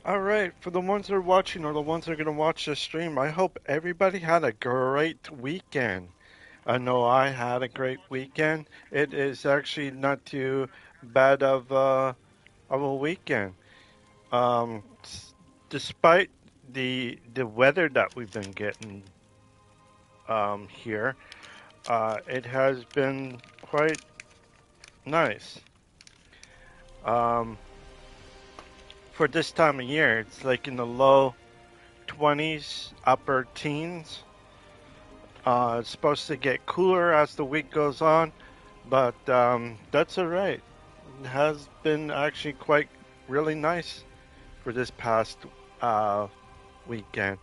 All right, for the ones that are watching or the ones that are going to watch this stream, I hope everybody had a great weekend. I know I had a great weekend. It is actually not too bad of a weekend. Despite the weather that we've been getting here, it has been quite nice. Um, for this time of year, it's like in the low 20s, upper teens. It's supposed to get cooler as the week goes on, but that's all right. It has been actually quite really nice for this past uh, weekend.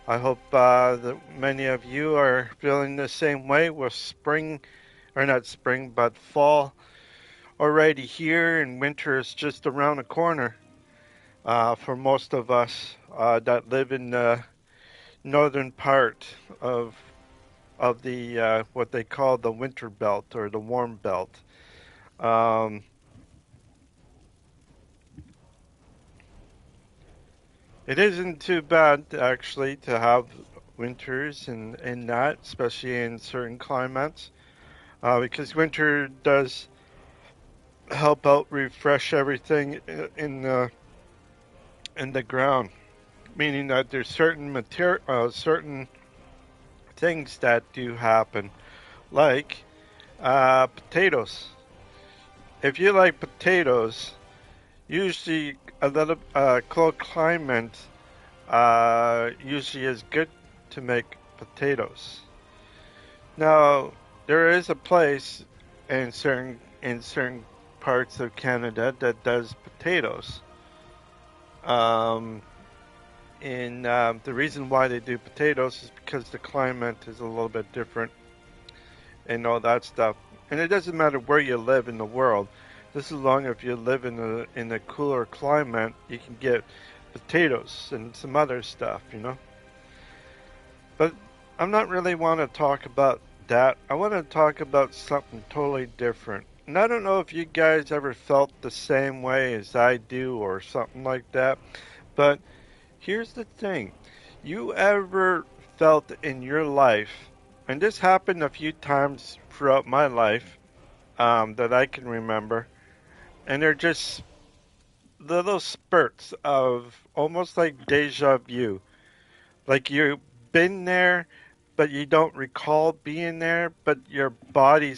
I hope that many of you are feeling the same way with spring, or not spring, but fall already here, and winter is just around the corner for most of us that live in the northern part of the what they call the winter belt or the warm belt. Um, it isn't too bad actually to have winters in that, especially in certain climates, because winter does help out refresh everything in the ground. Meaning that there's certain things that do happen, like potatoes. If you like potatoes, usually a little cold climate usually is good to make potatoes. Now, there is a place in certain parts of Canada that does potatoes. Um, and the reason why they do potatoes is because the climate is a little bit different and all that stuff. And it doesn't matter where you live in the world. Just as long as you live in a cooler climate, you can get potatoes and some other stuff, you know. But I'm not really want to talk about that. I want to talk about something totally different. And I don't know if you guys ever felt the same way as I do or something like that. But here's the thing. You ever felt in your life, and this happened a few times throughout my life that I can remember, and they're just little spurts of almost like deja vu. Like you've been there, but you don't recall being there, but your body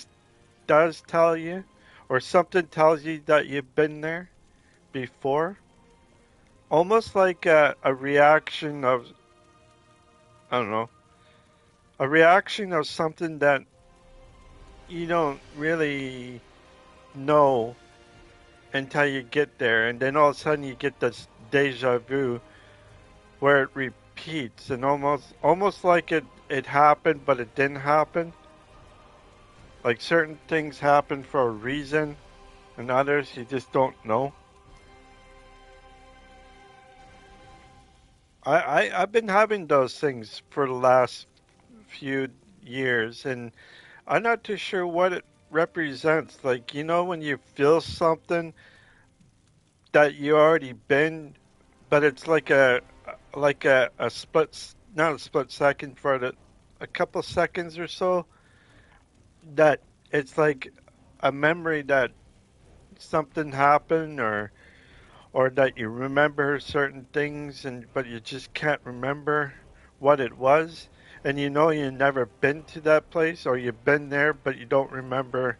does tell you, or something tells you that you've been there before. Almost like a reaction of, I don't know, a reaction of something that you don't really know until you get there, and then all of a sudden you get this deja vu where it repeats, and almost like it happened, but it didn't happen. Like certain things happen for a reason, and others you just don't know. I've been having those things for the last few years, and I'm not too sure what it represents. Like, you know, when you feel something that you already been, but it's like a split, not a split second, for a couple seconds or so, that it's like a memory that something happened, or that you remember certain things, and but you just can't remember what it was, and you know you've never been to that place, or you've been there but you don't remember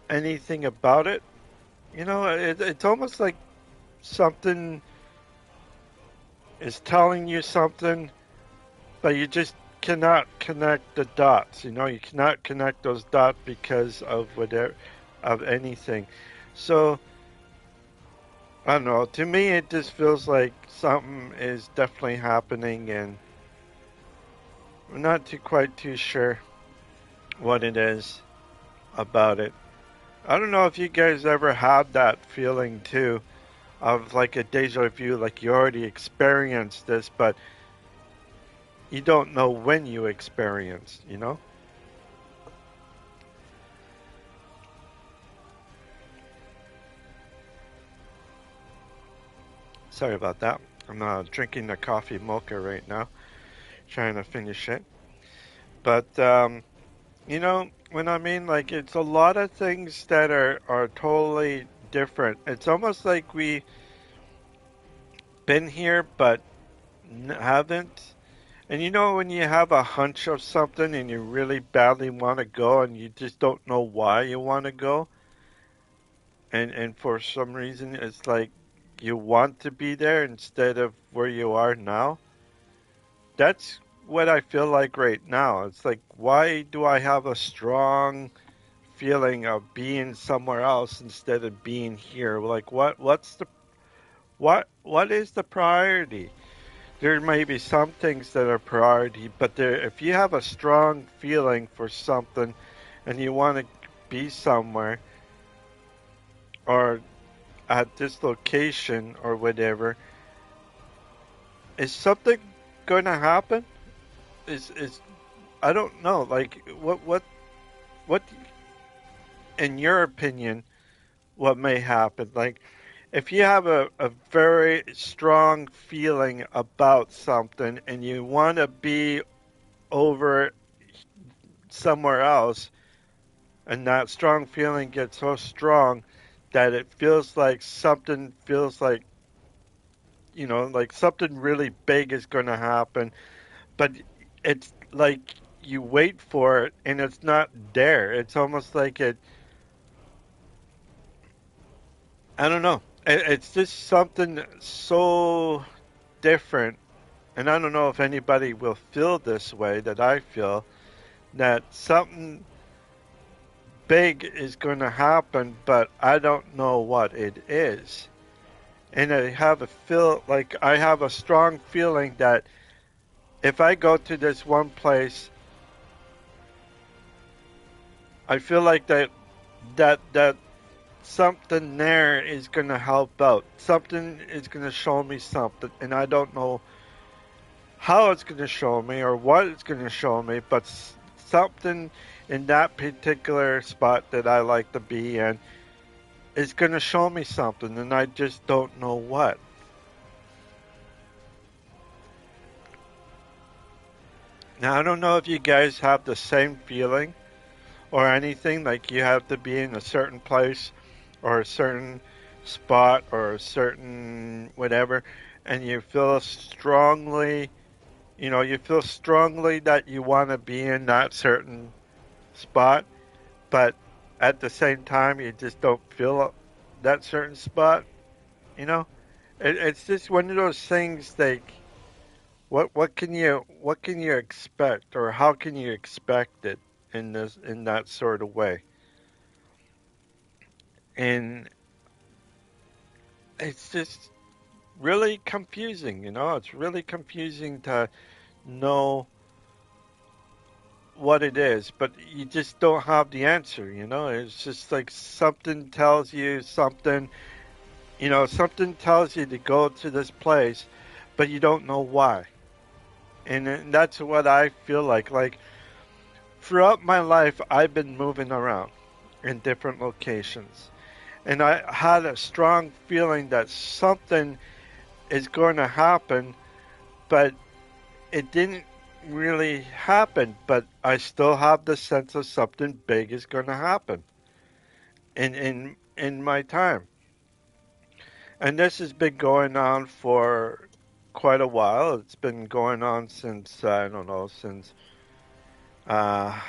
anything about it. You know, it's almost like something is telling you something, but you just cannot connect the dots. You know, you cannot connect those dots because of whatever, of anything. So I don't know. To me, it just feels like something is definitely happening, and I'm not quite too sure what it is about it. I don't know if you guys ever had that feeling too, of like a deja vu, like you already experienced this, but you don't know when you experienced, you know? Sorry about that. I'm drinking the coffee mocha right now, trying to finish it. But when I mean, like, it's a lot of things that are totally different. It's almost like we been here but haven't. And when you have a hunch of something and you really badly want to go and you just don't know why you want to go, and for some reason it's like you want to be there instead of where you are now. That's what I feel like right now. It's like, why do I have a strong feeling of being somewhere else instead of being here? Like, what is the priority? There may be some things that are priority, but if you have a strong feeling for something and you want to be somewhere or at this location or whatever, is something going to happen? Is I don't know. Like, what in your opinion, what may happen? Like, if you have a very strong feeling about something and you want to be over somewhere else, and that strong feeling gets so strong that it feels like, like something really big is going to happen, but it's like you wait for it and it's not there. It's almost like I don't know. It's just something so different. And I don't know if anybody will feel this way that I feel, that something big is going to happen, but I don't know what it is. And I have a strong feeling that if I go to this one place, I feel like that something there is going to help out. Something is going to show me something, and I don't know how it's going to show me or what it's going to show me, but something in that particular spot that I like to be in is going to show me something, and I just don't know what. Now, I don't know if you guys have the same feeling or anything, like you have to be in a certain place or a certain spot or a certain whatever, and you feel strongly that you want to be in that certain spot, but at the same time, you just don't feel that certain spot. You know, it's just one of those things. Like, what can you expect, or how can you expect it in that sort of way? And it's just really confusing. It's really confusing to know what it is, but you just don't have the answer. It's just like something tells you something. Something tells you to go to this place, but you don't know why. And that's what I feel like. Like, throughout my life, I've been moving around in different locations. And I had a strong feeling that something is going to happen, but it didn't really happen. But I still have the sense of something big is going to happen in my time. And this has been going on for quite a while. It's been going on since, I don't know, since uh,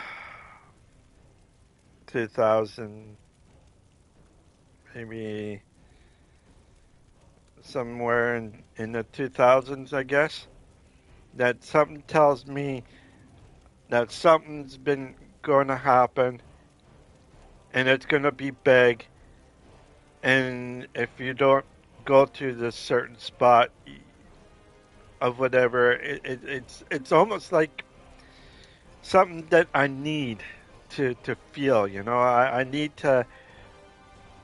2000, maybe somewhere in the 2000s, I guess. That something tells me that something's been going to happen and it's going to be big. And if you don't go to this certain spot of whatever, it's almost like something that I need to feel. I need to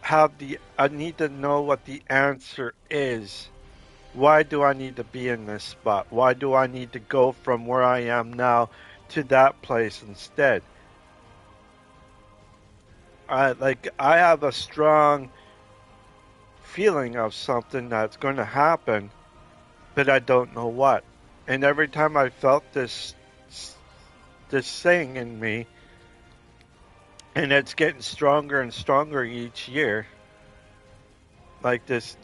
I need to know what the answer is. Why do I need to be in this spot? Why do I need to go from where I am now to that place instead? I have a strong feeling of something that's going to happen, but I don't know what. And every time I felt this thing in me, and it's getting stronger and stronger each year, like this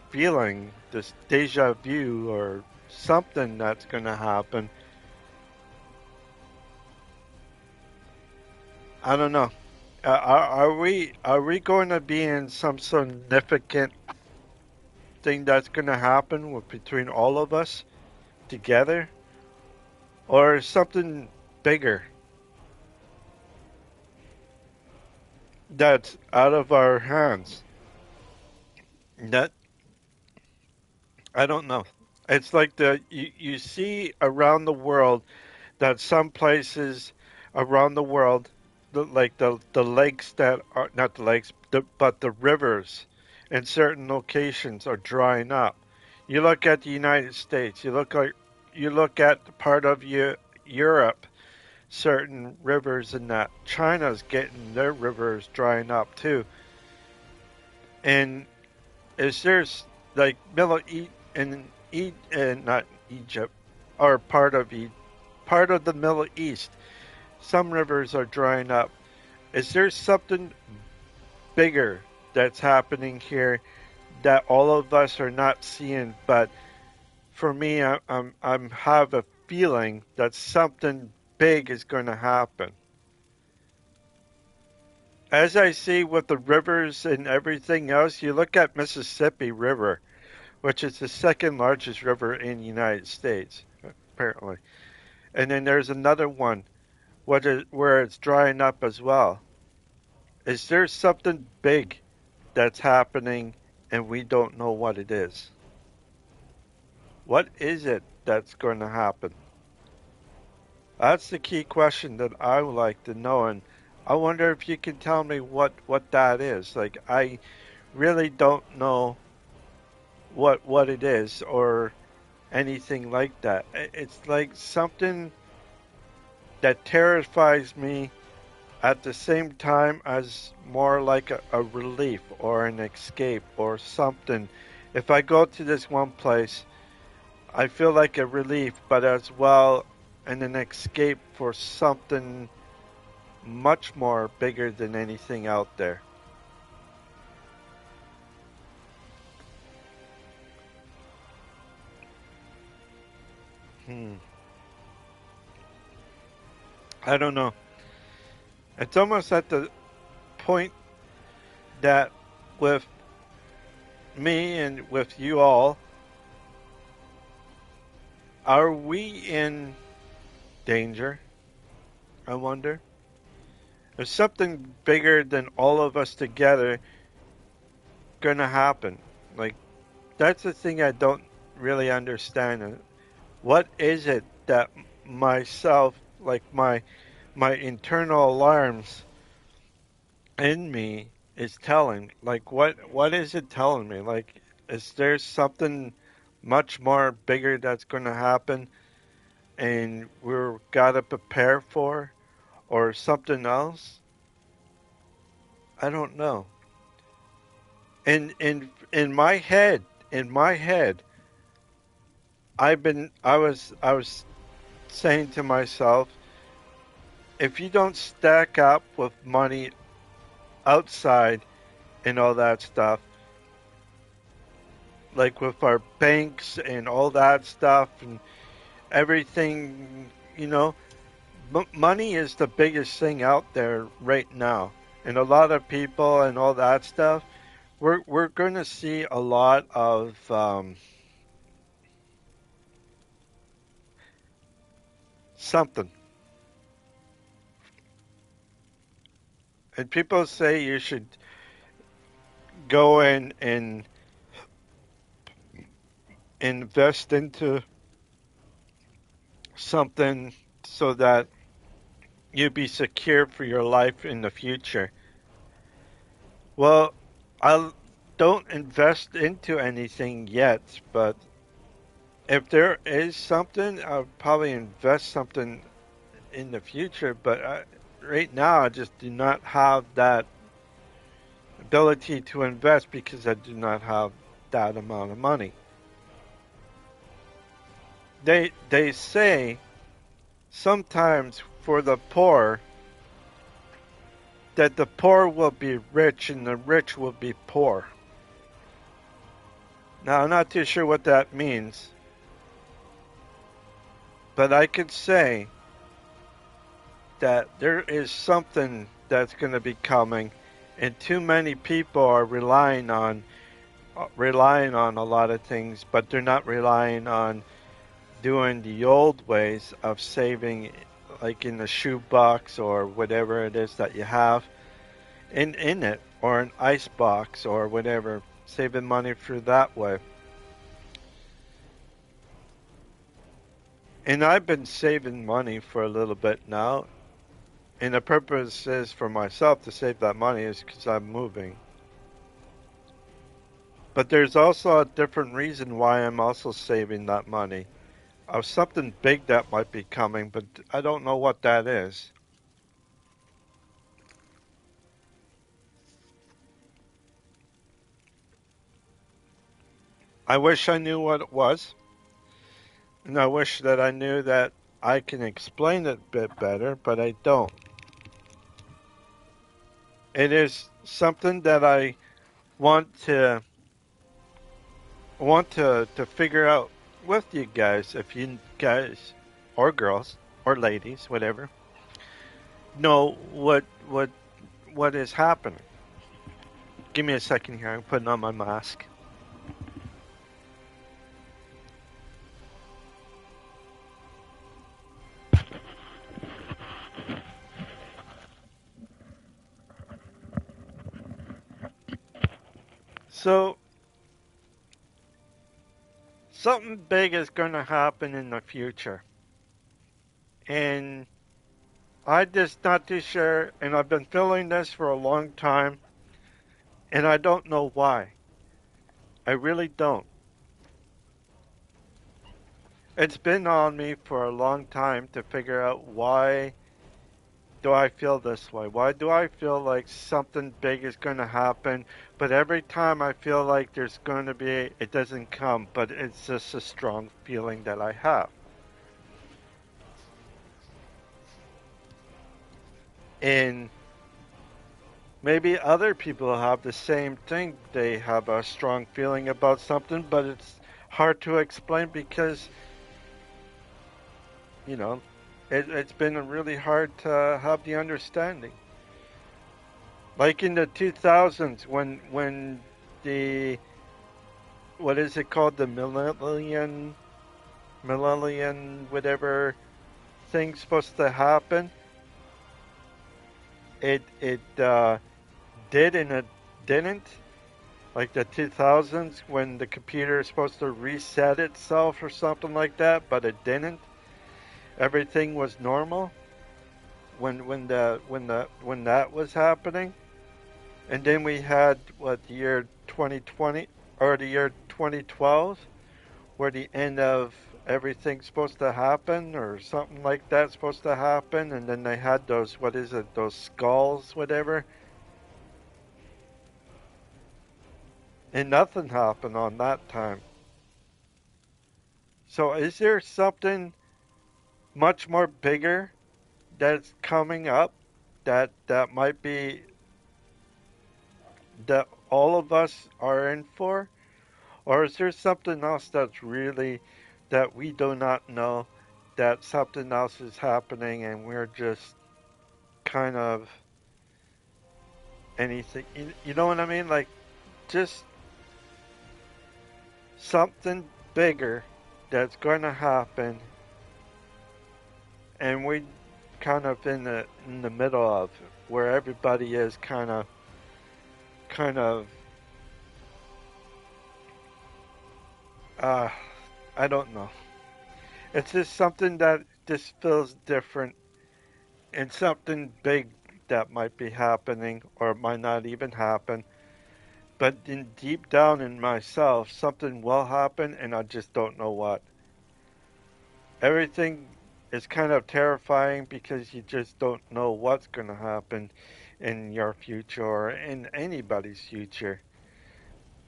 feeling, this deja vu or something that's going to happen. I don't know. Are we going to be in some significant thing that's going to happen with between all of us together, or something bigger that's out of our hands? That I don't know. It's like you see around the world that some places around the world, like the lakes that are not the lakes, but the rivers in certain locations are drying up. You look at the United States. You look at part of Europe. Certain rivers in that China's getting their rivers drying up too. And is there's like Middle East and not Egypt or part of the Middle East. Some rivers are drying up. Is there something bigger that's happening here that all of us are not seeing? But for me, I'm have a feeling that something big is going to happen. As I see with the rivers and everything else, you look at Mississippi River, which is the second largest river in the United States, apparently. And then there's another one where it's drying up as well. Is there something big that's happening and we don't know what it is? What is it that's going to happen? That's the key question that I would like to know, and I wonder if you can tell me what that is. Like I really don't know what it is or anything like that. It's like something that terrifies me at the same time as more like a relief or an escape or something. If I go to this one place, I feel like a relief, but as well an escape for something much more bigger than anything out there. Hmm. I don't know. It's almost at the point that with me and with you all, are we in danger? I wonder. Is something bigger than all of us together gonna happen? Like, that's the thing I don't really understand. What is it that myself, like my internal alarms in me is telling? Like, what is it telling me? Like, is there something much more bigger that's gonna happen and we're gotta prepare for, or something else? I don't know. In my head, I was saying to myself, if you don't stack up with money outside and all that stuff, like with our banks and all that stuff and everything, you know, money is the biggest thing out there right now. And a lot of people and all that stuff, we're going to see a lot of something. And people say you should go in and invest into something so that you be secure for your life in the future. Well, I don't invest into anything yet, but if there is something, I'll probably invest something in the future. But right now, I just do not have ability to invest because I do not have that amount of money. They say sometimes for the poor that the poor will be rich and the rich will be poor. Now I'm not too sure what that means, but I could say that there is something that's going to be coming, and too many people are relying on a lot of things, but they're not relying on doing the old ways of saving, like in the shoebox or whatever it is that you have in it, or an ice box or whatever, saving money through that way. And I've been saving money for a little bit now, and the purpose is for myself to save that money is because I'm moving. But there's also a different reason why I'm also saving that money of something big that might be coming, but I don't know what that is. I wish I knew what it was, and I wish that I knew that I can explain it a bit better, but I don't. It is something that I want to figure out with you guys, if you guys or girls or ladies, whatever, know what is happening. Give me a second here. I'm putting on my mask. So something big is going to happen in the future, and I just not too sure. And I've been feeling this for a long time, and I don't know why. I really don't. It's been on me for a long time to figure out why do I feel this way? Why do I feel like something big is going to happen, but every time I feel like there's going to be, it doesn't come, but it's just a strong feeling that I have. And maybe other people have the same thing. They have a strong feeling about something, but it's hard to explain because, you know, it's been really hard to have the understanding. Like in the 2000s when the what is it called, the millennium whatever thing's supposed to happen, it did and it didn't. Like the 2000s when the computer is supposed to reset itself or something like that, but it didn't. Everything was normal when that was happening. And then we had what, the year 2020 or the year 2012, where the end of everything's supposed to happen or something like that's supposed to happen, and then they had those, what is it, those skulls, whatever, and nothing happened on that time. So is there something much more bigger that's coming up that might be that all of us are in for? Or is there something else that's really that we do not know, that something else is happening and we're just kind of anything? You know what I mean? Like just something bigger that's going to happen, and we kind of in the middle of where everybody is kind of uh I don't know. It's just something that just feels different and something big that might be happening or might not even happen. But in deep down in myself, something will happen and I just don't know what. Everything is kind of terrifying because you just don't know what's going to happen. in your future or in anybody's future.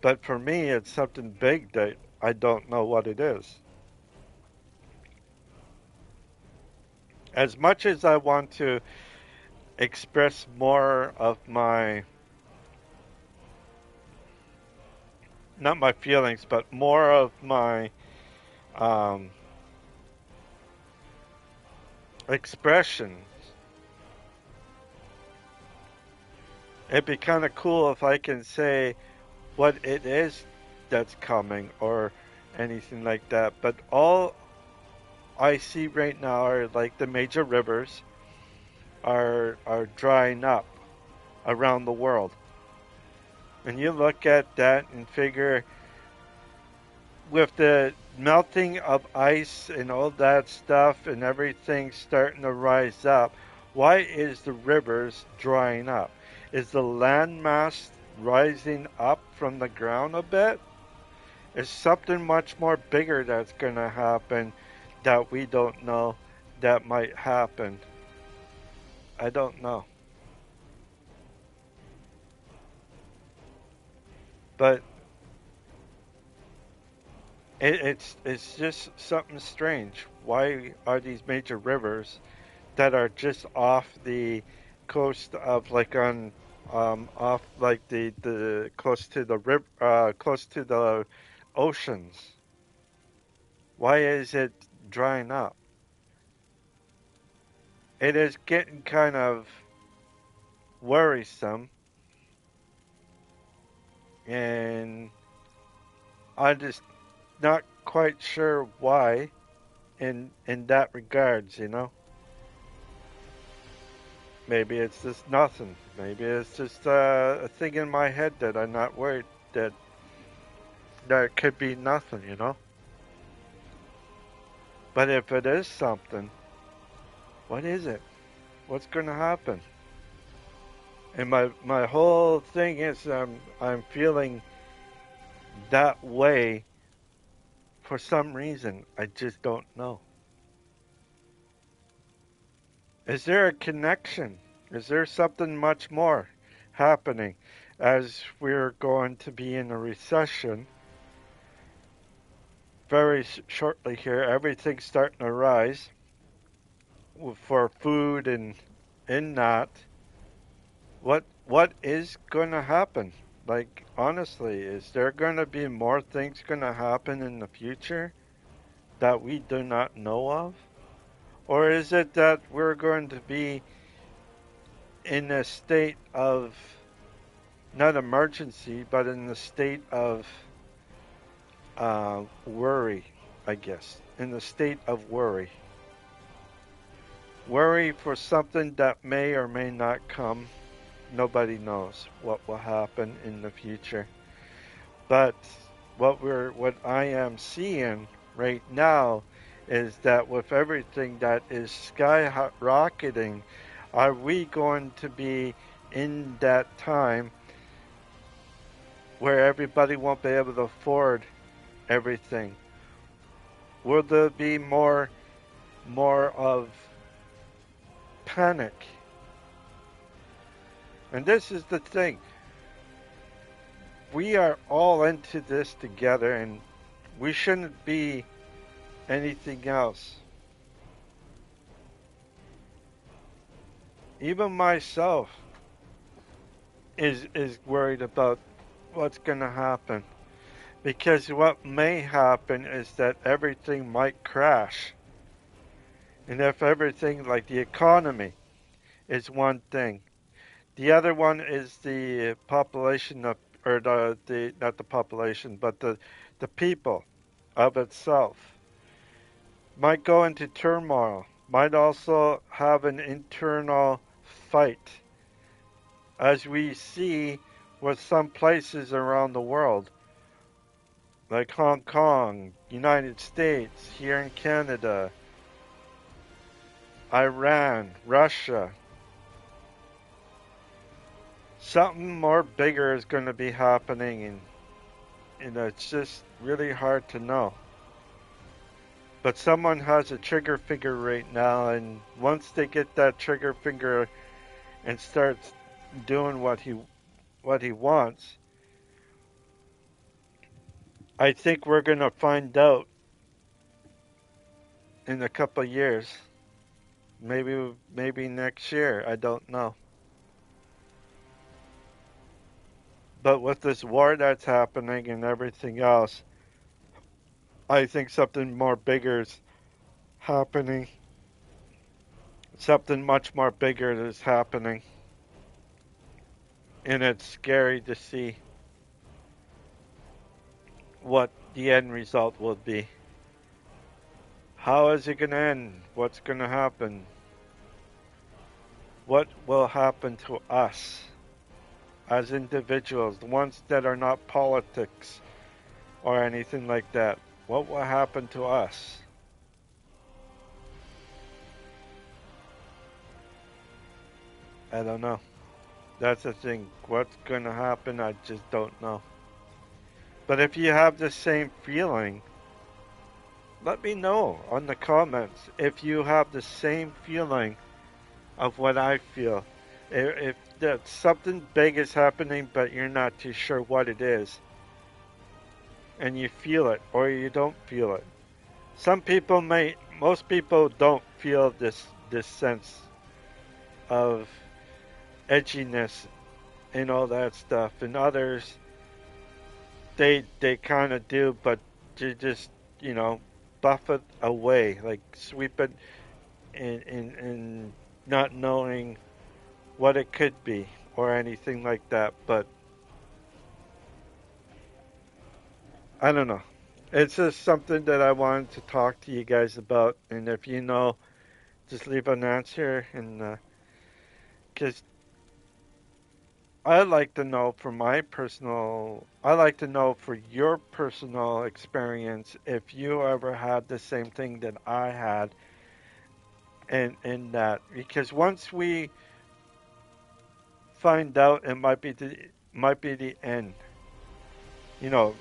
But for me, it's something big that I don't know what it is. As much as I want to express more of my, not my feelings, but more of my um, expressions, it'd be kind of cool if I can say what it is that's coming or anything like that. But all I see right now are like the major rivers are drying up around the world. And you look at that and figure with the melting of ice and all that stuff and everything starting to rise up, why is the rivers drying up? Is the landmass rising up from the ground a bit? Is something much more bigger that's going to happen that we don't know that might happen? I don't know. But it's just something strange. Why are these major rivers that are just off the coast of like on off like the close to the close to the oceans? Why is it drying up? It is getting kind of worrisome, and I'm just not quite sure why in that regards, you know. Maybe it's just nothing. Maybe it's just a thing in my head that I'm not worried that it could be nothing, you know. But if it is something, what is it? What's going to happen? And my whole thing is I'm feeling that way for some reason. I just don't know. Is there a connection? Is there something much more happening as we're going to be in a recession very shortly here? Everything's starting to rise for food and not. What is going to happen? Like honestly, is there going to be more things going to happen in the future that we do not know of? Or is it that we're going to be in a state of not emergency, but in the state of worry, I guess. In the state of worry. Worry for something that may or may not come. Nobody knows what will happen in the future. But what I am seeing right now is that with everything that is skyrocketing, are we going to be in that time where everybody won't be able to afford everything? Will there be more of panic? And this is the thing. We are all into this together and we shouldn't be anything else. Even myself is worried about what's going to happen. Because what may happen is that everything might crash. And if everything, like the economy, is one thing, the other one is the population of, or the not the population, but the people of itself might go into turmoil, might also have an internal fight, as we see with some places around the world, like Hong Kong, United States, here in Canada, Iran, Russia. Something more bigger is going to be happening, and it's just really hard to know. But someone has a trigger finger right now, and once they get that trigger finger and starts doing what he wants, I think we're gonna find out in a couple of years. Maybe next year. I don't know. But with this war that's happening and everything else, I think something more bigger is happening. Something much more bigger is happening. And it's scary to see what the end result will be. How is it going to end? What's going to happen? What will happen to us as individuals, the ones that are not politics or anything like that? What will happen to us? I don't know. That's the thing. What's going to happen? I just don't know. But if you have the same feeling, let me know on the comments if you have the same feeling of what I feel. If that something big is happening, but you're not too sure what it is, and you feel it or you don't feel it. Most people don't feel this sense of edginess and all that stuff, and others they kind of do, but they just buff it away, like sweep it and not knowing what it could be or anything like that. But I don't know. It's just something that I wanted to talk to you guys about. And if you know, just leave an answer. And because I like to know for your personal experience if you ever had the same thing that I had, and in that, because once we find out, it might be the end.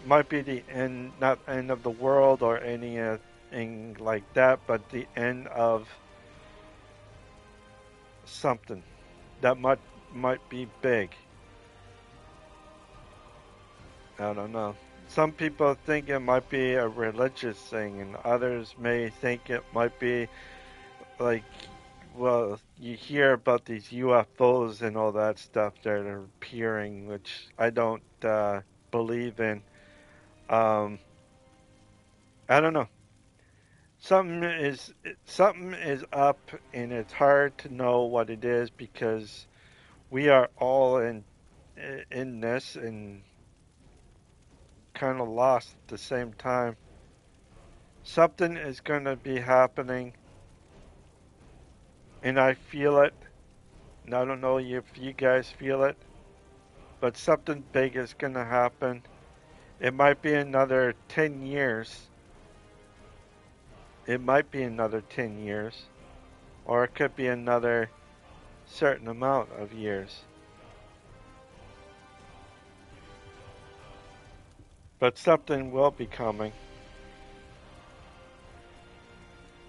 Might be the end, not end of the world or anything like that, but the end of something that might be big. I don't know. Some people think it might be a religious thing, and others may think it might be like, well, you hear about these UFOs and all that stuff that are appearing, which I don't believe in. Um, I don't know. Something is up, and it's hard to know what it is because we are all in this and kind of lost at the same time. Something is going to be happening, and I feel it. And I don't know if you guys feel it, but something big is going to happen. It might be another 10 years. It might be another 10 years, or it could be another certain amount of years. But something will be coming,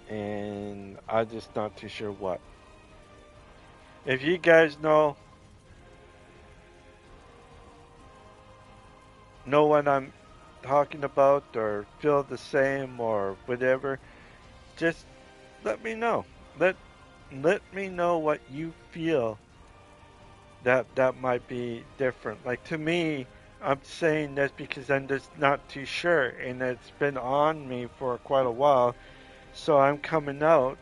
and I'm just not too sure what. If you guys know what I'm talking about or feel the same or whatever, just let me know. Let let me know what you feel that might be different. Like to me, I'm saying this because I'm just not too sure, and it's been on me for quite a while. So I'm coming out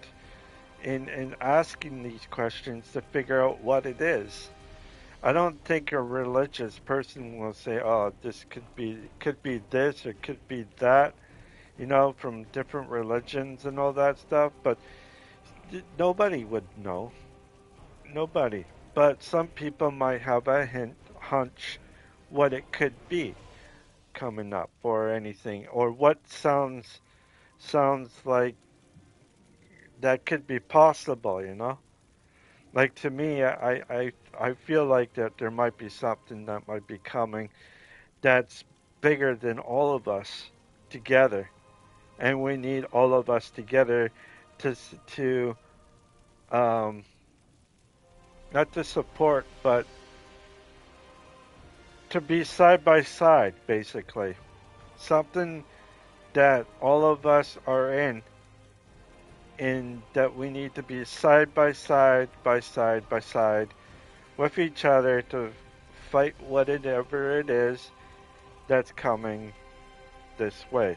and asking these questions to figure out what it is. I don't think a religious person will say, "Oh, this could be this or could be that," from different religions and all that stuff. But nobody would know. Nobody. But some people might have a hunch what it could be coming up or anything, or what sounds like that could be possible. Like to me, I feel like that there might be something that might be coming that's bigger than all of us together, and we need all of us together to um, not to support, but to be side by side, basically. Something that all of us are in that we need to be side by side, by side, by side with each other to fight whatever it is that's coming this way.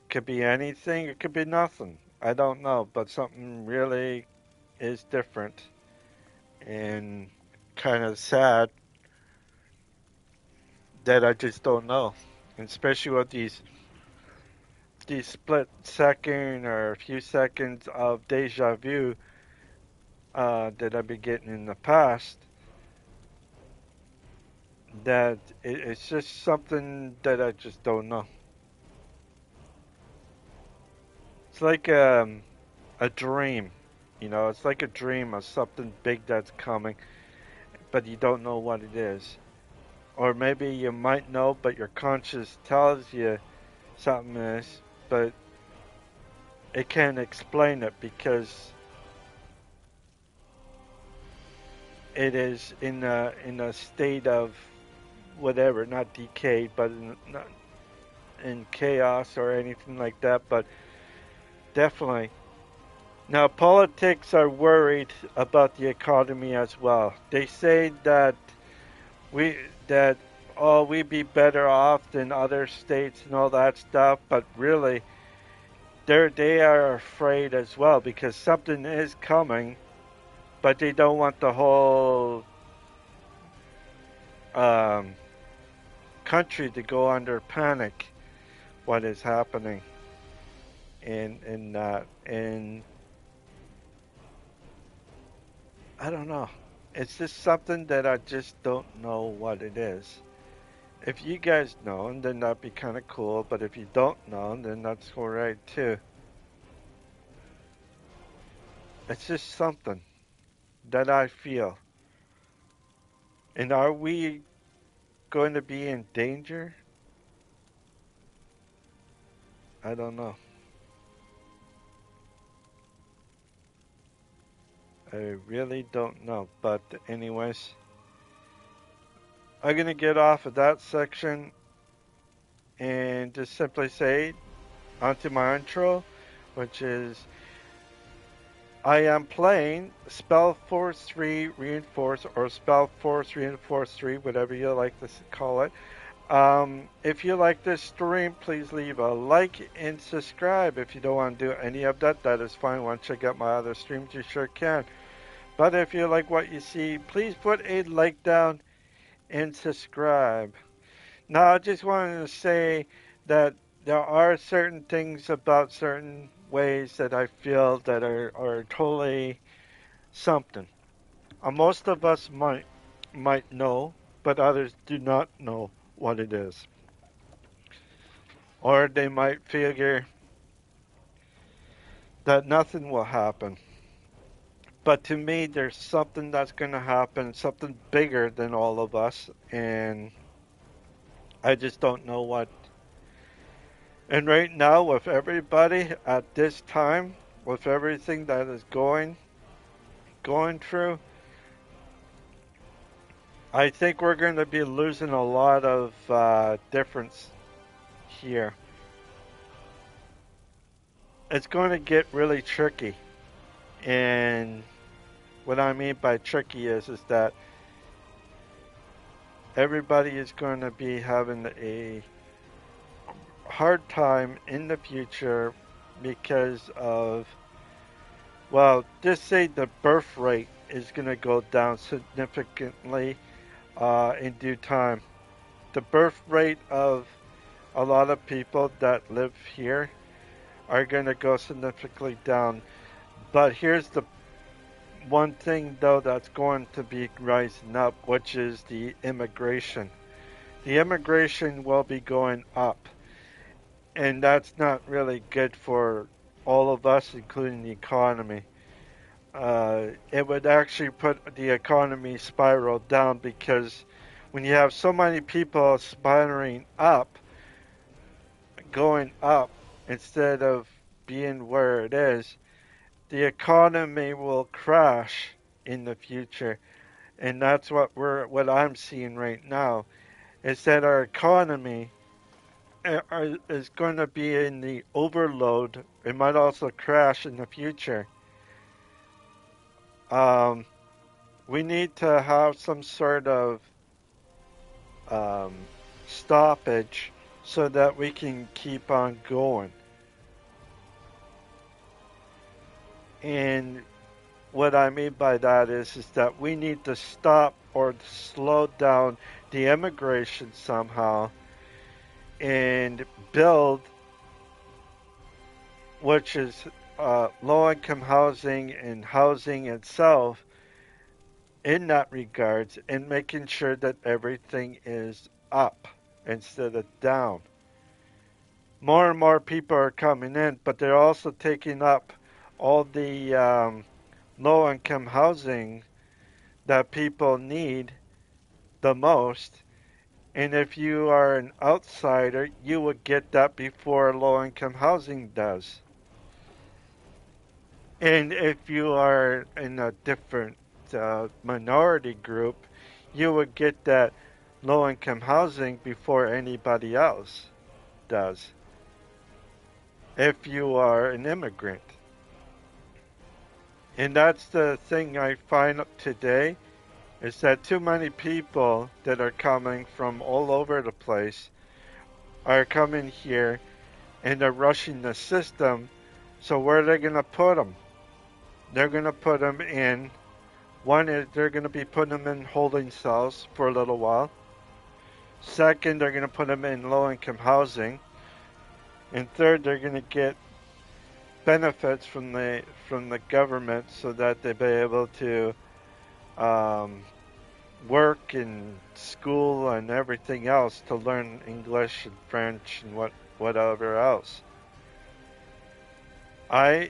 Could be anything, it could be nothing. I don't know, but something really is different and kind of sad that I just don't know. And especially with these split second or a few seconds of deja vu that I've been getting in the past, that it's just something that I just don't know. It's like a dream, it's like a dream of something big that's coming, but you don't know what it is. Or maybe you might know, but your conscience tells you something is, but it can't explain it because it is in a state of whatever, not decay, but not in chaos or anything like that. But definitely. Now, politics are worried about the economy as well. They say that we that we'd be better off than other states and all that stuff, but really, they are afraid as well because something is coming, but they don't want the whole um, country to go under panic. What is happening in that and I don't know. It's just something that I just don't know what it is. If you guys know, then that'd be kind of cool. But if you don't know, then that's alright too. It's just something that I feel. And are we going to be in danger? I don't know. I really don't know. But anyways, I'm gonna get off of that section and just simply say onto my intro, which is I am playing Spellforce 3 Reinforced or Spellforce Reinforced 3, whatever you like to call it. If you like this stream, please leave a like and subscribe. If you don't want to do any of that, that is fine. Want to check out my other streams, you sure can. But if you like what you see, please put a like down and subscribe. Now, I just wanted to say that there are certain things about certain ways that I feel that are totally something. Most of us might know, but others do not know what it is. Or they might figure that nothing will happen. But to me, there's something that's going to happen, something bigger than all of us, and I just don't know what. And right now, with everybody at this time, with everything that is going through, I think we're going to be losing a lot of difference here. It's going to get really tricky. And what I mean by tricky is that everybody is going to be having a hard time in the future because of, well, just say the birth rate is going to go down significantly in due time. The birth rate of a lot of people that live here are going to go significantly down. But here's the one thing, though, that's going to be rising up, which is the immigration. The immigration will be going up, and that's not really good for all of us, including the economy. It would actually put the economy spiral down because when you have so many people spiraling up, going up instead of being where it is, the economy will crash in the future. And that's what I'm seeing right now is that our economy is going to be in the overload. It might also crash in the future. Um, we need to have some sort of um, stoppage so that we can keep on going. And what I mean by that is that we need to stop or slow down the immigration somehow and build, which is low income housing and housing itself in that regards, and making sure that everything is up instead of down. More and more people are coming in, but they're also taking up all the low income housing that people need the most. And if you are an outsider, you would get that before low income housing does. And if you are in a different minority group, you would get that low income housing before anybody else does. If you are an immigrant. And that's the thing I find today is that too many people that are coming from all over the place are coming here and they're rushing the system. So where are they going to put them? They're going to put them in. One is they're going to be putting them in holding cells for a little while. Second, they're going to put them in low-income housing. And third, they're going to get benefits from the government so that they be able to um, work and school and everything else to learn English and French and whatever else. I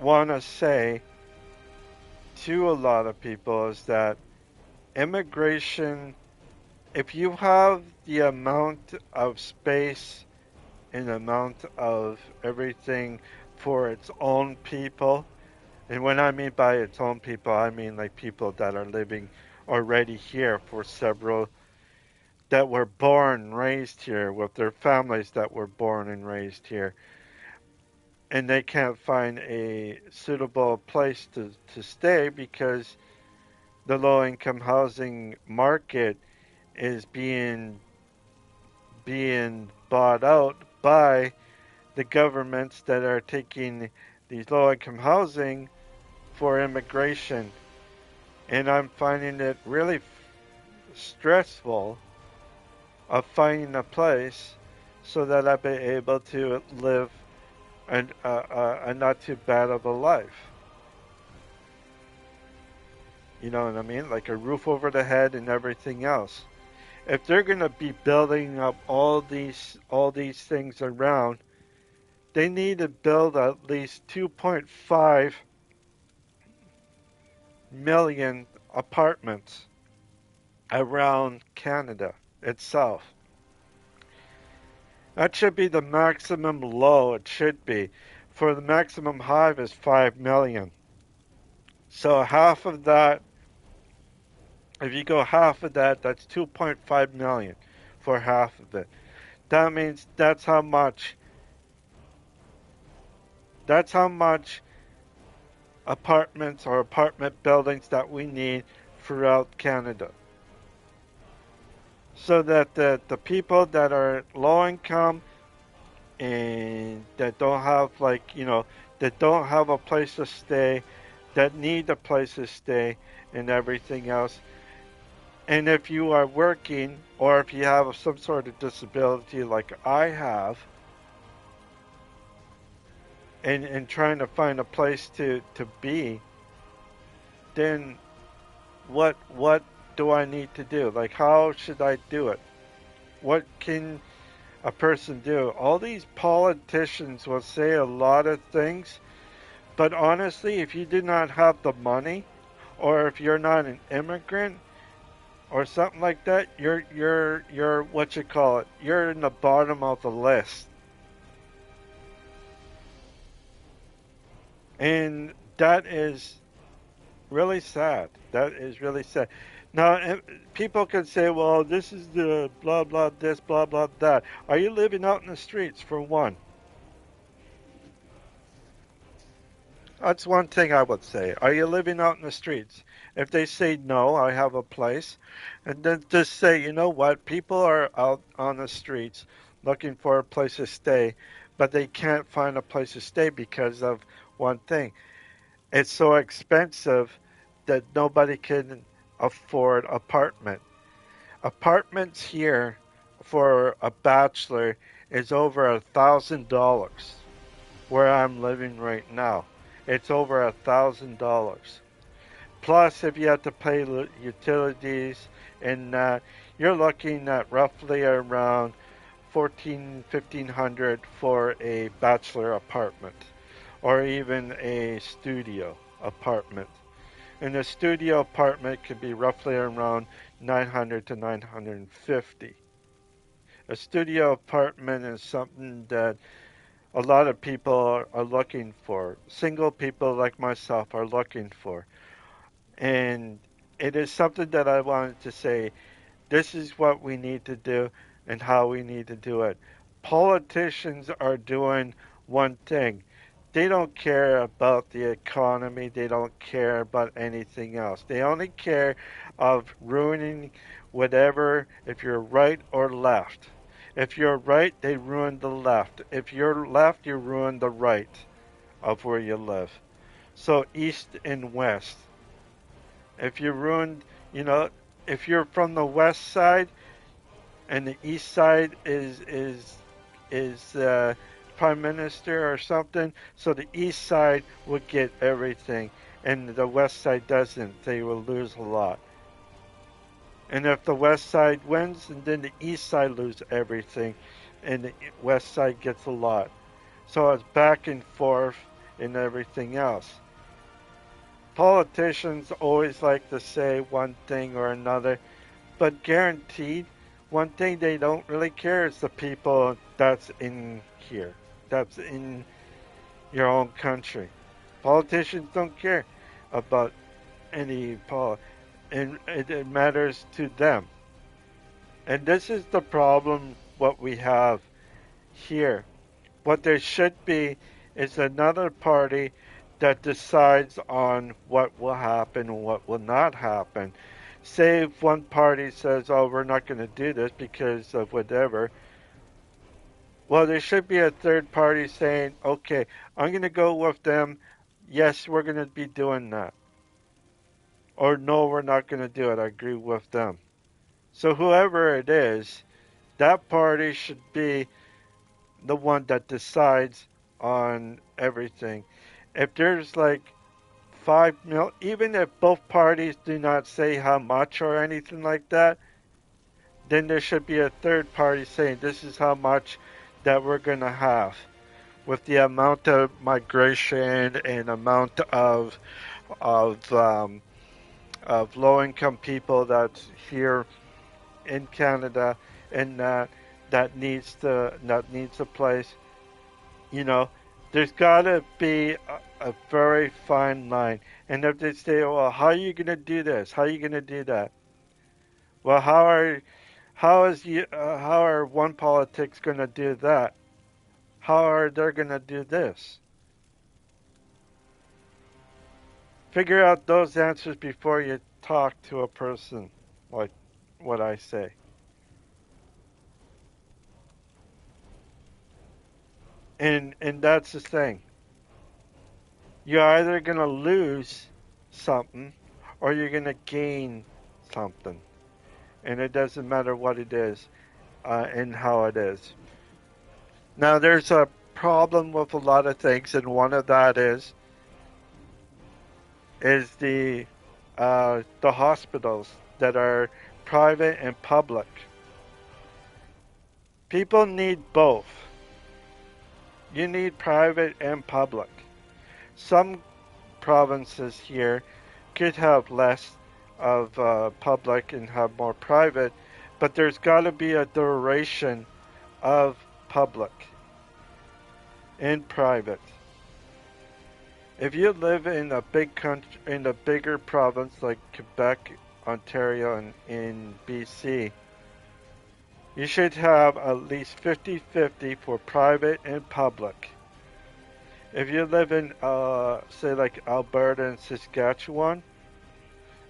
want to say to a lot of people is that immigration, if you have the amount of space and amount of everything for its own people, and when I mean by its own people, I mean like people that are living already here for several, that were born and raised here with their families that were born and raised here, and they can't find a suitable place to stay because the low income housing market is being bought out by the governments that are taking these low income housing for immigration. And I'm finding it really stressful of finding a place so that I'll be able to live a not too bad of a life. You know what I mean? Like a roof over the head and everything else. If they're going to be building up all these things around, they need to build at least 2.5 million apartments around Canada itself. That should be the maximum low. It should be. For the maximum high is 5 million. So half of that, if you go half of that, that's 2.5 million for half of it. That means that's how much apartments or apartment buildings that we need throughout Canada. So that the people that are low income and that don't have that don't have a place to stay, that need a place to stay and everything else. And if you are working or if you have some sort of disability like I have and trying to find a place to be, then what do I need to do? Like how should I do it? What can a person do? All these politicians will say a lot of things, but honestly, if you do not have the money, or if you're not an immigrant, or something like that, you're what you call it. You're in the bottom of the list, and that is really sad. That is really sad. Now, people can say, well, this is the blah, blah, this, blah, blah, that. Are you living out in the streets, for one? That's one thing I would say. Are you living out in the streets? If they say no, I have a place. And then just say, you know what? People are out on the streets looking for a place to stay, but they can't find a place to stay because of one thing. It's so expensive that nobody can afford apartment. Apartments here for a bachelor is over $1,000 where I'm living right now. It's over $1,000. Plus, if you have to pay utilities and you're looking at roughly around 1,500 for a bachelor apartment or even a studio apartment. And a studio apartment could be roughly around 900 to 950. A studio apartment is something that a lot of people are looking for. Single people like myself are looking for. And it is something that I wanted to say. This is what we need to do and how we need to do it. Politicians are doing one thing. They don't care about the economy. They don't care about anything else. They only care of ruining whatever, if you're right or left. If you're right, they ruin the left. If you're left, you ruin the right of where you live. So east and west. If you ruin, you know, if you're from the west side and the east side is prime minister or something, so the east side would get everything, and the west side doesn't. They will lose a lot. And if the west side wins, and then the east side loses everything, and the west side gets a lot. So it's back and forth and everything else. Politicians always like to say one thing or another, but guaranteed, one thing they don't really care is the people that's in here, that's in your own country. Politicians don't care about any and it matters to them. And this is the problem what we have here. What there should be is another party that decides on what will happen and what will not happen. Say if one party says, oh, we're not going to do this because of whatever, well, there should be a third party saying, okay, I'm going to go with them. Yes, we're going to be doing that. Or no, we're not going to do it. I agree with them. So whoever it is, that party should be the one that decides on everything. If there's like 5 mil, even if both parties do not say how much or anything like that, then there should be a third party saying this is how much that we're going to have with the amount of migration and amount of um, of low income people that's here in Canada and that needs a place. You know, there's got to be a very fine line. And if they say, well, how are you going to do this? How are you going to do that? Well, how are one politics going to do that? How are they going to do this? Figure out those answers before you talk to a person like what I say. And that's the thing. You're either going to lose something or you're going to gain something. And it doesn't matter what it is and how it is. Now, there's a problem with a lot of things, and one of that is the hospitals that are private and public. People need both. You need private and public. Some provinces here could have less of public and have more private, but there's got to be a duration of public and private. If you live in a big country, in a bigger province like Quebec, Ontario, and in BC, you should have at least 50-50 for private and public. If you live in, say, like Alberta and Saskatchewan,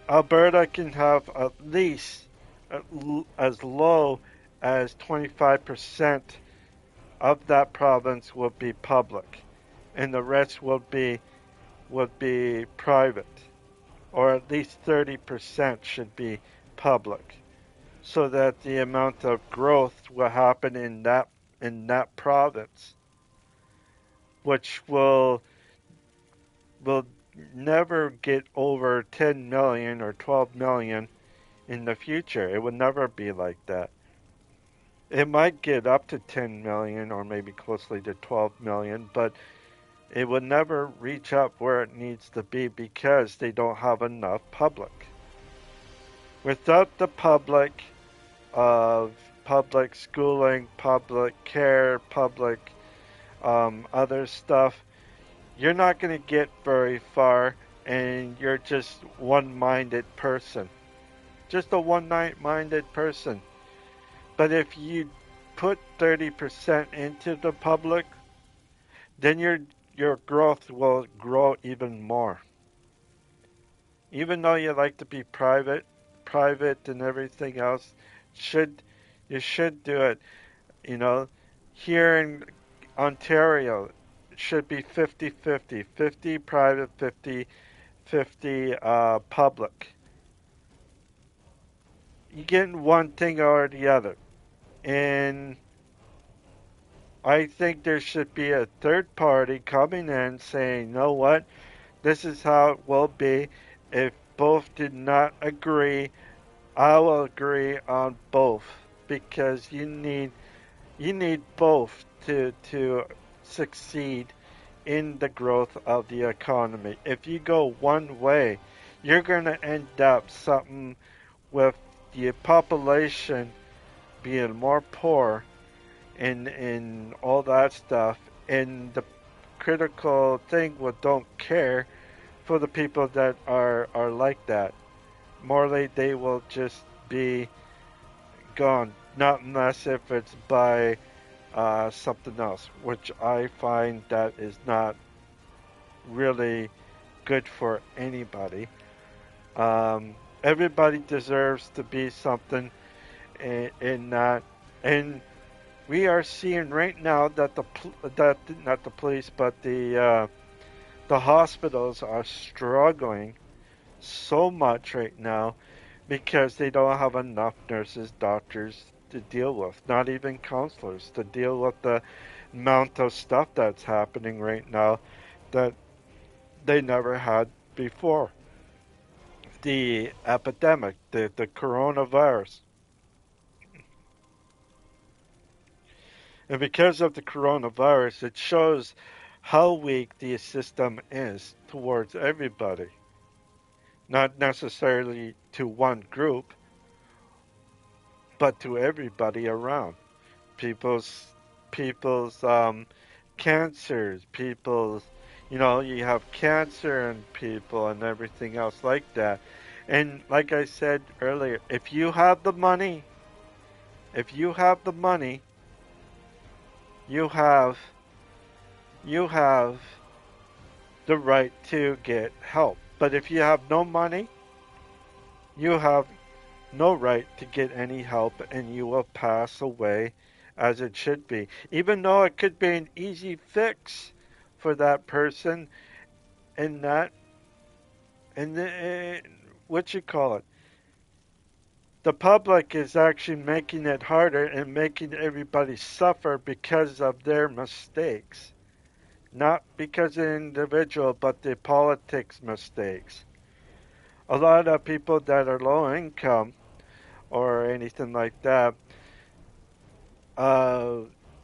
Alberta can have at least as low as 25% of that province will be public, and the rest would be private, or at least 30% should be public, so that the amount of growth will happen in that province, which will never get over 10 million or 12 million in the future. It would never be like that. It might get up to 10 million or maybe closely to 12 million, but it would never reach up where it needs to be because they don't have enough public. Without the public of public schooling, public care, public other stuff, you're not going to get very far, and you're just one-minded person. Just a one-minded person. But if you put 30% into the public, then your growth will grow even more. Even though you like to be private and everything else, should you should do it. You know, here in Ontario, it should be 50-50, 50 private, 50 public. You get one thing or the other. And I think there should be a third party coming in saying, you know what, this is how it will be. If both did not agree, I will agree on both, because you need both to succeed in the growth of the economy. If you go one way, you're going to end up something with the population being more poor and all that stuff. And the critical thing with don't care for the people that are like that. Morally, they will just be gone. Not unless if it's by something else, which I find that is not really good for anybody. Everybody deserves to be something in that, and we are seeing right now that that not the police, but the hospitals are struggling so much right now because they don't have enough nurses, doctors to deal with, not even counselors to deal with the amount of stuff that's happening right now that they never had before. The epidemic, the coronavirus. And because of the coronavirus, it shows how weak the system is towards everybody, not necessarily to one group, but to everybody around. People's cancers, people's, you have cancer and people and everything else like that. And like I said earlier, if you have the money, you have you have the right to get help. But if you have no money, you have no right to get any help, and you will pass away as it should be. Even though it could be an easy fix for that person, and that, and what you call it, the public is actually making it harder and making everybody suffer because of their mistakes. Not because of the individual, but the politics mistakes. A lot of people that are low income or anything like that uh,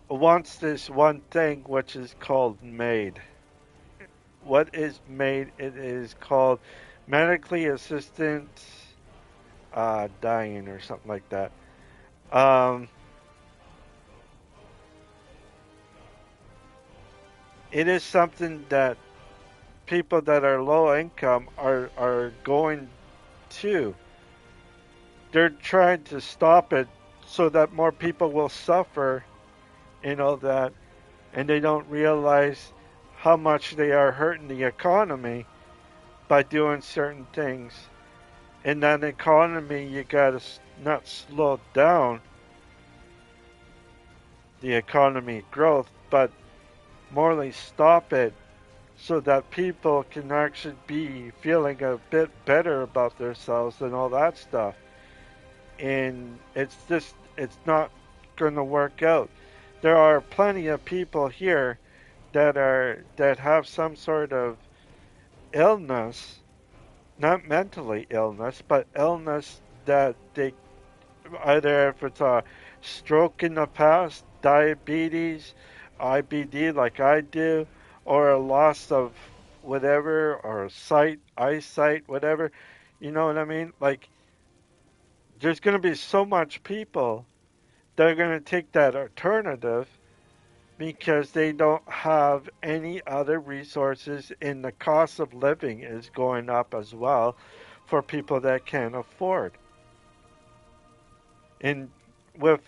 wants this one thing which is called MAID. What is MAID? It is called medically assisted dying or something like that. Um, it is something that people that are low income are going to. They're trying to stop it so that more people will suffer and all that, and they don't realize how much they are hurting the economy by doing certain things. In that economy, you gotta not slow down the economy growth, but morally stop it so that people can actually be feeling a bit better about themselves and all that stuff. And it's not going to work out. There are plenty of people here that have some sort of illness, not mentally illness, but illness that they either if it's a stroke in the past, diabetes, IBD like I do, or a loss of whatever, or eyesight, whatever. You know what I mean? Like, there's going to be so much people that are going to take that alternative because they don't have any other resources, and the cost of living is going up as well for people that can't afford. And with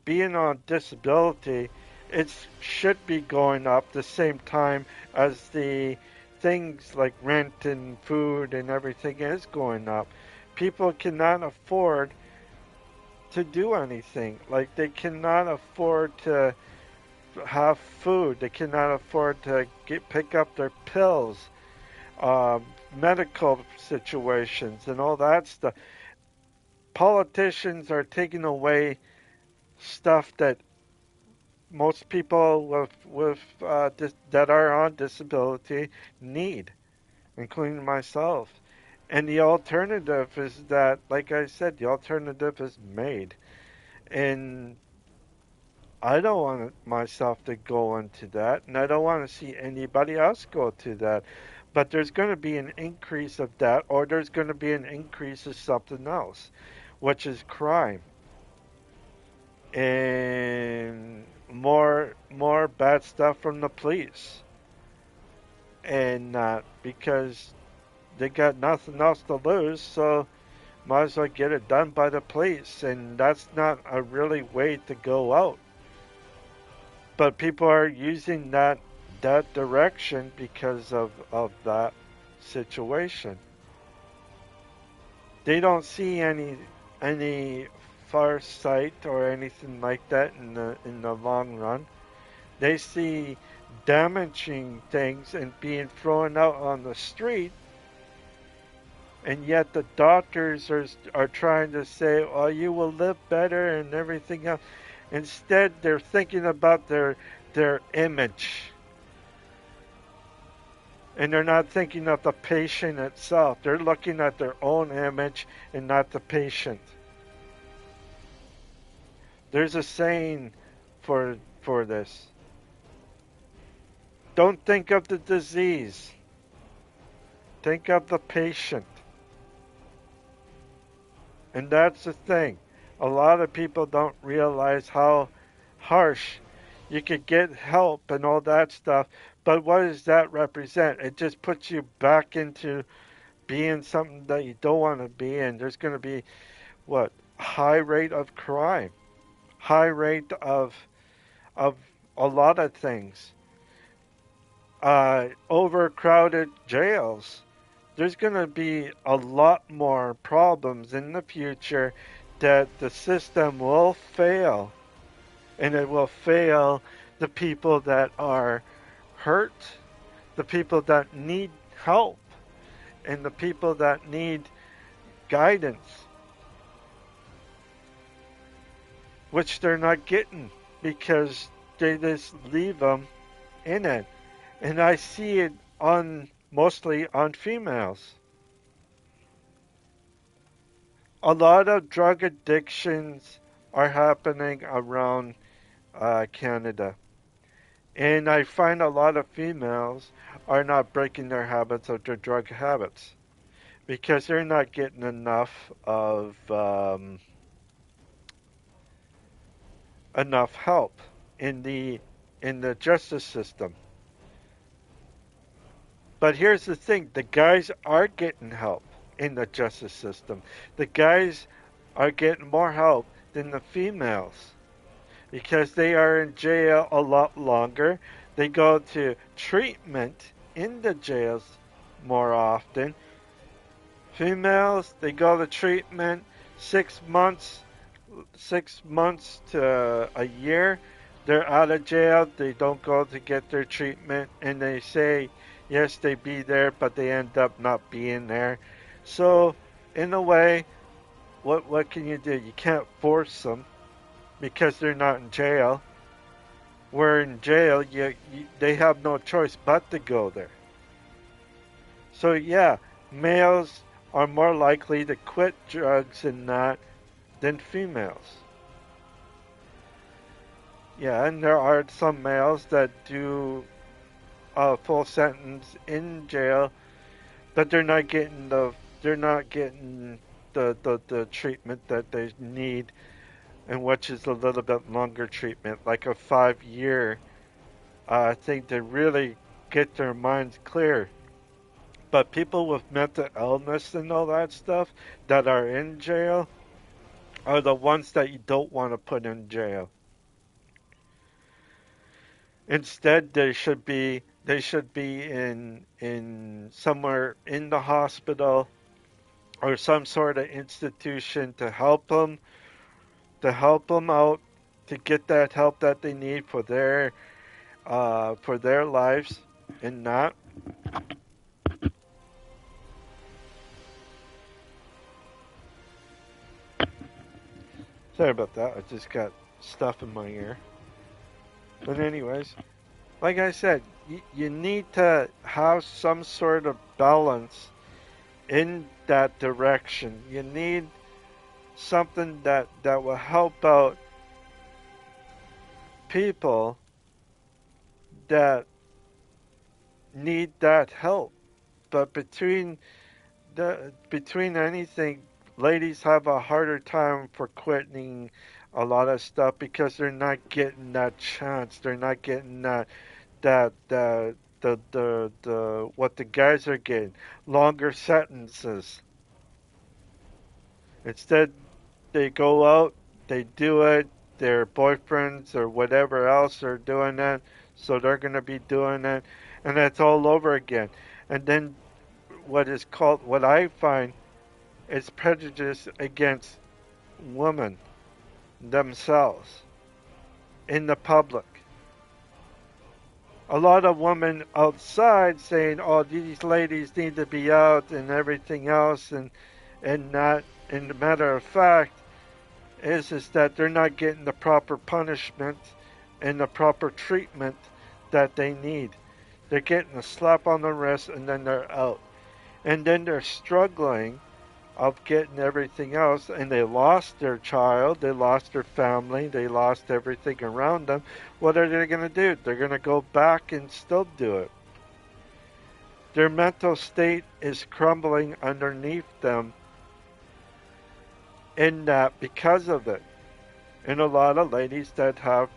being on disability, it should be going up the same time as the things like rent and food and everything is going up. People cannot afford to do anything. Like they cannot afford to have food. They cannot afford to pick up their pills, medical situations, and all that stuff. Politicians are taking away stuff that most people that are on disability need, including myself. And the alternative is that, like I said, the alternative is made. And I don't want myself to go into that, and I don't want to see anybody else go to that. But there's going to be an increase of that, or there's going to be an increase of something else, which is crime and more bad stuff from the police, and because they got nothing else to lose, so might as well get it done by the police, and that's not a really way to go out. But people are using that direction because of that situation. They don't see any far sight or anything like that in the long run. They see damaging things and being thrown out on the street, and yet the doctors are trying to say, "Oh, you will live better" and everything else. Instead, they're thinking about their image, and they're not thinking of the patient itself. They're looking at their own image and not the patient. There's a saying for this. Don't think of the disease. Think of the patient. And that's the thing. A lot of people don't realize how harsh you could get help and all that stuff. But what does that represent? It just puts you back into being something that you don't want to be in. There's going to be what? High rate of crime, high rate of a lot of things. Overcrowded jails. There's going to be a lot more problems in the future that the system will fail, and it will fail the people that are hurt, the people that need help, and the people that need guidance, which they're not getting because they just leave them in it. And I see it on mostly on females. A lot of drug addictions are happening around Canada. And I find a lot of females are not breaking their habits of their drug habits because they're not getting enough help in the justice system. But here's the thing, the guys are getting help in the justice system. The guys are getting more help than the females because they are in jail a lot longer. They go to treatment in the jails more often. Females, they go to treatment 6 months, 6 months to a year. They're out of jail. They don't go to get their treatment, and they say yes, they be there, but they end up not being there. So, in a way, what can you do? You can't force them because they're not in jail. Where in jail, they have no choice but to go there. So yeah, males are more likely to quit drugs and that than females. Yeah, and there are some males that do a full sentence in jail, but they're not getting the treatment that they need, and which is a little bit longer treatment, like a 5 year. I think to really get their minds clear. But people with mental illness and all that stuff that are in jail are the ones that you don't want to put in jail. Instead, they should be in somewhere in the hospital or some sort of institution to help them out to get that help that they need for their lives and not. Sorry about that. I just got stuff in my ear. But anyways, like I said, you need to have some sort of balance in that direction. You need something that will help out people that need that help. But between anything, ladies have a harder time for quitting a lot of stuff because they're not getting that chance. They're not getting the what the guys are getting, longer sentences. Instead, they go out, they do it, their boyfriends or whatever else are doing it, so they're going to be doing it, and that's all over again. And then what I find is prejudice against women themselves in the public. A lot of women outside saying, "Oh, these ladies need to be out and everything else," and not. And the matter of fact is that they're not getting the proper punishment and the proper treatment that they need. They're getting a slap on the wrist and then they're out, and then they're struggling of getting everything else, and they lost their child, they lost their family, they lost everything around them. What are they going to do? They're going to go back and still do it. Their mental state is crumbling underneath them in that because of it. And a lot of ladies that have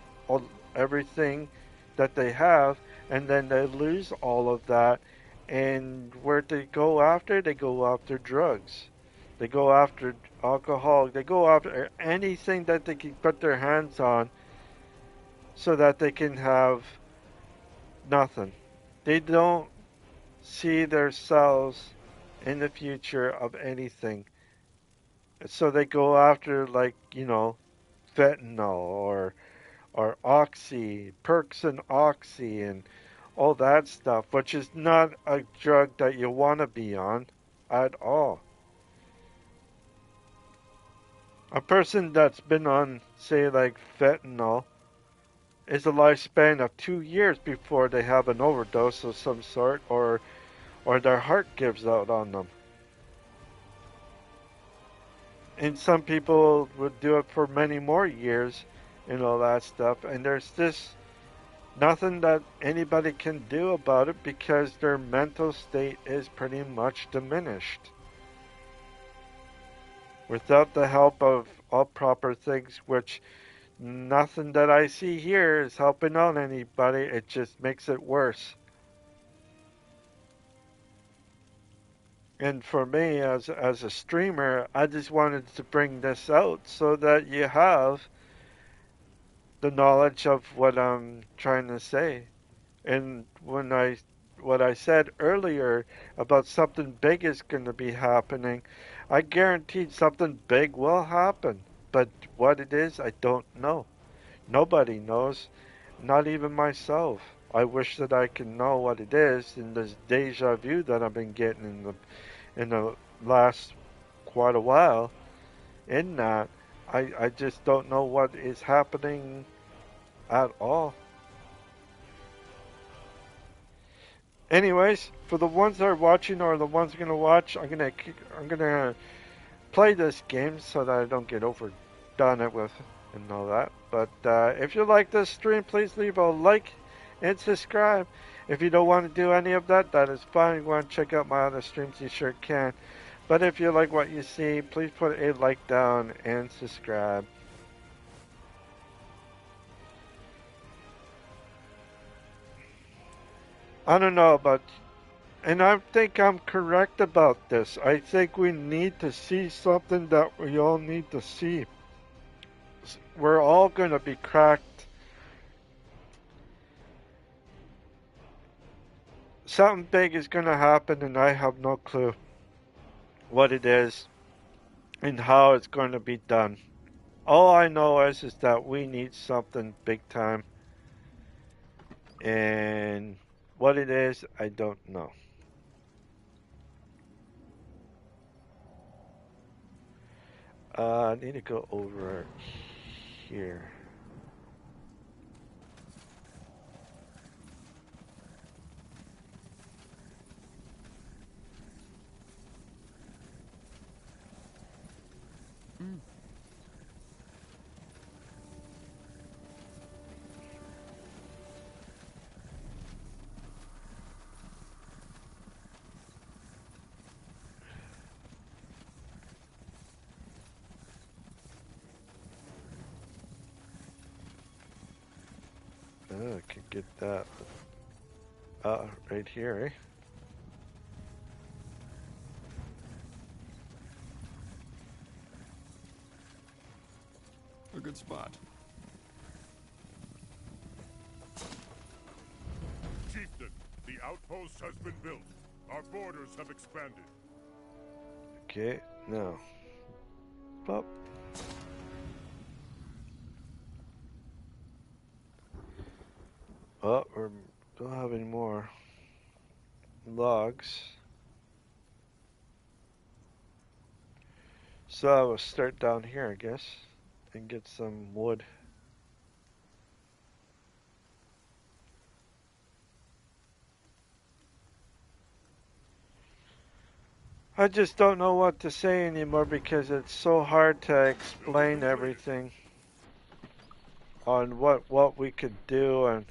everything that they have, and then they lose all of that, and where they go after? They go after drugs. They go after alcohol. They go after anything that they can put their hands on so that they can have nothing. They don't see themselves in the future of anything. So they go after, like, fentanyl or oxy, perks and oxy and all that stuff, which is not a drug that you want to be on at all. A person that's been on, say, like fentanyl, is a lifespan of 2 years before they have an overdose of some sort, or their heart gives out on them. And some people would do it for many more years and all that stuff. And there's just nothing that anybody can do about it because their mental state is pretty much diminished. Without the help of all proper things, which nothing that I see here is helping out anybody, it just makes it worse. And for me, as a streamer, I just wanted to bring this out so that you have the knowledge of what I'm trying to say. And what I said earlier about something big is going to be happening, I guaranteed something big will happen. But what it is, I don't know. Nobody knows, not even myself. I wish that I could know what it is in this deja vu that I've been getting in the last quite a while. In that, I just don't know what is happening at all. Anyways, for the ones that are watching or the ones gonna watch, I'm gonna play this game so that I don't get overdone it with and all that. But if you like this stream, please leave a like and subscribe. If you don't want to do any of that, that is fine. You want to check out my other streams, you sure can. But if you like what you see, please put a like down and subscribe. I don't know about, and I think I'm correct about this. I think we need to see something that we all need to see. We're all going to be cracked. Something big is going to happen, and I have no clue what it is and how it's going to be done. All I know is that we need something big time, and what it is, I don't know. I need to go over here. Mm. Oh, I could get that. Right here, eh? A good spot. Chieftain, the outpost has been built. Our borders have expanded. Okay, now. Pop. Oh, we don't have any more logs. So I will start down here, I guess, and get some wood. I just don't know what to say anymore because it's so hard to explain everything on what we could do and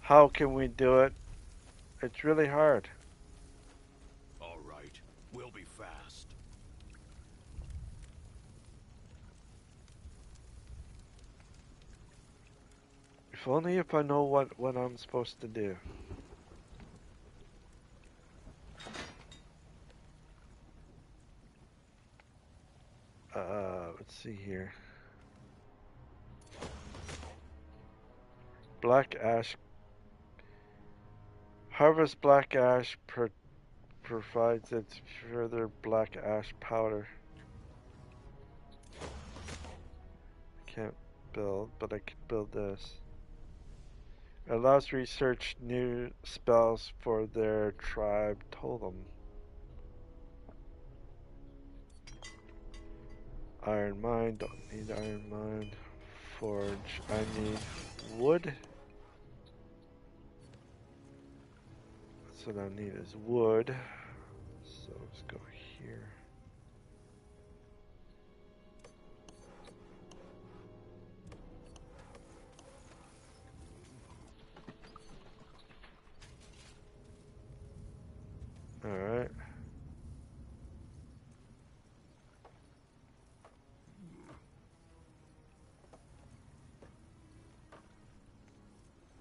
how can we do it. It's really hard. All right, we'll be fast. If only if I know what I'm supposed to do. Let's see here. Black ash. Harvest black ash provides its further black ash powder. Can't build, but I can build this. It allows research new spells for their tribe totem. Iron mine, don't need iron mine. Forge, I need wood. That's what I need is wood. So let's go here. Alright.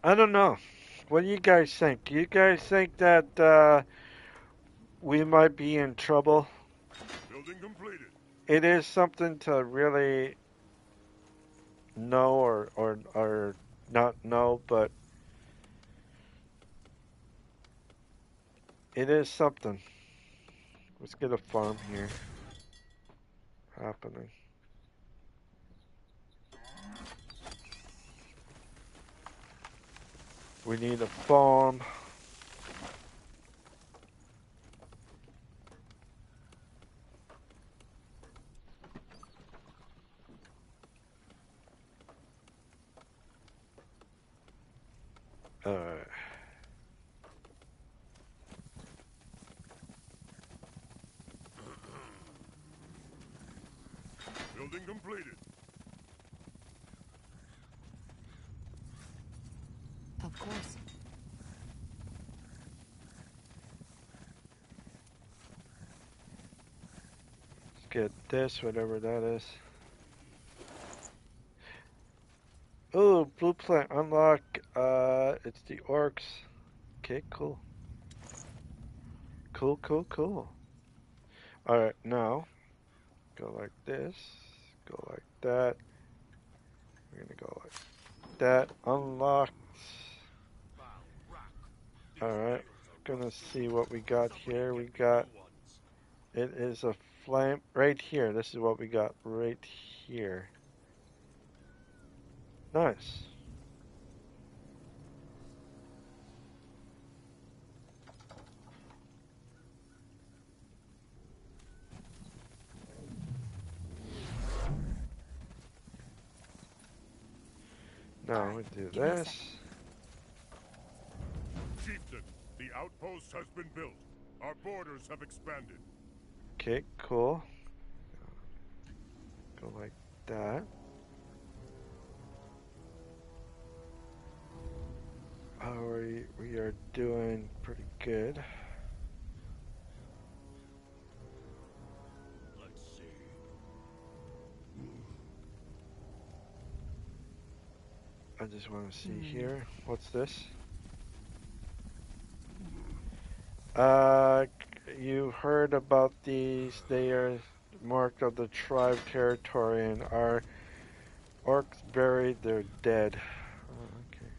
I don't know. What do you guys think? Do you guys think that we might be in trouble. Building completed. It is something to really know or not know, but it is something. Let's get a farm here happening. We need a farm. Alright. Building completed. Of course. Let's get this, whatever that is. Oh, blue plant unlock. It's the orcs. Okay, cool. Cool. Alright, now go like this. Go like that. We're gonna go like that. Unlocked. Alright, gonna see what we got here. We got, it is a flame right here. This is what we got right here. Nice. Now we do this. Chieftain, the outpost has been built. Our borders have expanded. Okay, cool. Go like that. We are doing pretty good. Let's see. I just want to see here. What's this? You heard about these. They are marked of the tribe territory, and our orcs buried their dead. Oh, okay.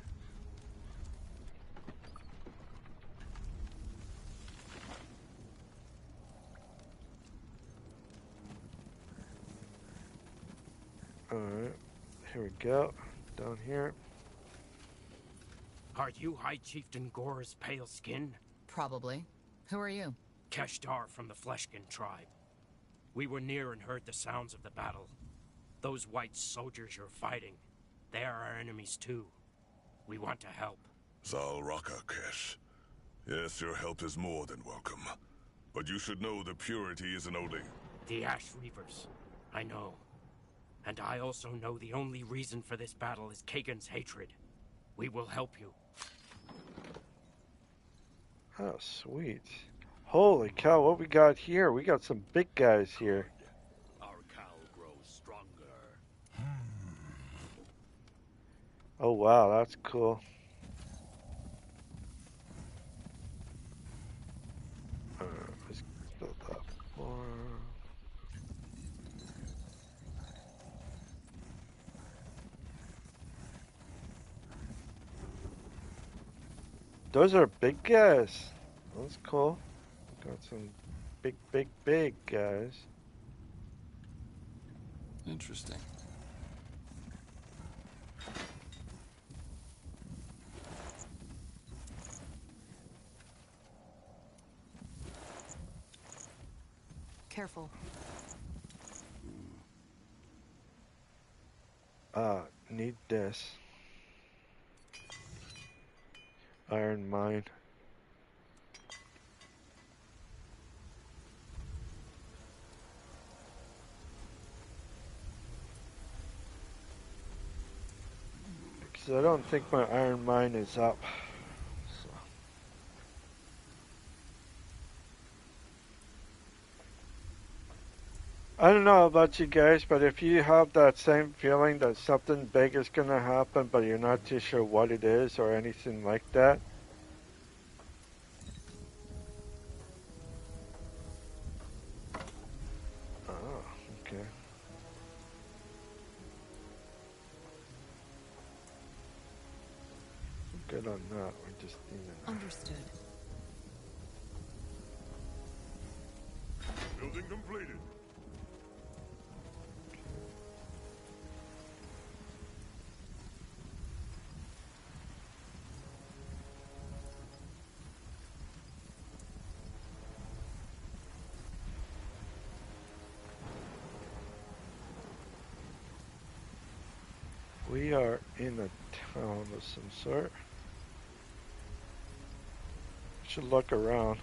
Alright, here we go. Down here. Are you High Chieftain Gore's pale skin? Probably. Who are you? Keshtar from the Fleshkin tribe. We were near and heard the sounds of the battle. Those white soldiers you're fighting, they are our enemies too. We want to help. Zal Raka, Kesh. Yes, your help is more than welcome. But you should know the purity isn't only... The Ash Reavers. I know. And I also know the only reason for this battle is Kagan's hatred. We will help you. Oh, sweet. Holy cow, what we got here? We got some big guys here. Our cow grows stronger. Oh, wow, that's cool. Let's build up more. Those are big guys. That's cool. Got some big guys. Interesting. Careful. Need this. Iron mine. Because I don't think my iron mine is up. So. I don't know about you guys, but if you have that same feeling that something big is going to happen, but you're not too sure what it is or anything like that, good on that. We just need to... Understood. Building completed. We are in a town of some sort. Should look around.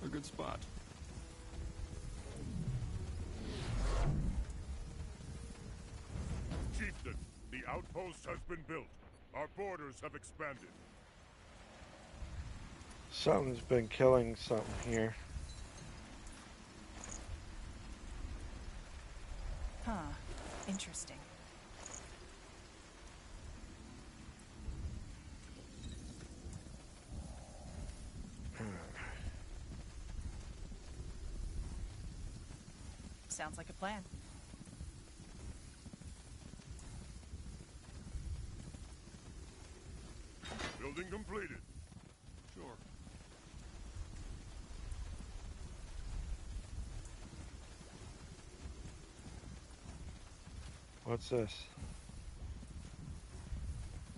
A good spot. Chieftain, the outpost has been built. Our borders have expanded. Something's been killing something here. Huh. Interesting. Sounds like a plan. Building completed. Sure. What's this?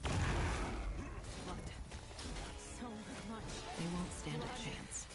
Looked. So much. They won't stand a chance.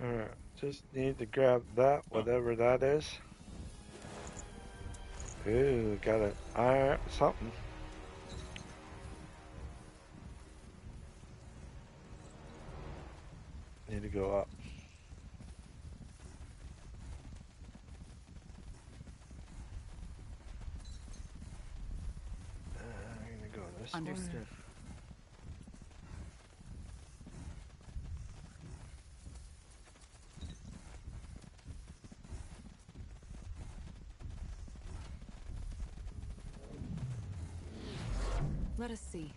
Alright, just need to grab that, whatever that is. Ooh, got it. Alright, something. Need to go up. I'm gonna go this way. Understood. Let us see.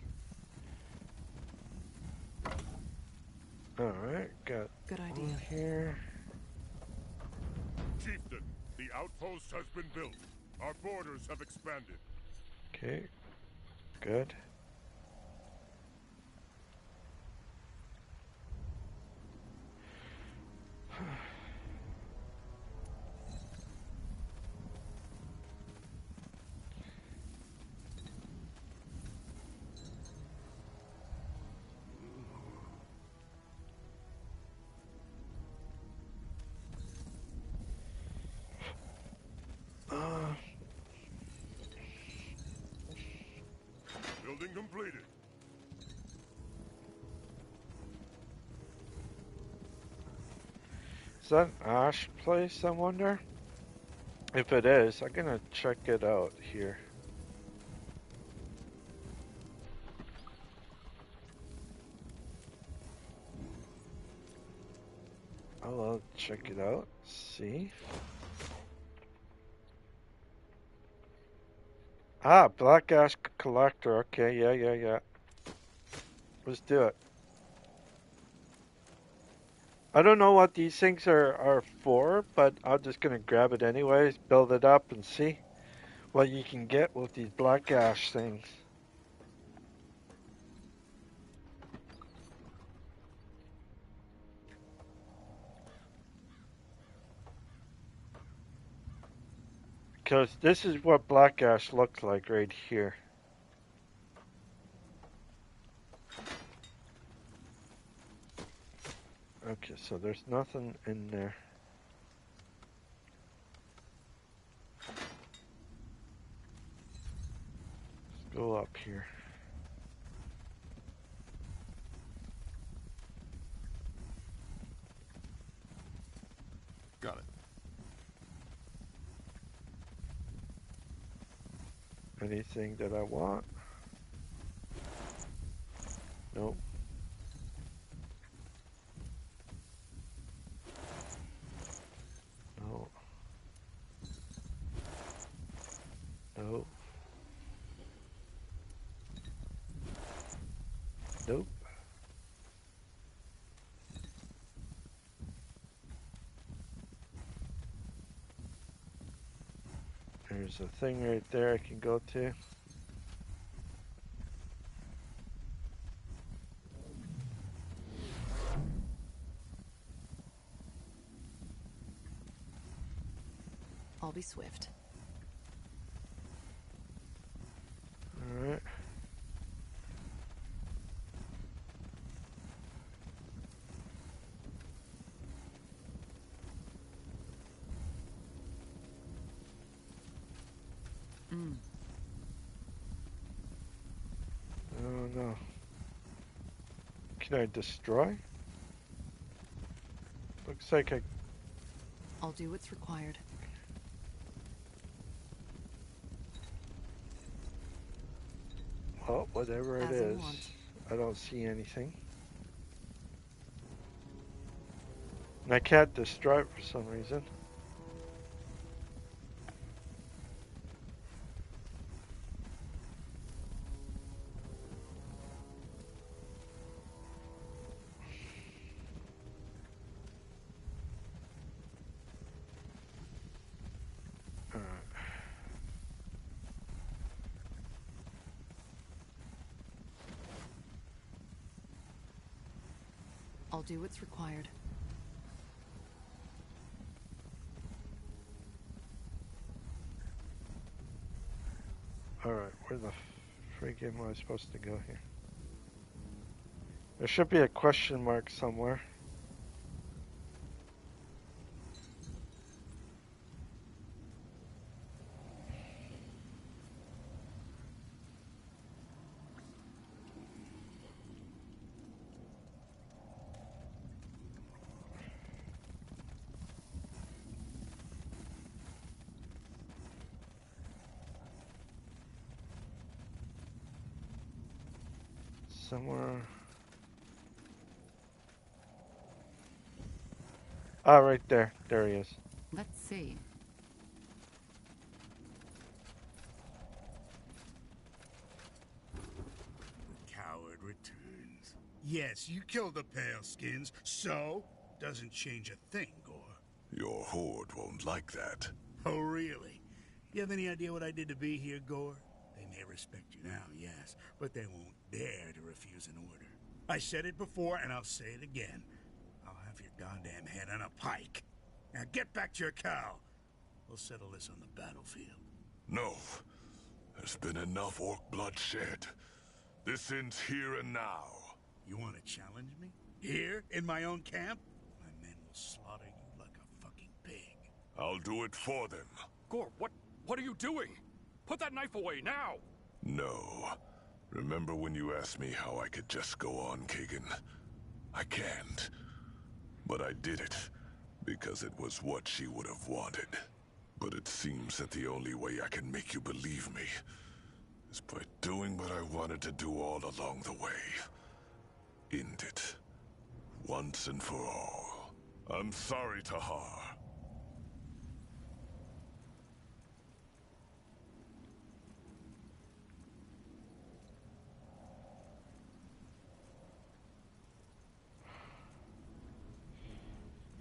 Alright, got Good idea. one here. Chieftain, the outpost has been built. Our borders have expanded. Okay, good. Building completed. Is that an Ash place, I wonder? If it is, I'm gonna check it out here. I'll check it out, see. Ah, Black Ash Collector, okay, yeah. Let's do it. I don't know what these things are for, but I'm just gonna grab it anyways, build it up and see what you can get with these Black Ash things. Because this is what Black Ash looks like right here. Okay, so there's nothing in there. Let's go up here. Got it. anything that I want? Nope. No. Nope. Nope. There's a thing right there I can go to. I'll be swift. Alright. Oh no. Can I destroy? Looks like I... I'll do what's required. Well, whatever it As I is, want. I don't see anything. And I can't destroy it for some reason. I'll do what's required. Alright, where the frig am I supposed to go here? There should be a question mark somewhere. Somewhere. Ah, right there. There he is. Let's see. The coward returns. Yes, you killed the Paleskins, so doesn't change a thing, Gore. Your horde won't like that. Oh, really? You have any idea what I did to be here, Gore? They may respect you now, yes, but they won't dare to refuse an order. I said it before, and I'll say it again. I'll have your goddamn head on a pike. Now get back to your cow. We'll settle this on the battlefield. No. There's been enough orc blood shed. This ends here and now. You want to challenge me? Here, in my own camp? My men will slaughter you like a fucking pig. I'll do it for them. Gore, what are you doing? Put that knife away now! No. Remember when you asked me how I could just go on, Kagan? I can't. But I did it, because it was what she would have wanted. But it seems that the only way I can make you believe me is by doing what I wanted to do all along the way. End it. Once and for all. I'm sorry, Tahar.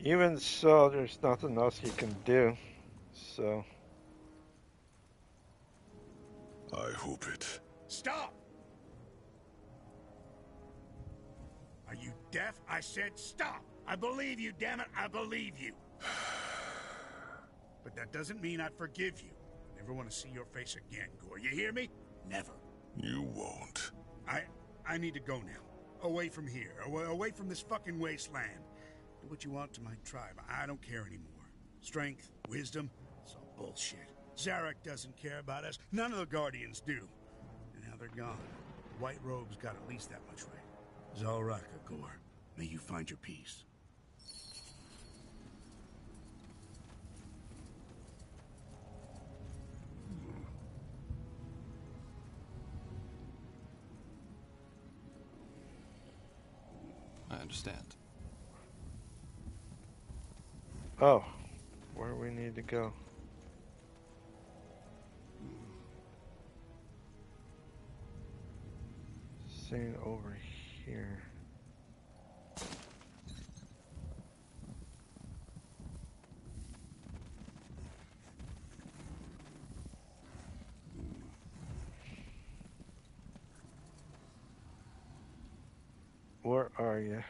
Even so, there's nothing else you can do. So. I hope it. Stop! Are you deaf? I said stop! I believe you, damn it, I believe you! But that doesn't mean I forgive you. Never want to see your face again, Gore. You hear me? Never. You won't. I need to go now. Away from here. Away from this fucking wasteland. Do what you want to my tribe. I don't care anymore. Strength, wisdom, it's all bullshit. Zarek doesn't care about us. None of the Guardians do. And now they're gone. The White Robe's got at least that much right. Zalraka, Gore. May you find your peace. understand. Oh, where we need to go? Saying over here. Where are you?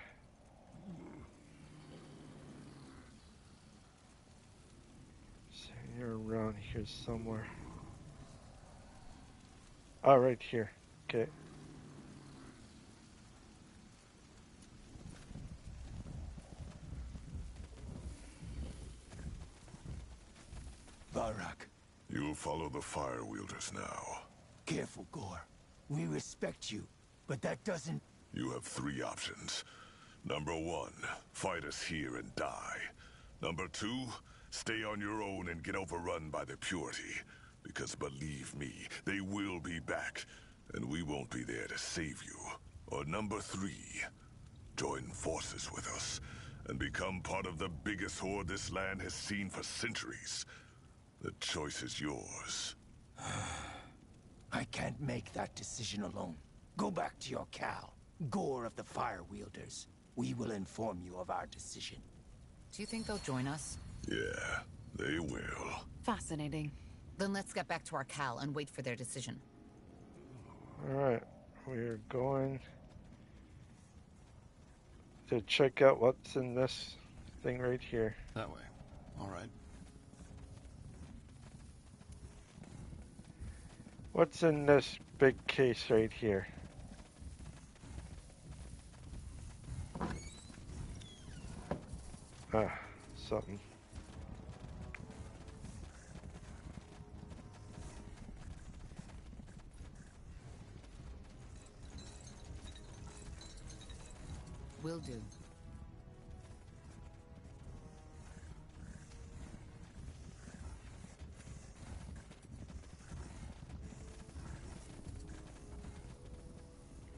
So you're around here somewhere. Oh, right here. Okay. Barak, You'll follow the fire wielders now. careful, Gore. We respect you, but that doesn't... You have 3 options. Number 1, fight us here and die. Number 2, stay on your own and get overrun by the Purity. Because believe me, they will be back, and we won't be there to save you. Or number 3, join forces with us, and become part of the biggest horde this land has seen for centuries. The choice is yours. I can't make that decision alone. Go back to your Cal, Gore of the Fire Wielders. We will inform you of our decision. Do you think they'll join us? Yeah, they will. Fascinating. Then let's get back to our Cal and wait for their decision. Alright, we're going to check out what's in this thing right here. That way. All right. What's in this big case right here? Ah, something. Will do.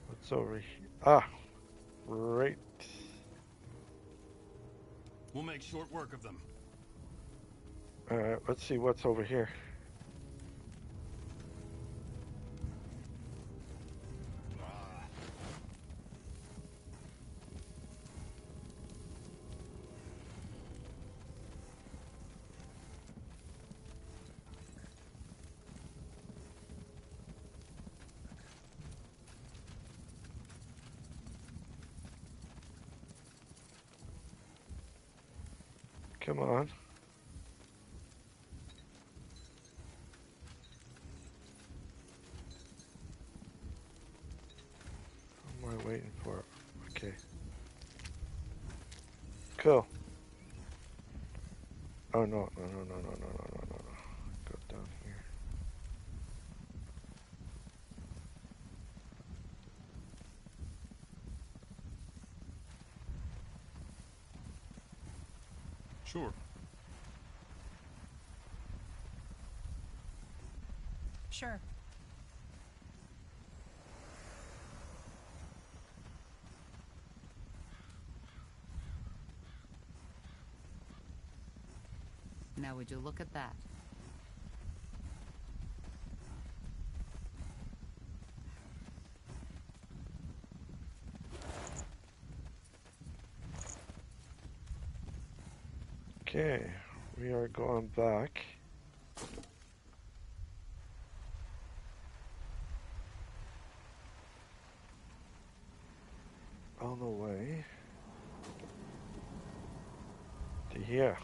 What's over here? Ah, right. We'll make short work of them. Alright, let's see what's over here. Come on. What am I waiting for? Okay. Cool. Oh no, no. Go down here. Sure. Sure. Now would you look at that? Okay, we are going back. On the way to here.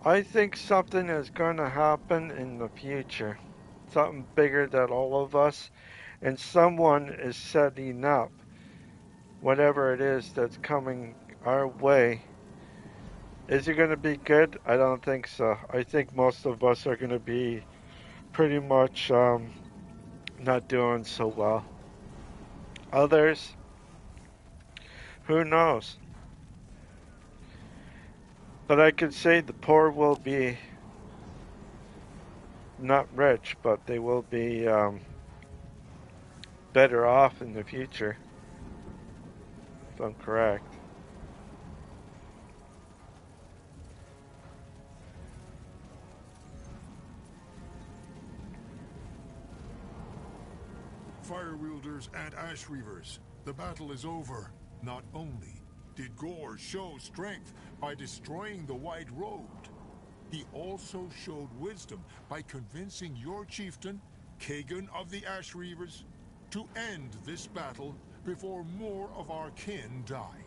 I think something is going to happen in the future. Something bigger than all of us. And someone is setting up whatever it is that's coming our way. Is it going to be good? I don't think so. I think most of us are going to be pretty much not doing so well. Others, who knows? But I could say the poor will be not rich, but they will be better off in the future, if I'm correct. Fire wielders and ash reavers, the battle is over. Not only did Gore show strength by destroying the white-robed, he also showed wisdom by convincing your chieftain, Kagan of the Ash Reavers, to end this battle before more of our kin died.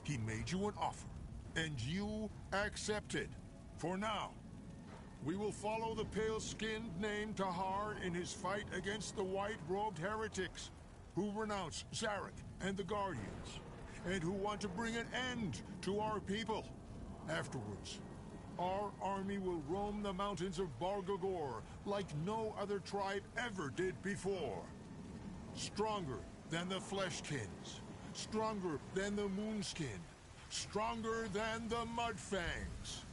He made you an offer, and you accepted. For now, we will follow the pale-skinned named Tahar in his fight against the white-robed heretics, who renounce Zarek and the Guardians, and who want to bring an end to our people. Afterwards, our army will roam the mountains of Bargagor like no other tribe ever did before. Stronger than the Fleshkins, stronger than the Moonskin, stronger than the Mudfangs.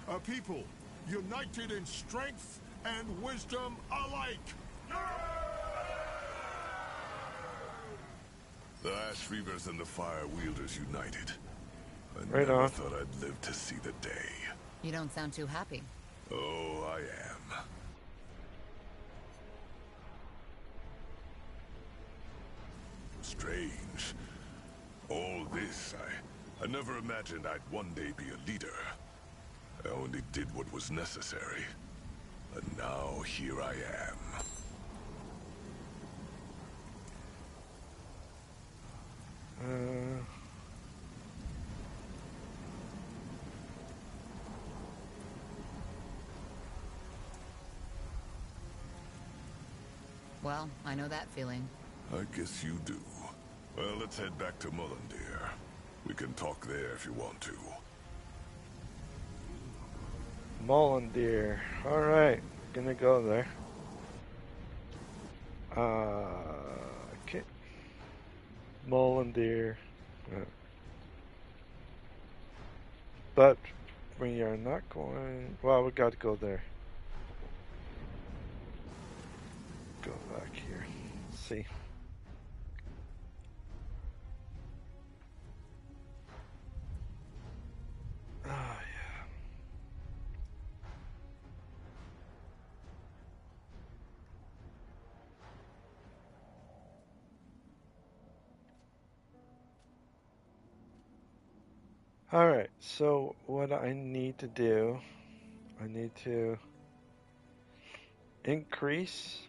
A people united in strength and wisdom alike. The Ash Reavers and the Fire Wielders united. I Right never on. thought I'd live to see the day. You don't sound too happy. Oh, I am. Strange. All this, I never imagined I'd one day be a leader. I only did what was necessary. And now here I am. Well, I know that feeling. I guess you do. Well, let's head back to Mullendeer. We can talk there if you want to. Mullendeer. Alright, gonna go there. Okay. Mullendeer. But we are not going. Well, we got to go there. Go back here. Let's see. Oh, yeah. Alright, so what I need to do, I need to increase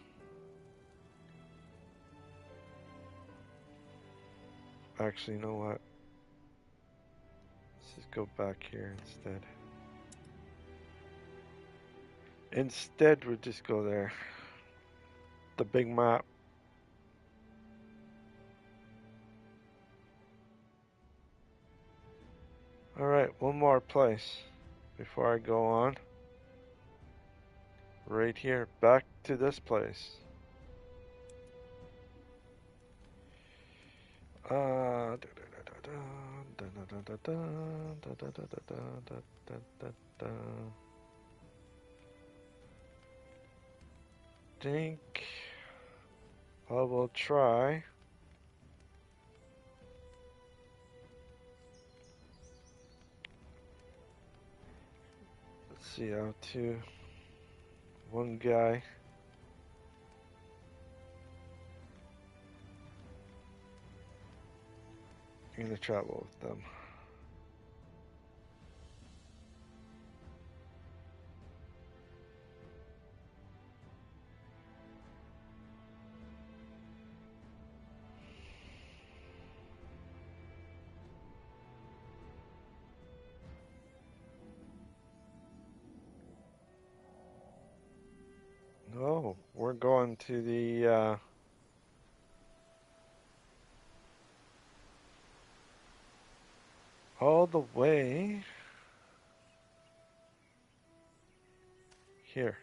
actually, you know what? Let's just go back here instead. Instead, we'll just go there. The big map. Alright, one more place before I go on. Right here, back to this place. Think I will try. Let's see how to one guy. I'm gonna travel with them. No, we're going to the all the way here.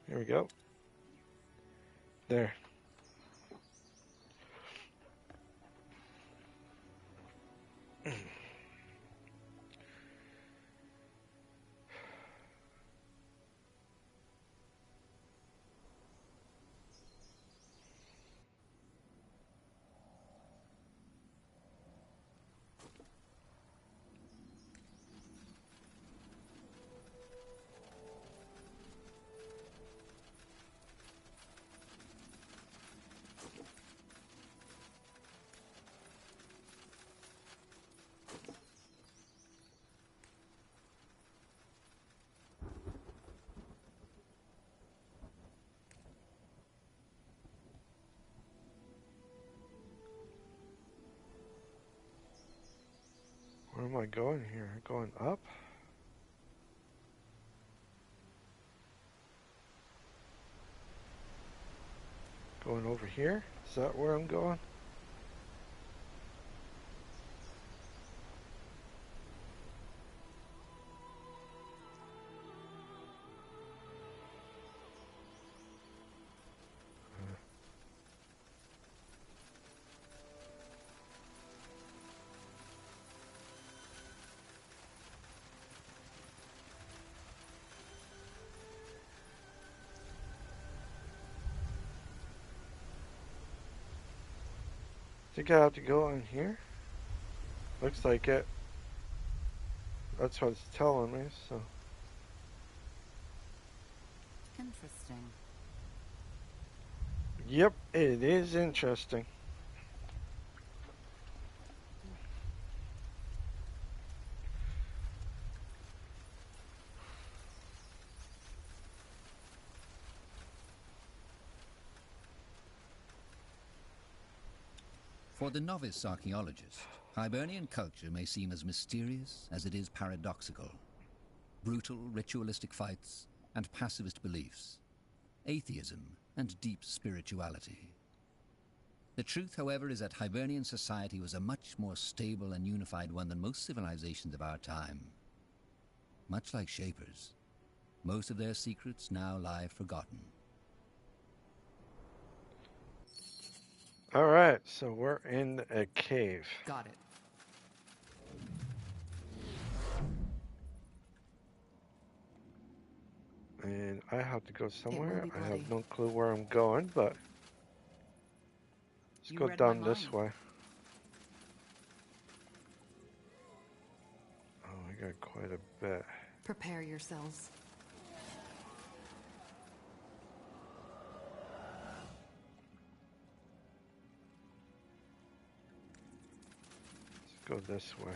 Here we go. There. Where am I going here? Going up? Going over here? Is that where I'm going? Think I have to go in here? Looks like it. That's what it's telling me, so. Interesting. Yep, it is interesting. For the novice archaeologist, Hibernian culture may seem as mysterious as it is paradoxical. Brutal, ritualistic fights and pacifist beliefs, atheism and deep spirituality. The truth, however, is that Hibernian society was a much more stable and unified one than most civilizations of our time. Much like Shapers, most of their secrets now lie forgotten. Alright, so we're in a cave. Got it. And I have to go somewhere. be I bloody. have no clue where I'm going, but let's You go read my down this mind. way. Oh, I got quite a bit. Prepare yourselves. Let's go this way.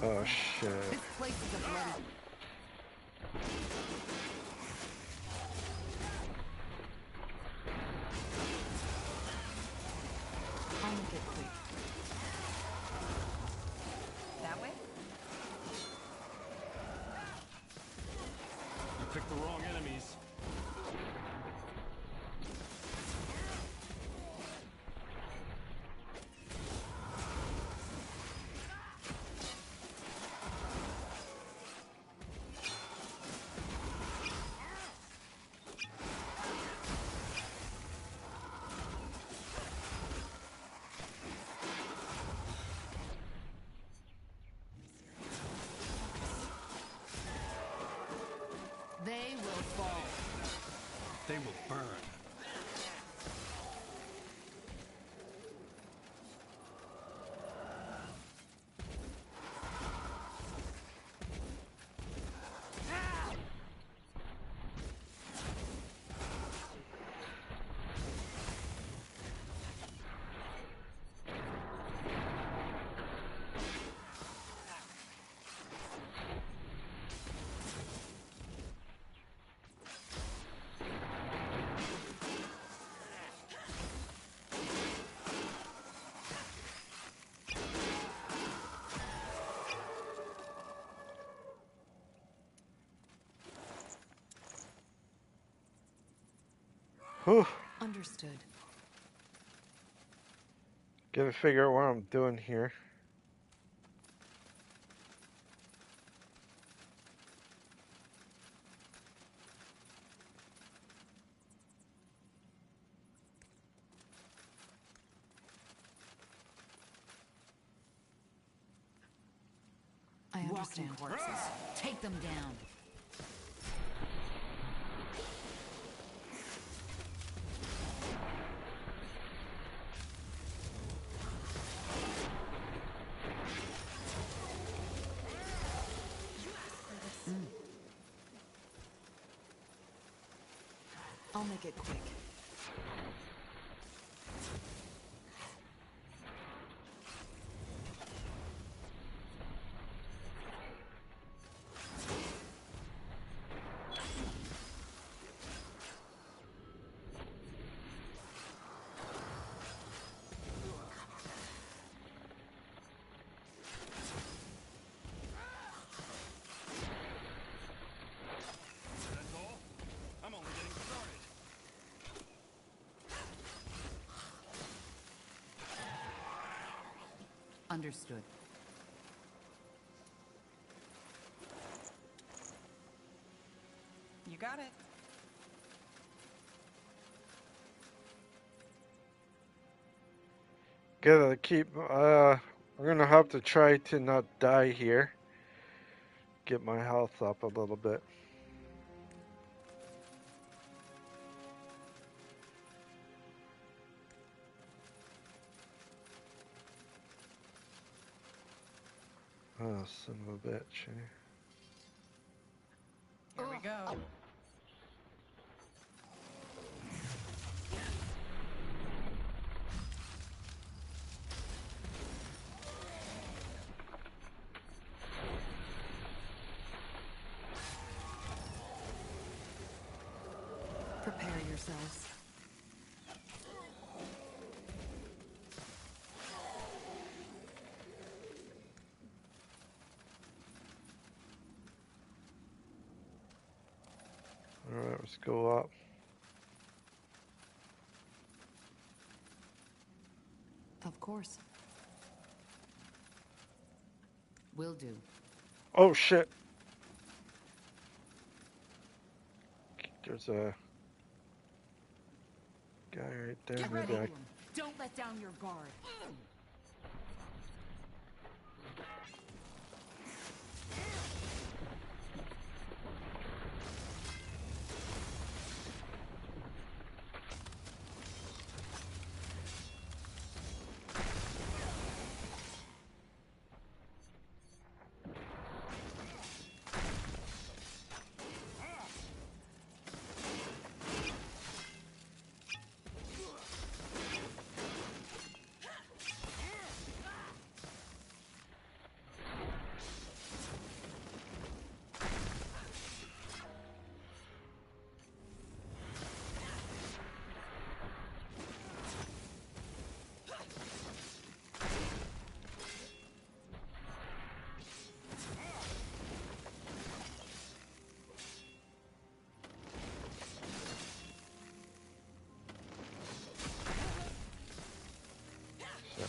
Oh shit. This place is a bloody... I'll make it quick. That way? You picked the wrong enemies. They will fall. They will burn. Whew. Understood. Gotta figure out what I'm doing here. I understand. Walking corpses. Take them down. I'll make it quick. That's all? I'm only getting started. Understood. You got it. Gotta keep, we're gonna have to try to not die here. Get my health up a little bit. Oh, son of a bitch. Here we go. Prepare yourselves. Alright, let's go up. Of course. Will do. Oh shit! There's a guy right there. Get Maybe ready. I... Don't let down your guard.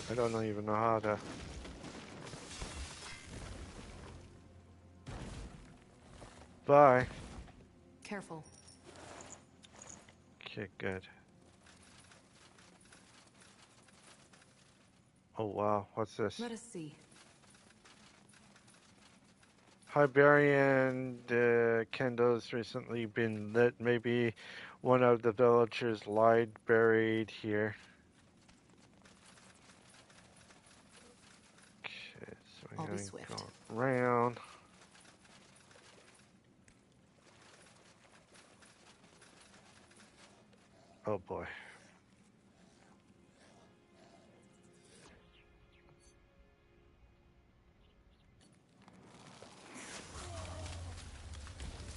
I don't even know how to... Bye. Careful. Okay, good. Oh wow, what's this? Let us see. Hibernian candles recently been lit. Maybe one of the villagers lied buried here. Okay, so I'll I'm be gonna swift. go around. Oh boy.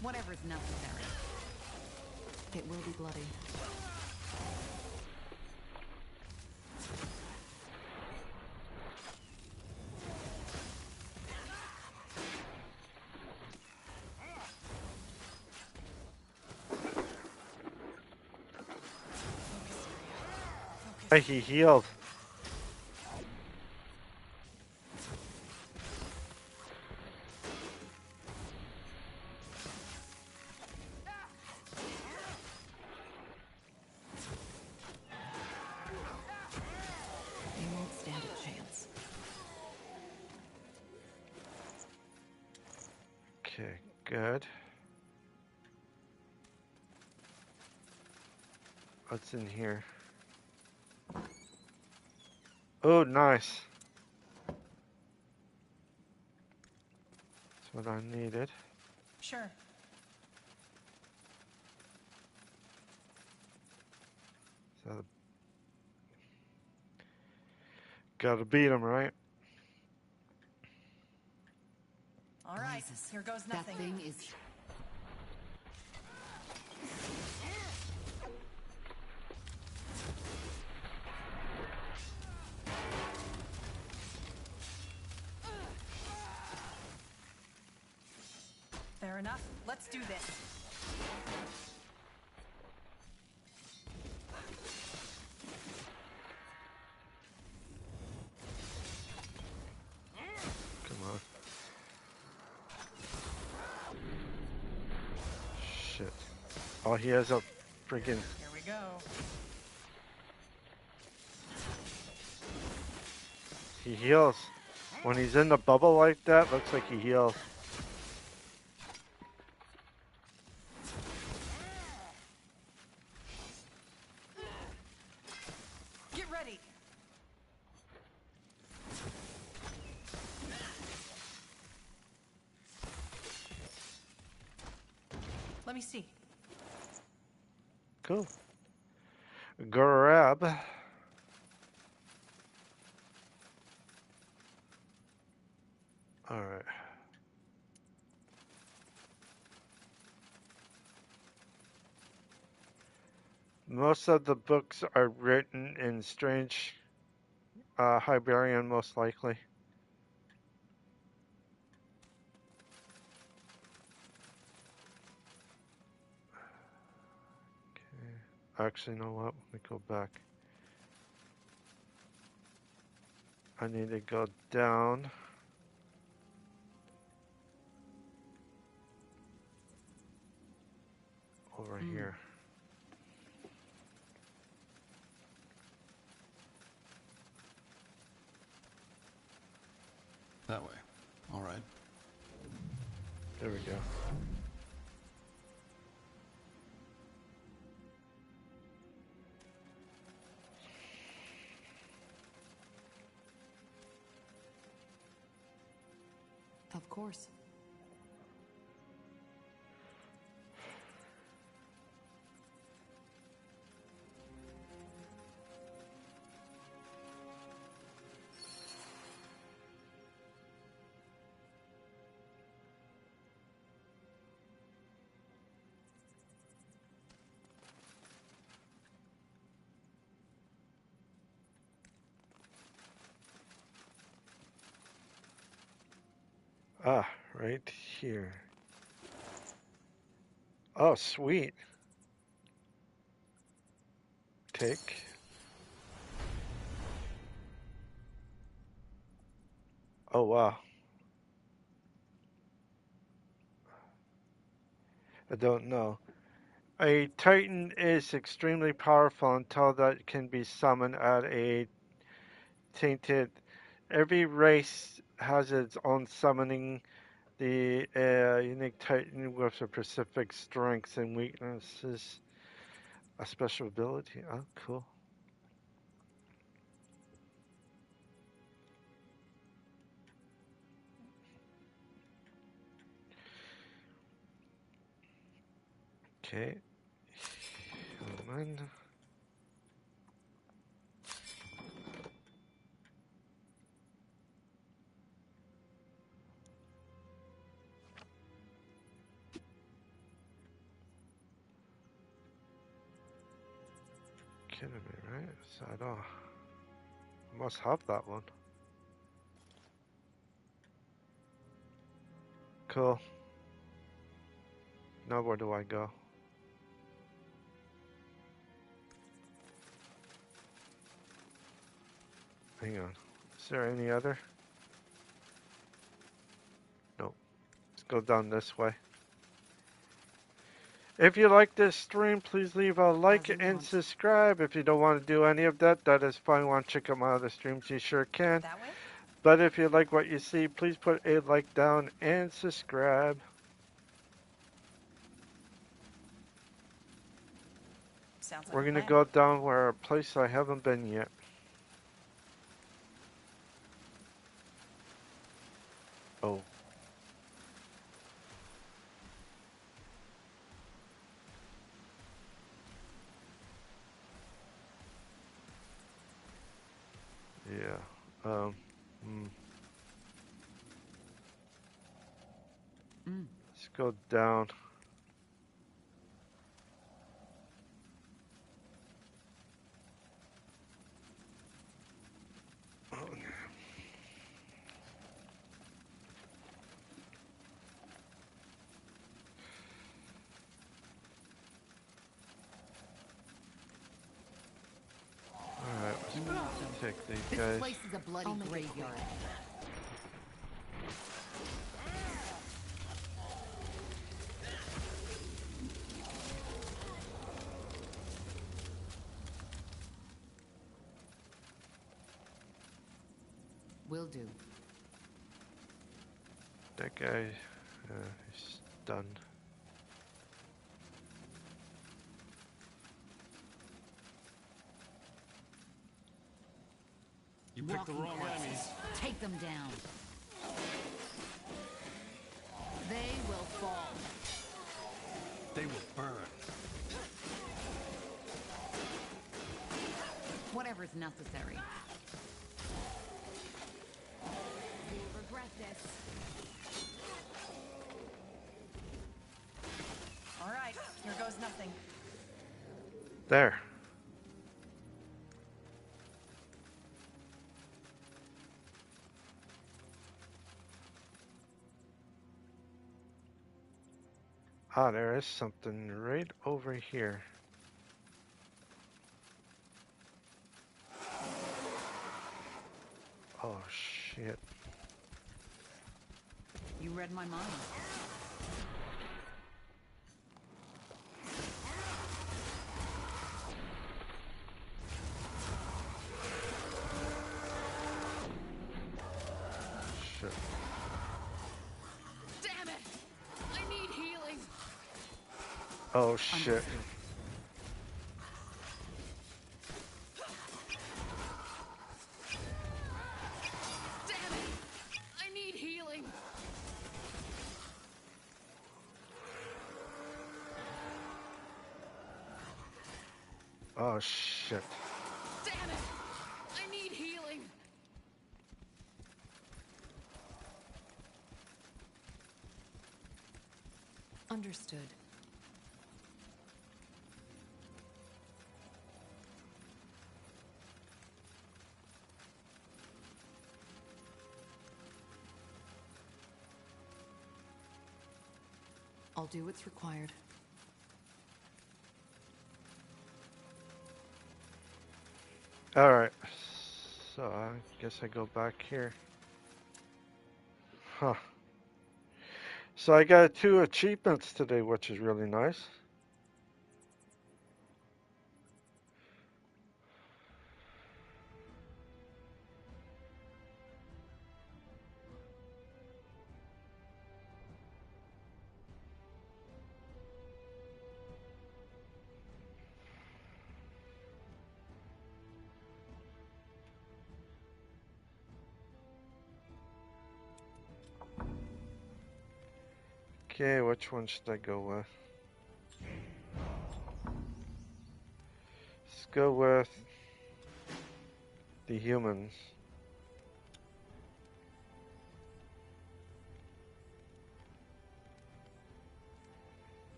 Whatever's necessary. It will be bloody. Hey, he healed. They won't stand a chance. Okay, good. What's in here? Oh, nice. That's what I needed. Sure. So, gotta beat him, right? All right, here goes nothing. That thing is... Fair enough. Let's do this. Come on. Shit. Oh, he has a freaking... Here we go. He heals. When he's in the bubble like that, looks like he heals. Get ready. Let me see. Cool. Grab. Alright. Most of the books are written in strange Hyberian, most likely. Okay. Actually, you know what? Let me go back. I need to go down. Over here. That way. All right. There we go. Of course. Ah, right here. Oh, sweet. Take. Oh, wow. I don't know. A Titan is extremely powerful until that can be summoned at a tainted. Every race has its own summoning. The unique Titan with specific strengths and weaknesses. A special ability. Oh, cool. Okay. Human. Kidding me, right? So I don't. I must have that one. Cool. Now where do I go? Hang on. Is there any other? Nope. Let's go down this way. If you like this stream, please leave a like and subscribe. If you don't want to do any of that, that is fine. Want to check out my other streams, you sure can. That way? But if you like what you see, please put a like down and subscribe. Sounds like We're a gonna plan. go down where a place I haven't been yet. Oh. Yeah. Let's go down. Alright, let's take these This guys. place is a bloody graveyard. Will do. That guy, he's stunned. You picked the wrong enemies. Take them down. They will fall. They will burn. Whatever's necessary. You'll regret this. All right, here goes nothing. There. Ah, there is something right over here. Oh, shit. You read my mind. Shit. Damn it! I need healing. Oh, shit. Damn it! I need healing. Oh, shit. Damn it! I need healing. Understood. I'll do what's required. Alright. So, I guess I go back here. Huh. So I got 2 achievements today, which is really nice. Okay, which one should I go with? Let's go with the humans.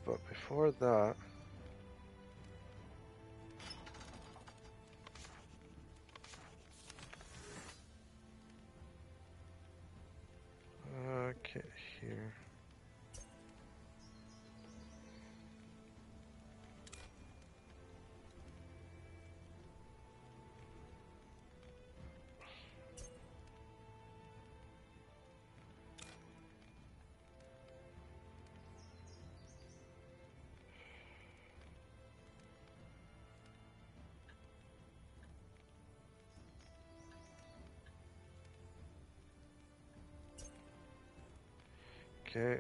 But before that, okay, here. Okay.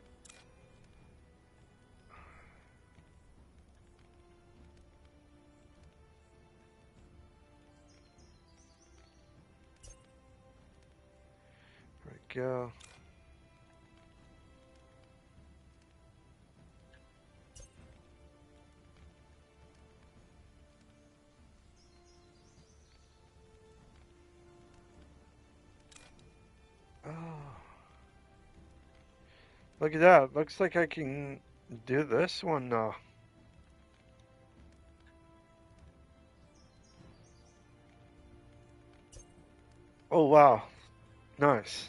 go. Oh. Look at that. Looks like I can do this one now. Oh, wow. Nice.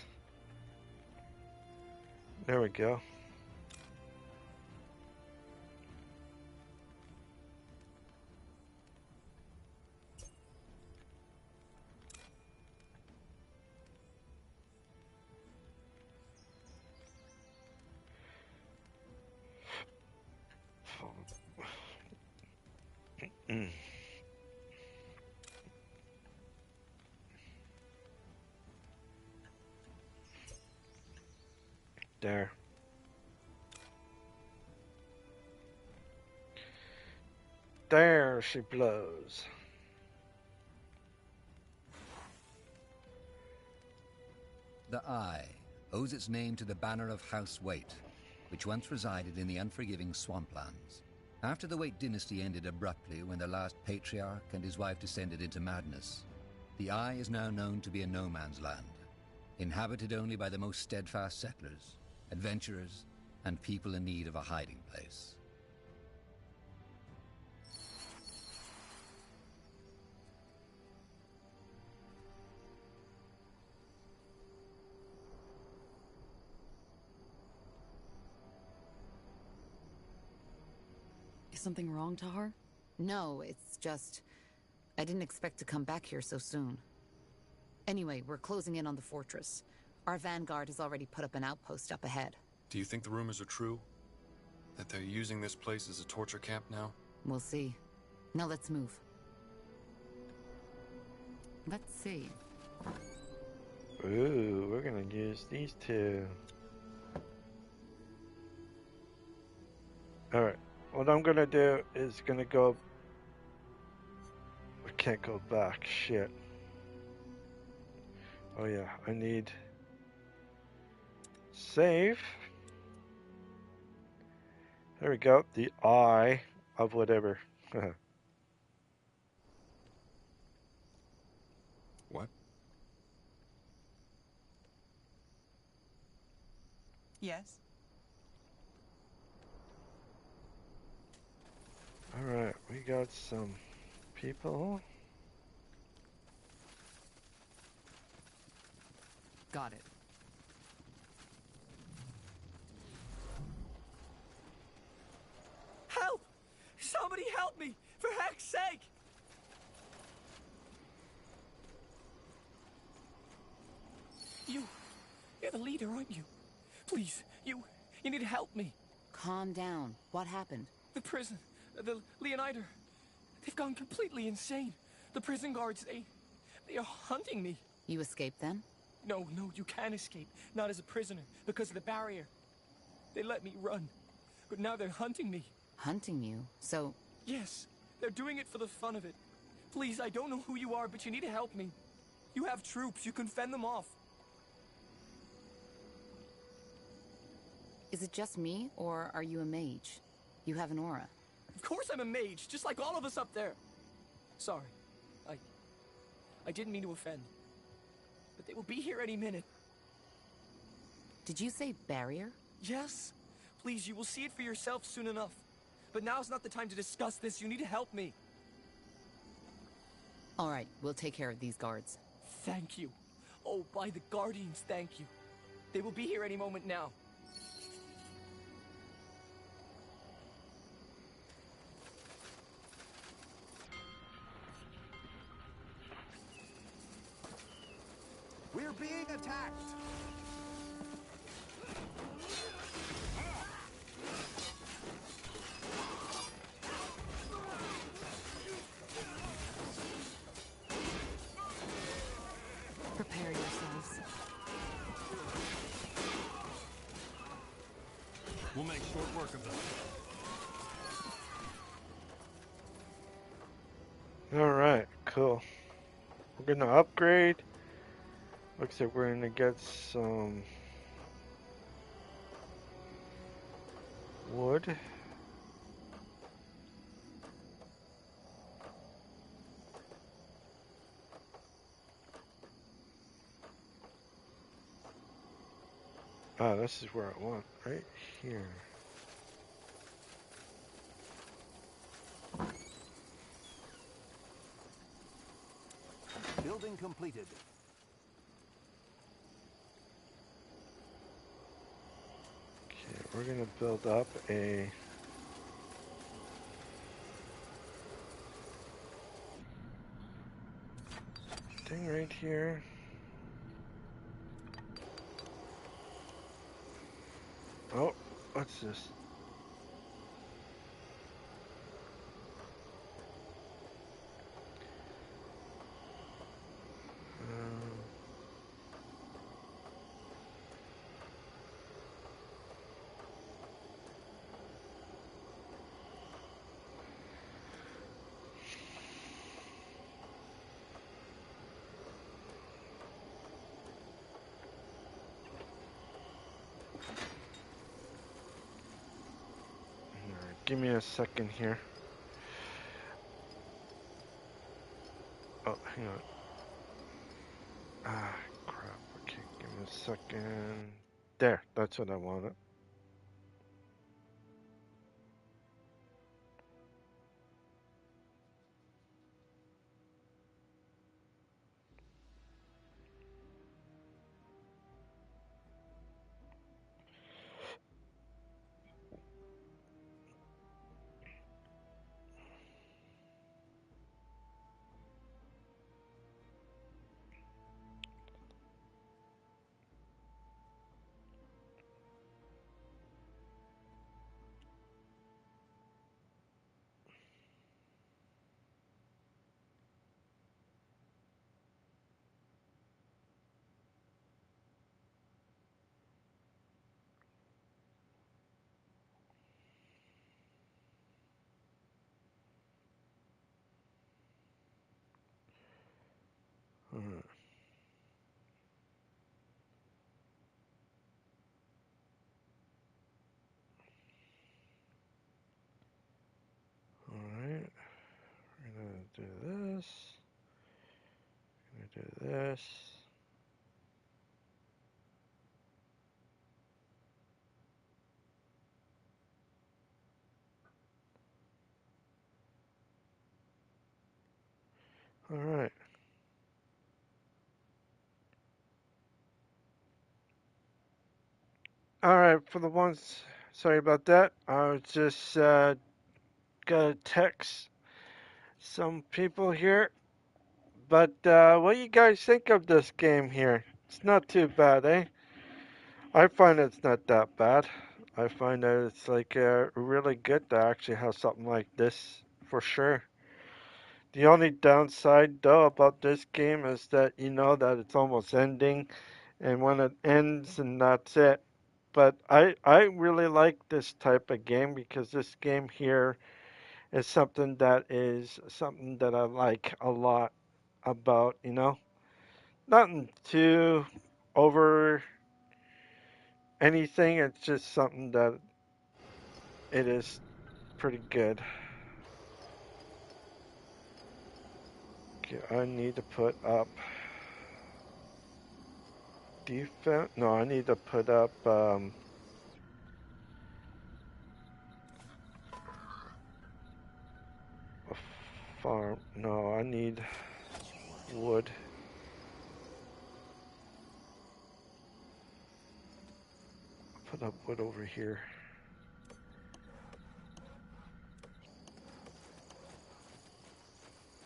There we go. Mm. There. There she blows. The Eye owes its name to the banner of House Waite, which once resided in the unforgiving swamplands. After the Waite dynasty ended abruptly when the last patriarch and his wife descended into madness, the Eye is now known to be a no-man's land, inhabited only by the most steadfast settlers, adventurers, and people in need of a hiding place. Is something wrong, Tahar? No, it's just... I didn't expect to come back here so soon. Anyway, we're closing in on the fortress. Our vanguard has already put up an outpost up ahead. Do you think the rumors are true? That they're using this place as a torture camp now? We'll see. Now let's move. Let's see. Ooh, we're gonna use these two. Alright, what I'm gonna do is gonna go... I can't go back, shit. Oh yeah, I need... Save. There we go, the eye of whatever. What? Yes? Alright, we got some people. Got it. Help! Somebody help me! For heck's sake! You're the leader, aren't you? Please, you need to help me. Calm down. What happened? The prison, the Leonider, they've gone completely insane. The prison guards, they are hunting me. You escaped them? No, you can't escape. Not as a prisoner, because of the barrier. They let me run, but now they're hunting me. Hunting you? So... Yes, they're doing it for the fun of it. Please, I don't know who you are, but you need to help me. You have troops, you can fend them off. Is it just me, or are you a mage? You have an aura. Of course I'm a mage, just like all of us up there. Sorry. I didn't mean to offend. But they will be here any minute. Did you say barrier? Yes. Please, you will see it for yourself soon enough. But now's not the time to discuss this. You need to help me. All right, we'll take care of these guards. Thank you. Oh, by the Guardians, thank you. They will be here any moment now. We're being attacked! Prepare yourselves. We'll make short work of them. Alright, cool. We're gonna upgrade Looks like we're gonna get some wood. Ah, this is where I want, right here. Building completed. Okay, we're gonna build up a thing right here. Oh, what's this? Give me a second here. Oh, hang on. Ah, crap. Okay, give me a second. There, that's what I wanted. Alright. Alright. We're gonna do this. We're gonna do this. Alright. Alright, for the ones, sorry about that. I was just gotta text some people here. But what do you guys think of this game here? It's not too bad, eh? I find it's not that bad. I find that it's like really good to actually have something like this for sure. The only downside though about this game is that you know that it's almost ending, and when it ends and that's it. But I really like this type of game because this game here is something that I like a lot about, you know. Nothing too over anything, it's just something that it is pretty good. Okay, I need to put up defense. No, I need to put up a farm. No, I need wood. Put up wood over here.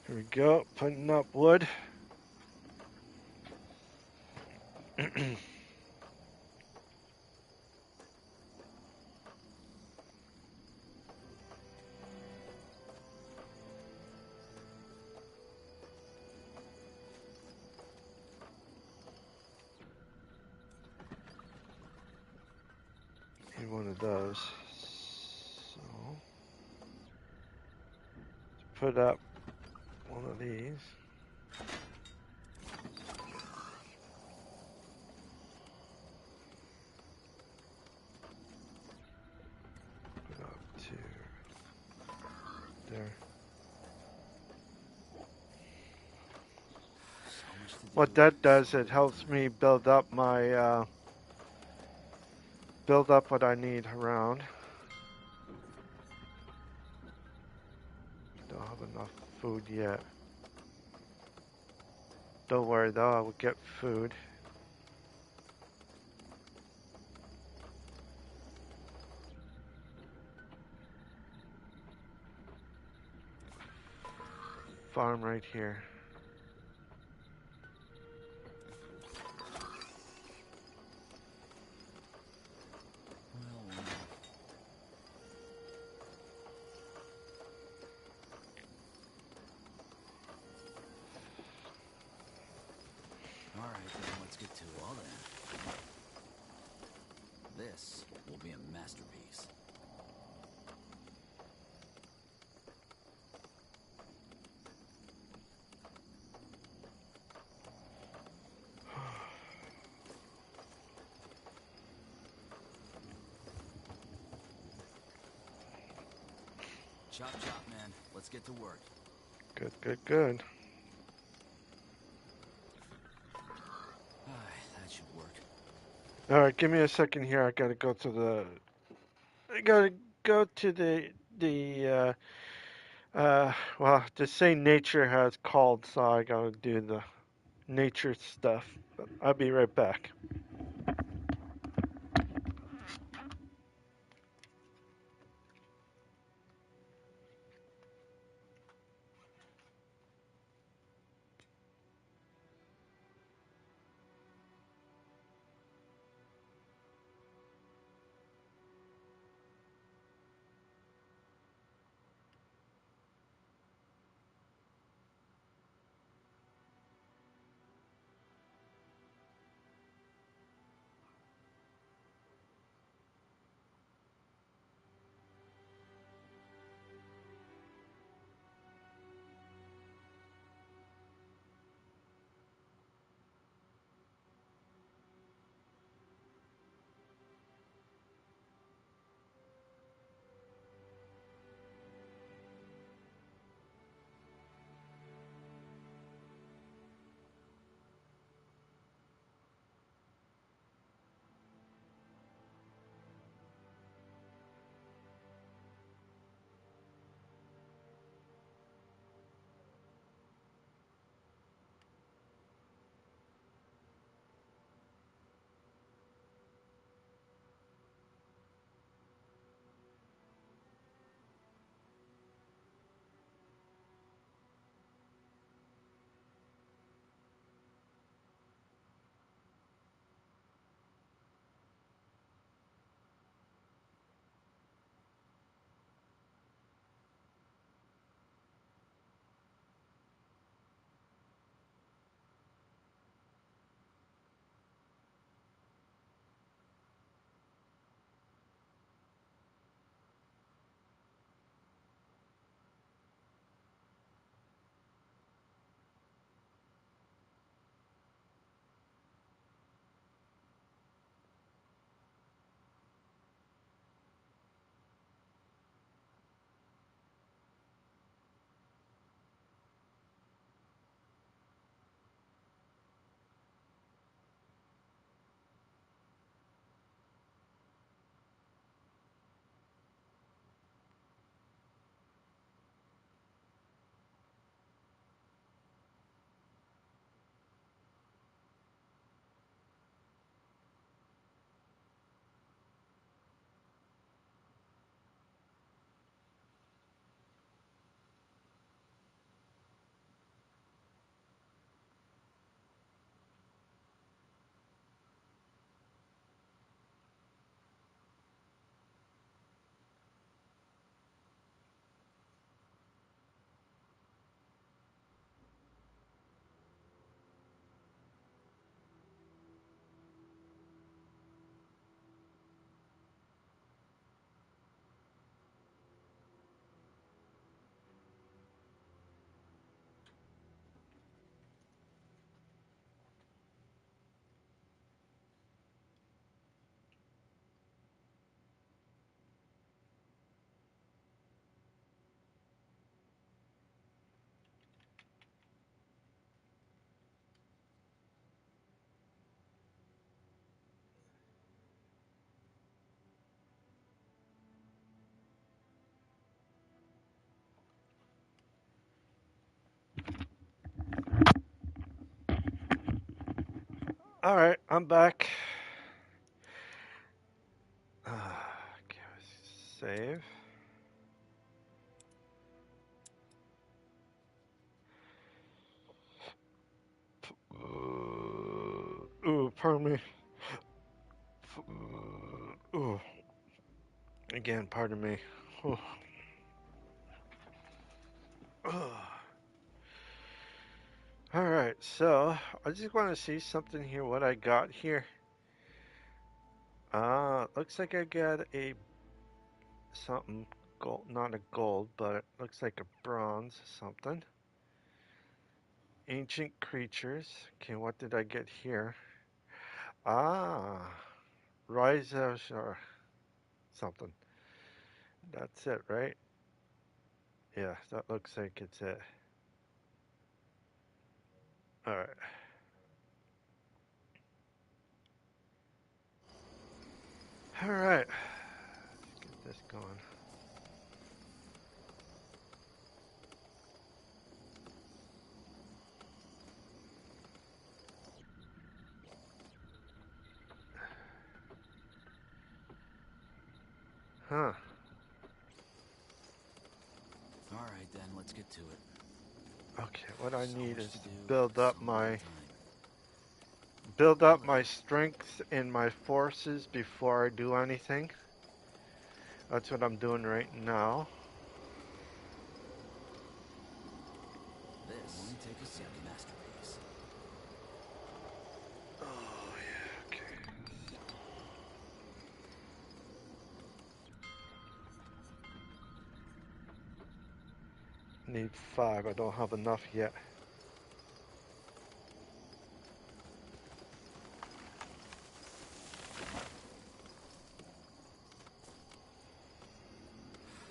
Here we go, putting up wood. Need one of those. So, put up one of these. what that does, it helps me build up my build up what I need around. Don't have enough food yet. Don't worry though, I will get food. Farm right here. All right, then let's get to all that. This will be a masterpiece. Chop chop, man. Let's get to work. Good, good, good. That should work. Alright, give me a second here. I gotta go to the... I gotta go to well, to say nature has called, so I gotta do the nature stuff. But I'll be right back. Alright, I'm back. Okay, save. Ooh, pardon me. Ooh. Again, pardon me. Ooh. Alright, so I just want to see something here, what I got here. Looks like I got a something gold, not a gold, but it looks like a bronze something. Ancient creatures. Okay, what did I get here? Rise of or something. That's it, right? Yeah, that looks like it's it. Alright. Alright. Let's get this going. Huh. Alright then, let's get to it. Okay, what I So need much is to to do, build so up little my time. strength and my forces before I do anything. That's what I'm doing right now. This won't take a second masterpiece. Oh yeah, okay. Need 5. I don't have enough yet.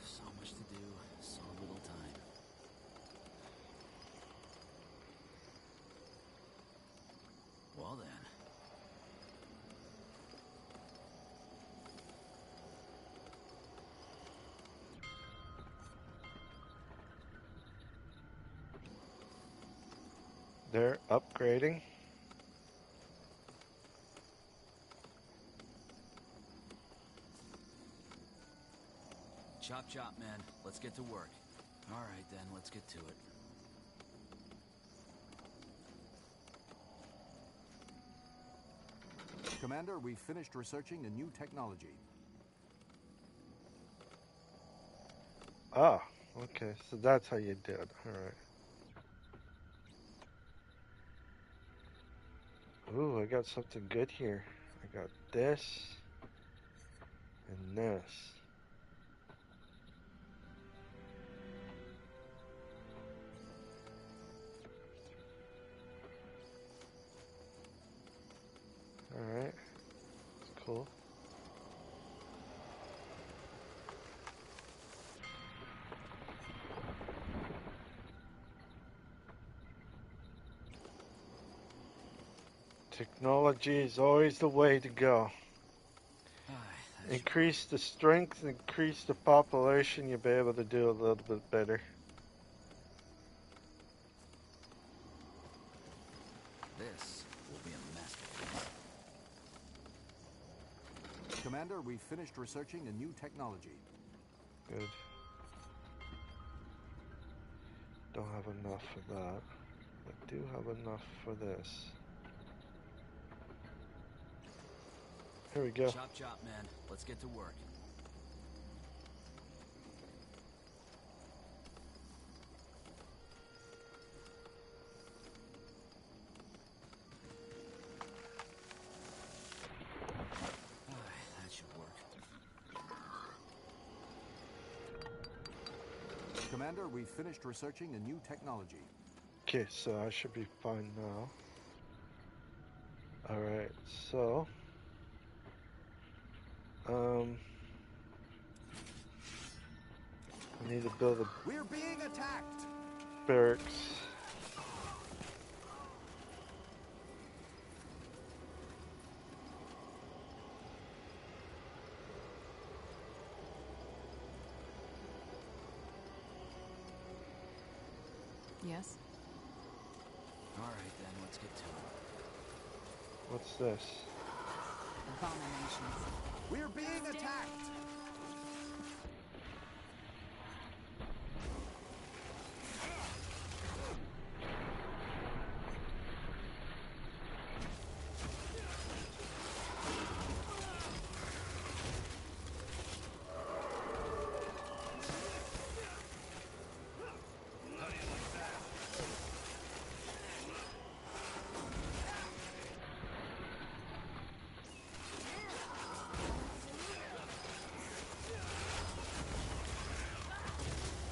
So much to do, so little time. Well then. They're upgrading. Chop chop, man. Let's get to work. Alright then, let's get to it. Commander, we've finished researching a new technology. Ah, okay, so that's how you did. Alright. Ooh, I got something good here. I got this and this. Alright, cool. Technology is always the way to go. Increase the strength, increase the population, you'll be able to do a little bit better. This will be a masterpiece. Commander, we've finished researching a new technology. Good. Don't have enough for that. I do have enough for this. Here we go. Chop chop, man. Let's get to work. That should work. Commander, we've finished researching a new technology. Okay, so I should be fine now. Alright, so I need to build a We're being attacked. barracks. Yes? Alright then, let's get to it. What's this? Abominations. We're being attacked!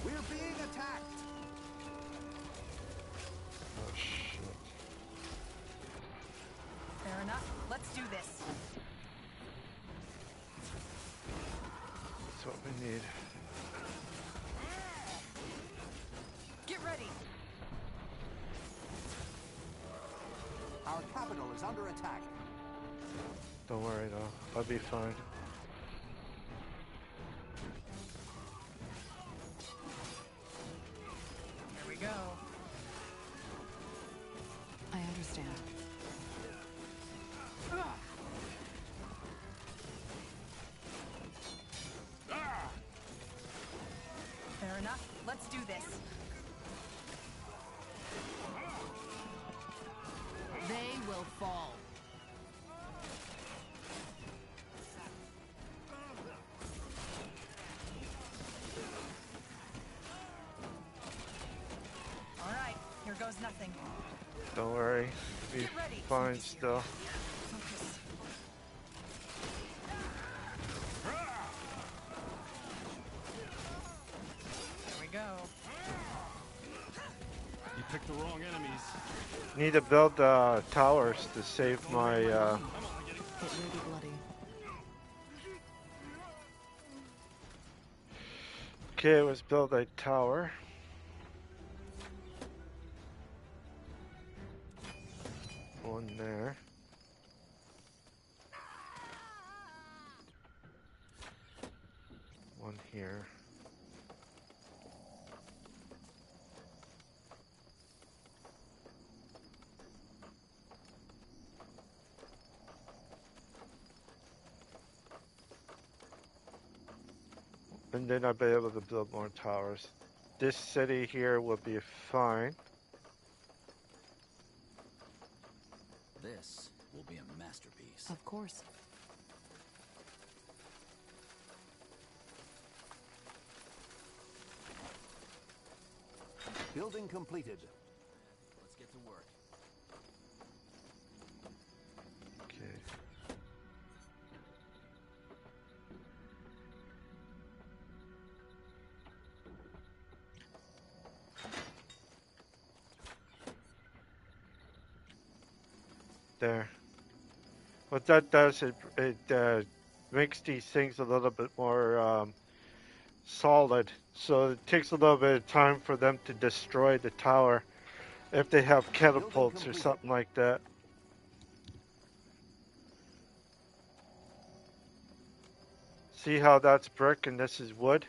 We're being attacked! Oh shit. Fair enough. Let's do this. That's what we need. Get ready. Our capital is under attack. Don't worry though, I'll be fine. Here we go. I understand. Fair enough. Let's do this. They will fall. All right. Here goes nothing. Don't worry, be Get ready. fine still. Focus. There we go. You picked the wrong enemies. Need to build towers to save my It will be bloody. Okay, let's build a tower. One there. One here. And then I'll be able to build more towers. This city here will be fine. This will be a masterpiece. Of course. Building completed. Let's get to work. Okay. There. What that does, it makes these things a little bit more solid. So it takes a little bit of time for them to destroy the tower if they have catapults or something like that. See how that's brick and this is wood?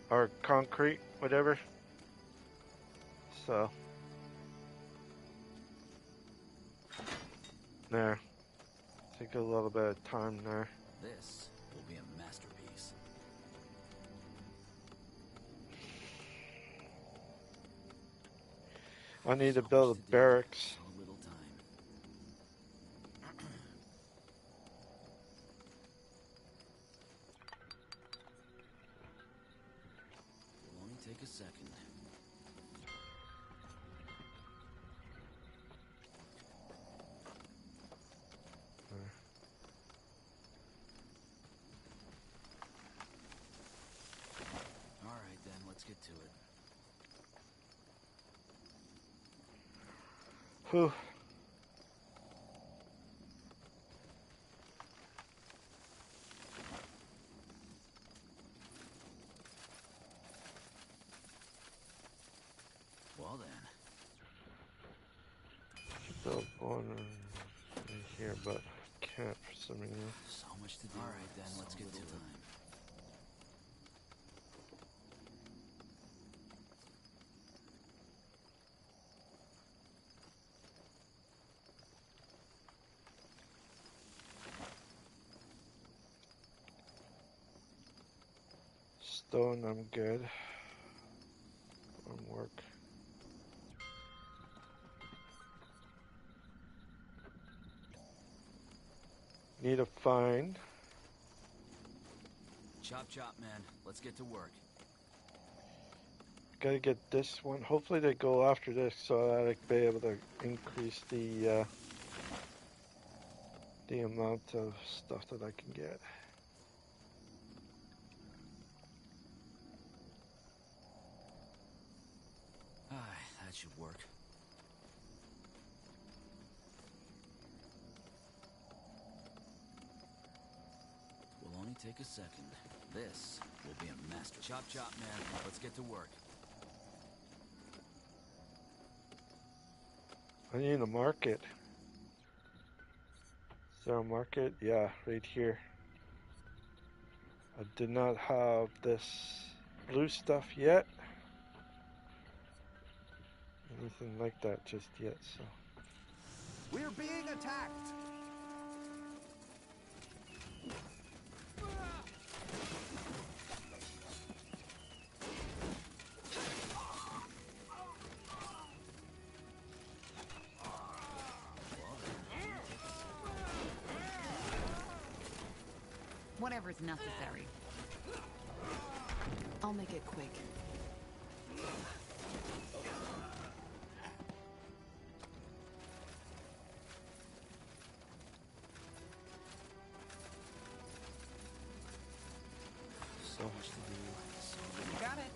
Or concrete, whatever. So. There. Take a little bit of time there. This will be a masterpiece. I need to build a barracks. So little time. It'll only take a second. All right, then, let's get to it. Whew. Well then. Build one in here, but I can't for some reason. So much to do. All right, then, let's get to it. stone, I'm good. Work. Need a find. Chop chop, man. Let's get to work. Gotta get this one. Hopefully they go after this so that I'll be able to increase the amount of stuff that I can get. That should work. Will only take a second. This will be a master. Chop chop, man. Let's get to work. I need a market. Is there a market? Yeah, right here. I did not have this blue stuff yet. Anything like that just yet, so. We're being attacked! Whatever's necessary. I'll make it quick. So much to do. You got it.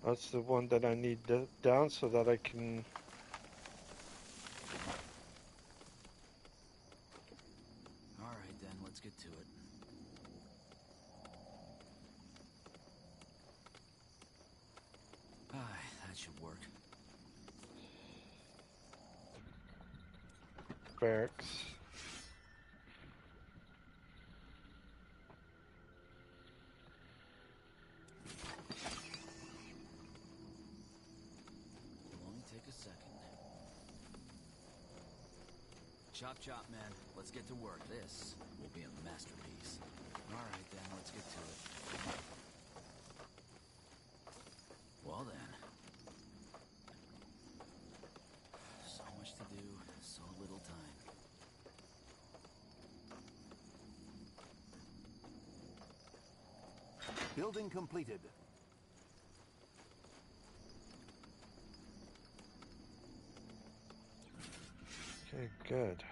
That's the one that I need down so that I can... Alright then, let's get to it. That should work. Barracks. Chop chop, man. Let's get to work. This will be a masterpiece. Alright then, let's get to it. Well then. So much to do, so little time. Building completed. Okay, good.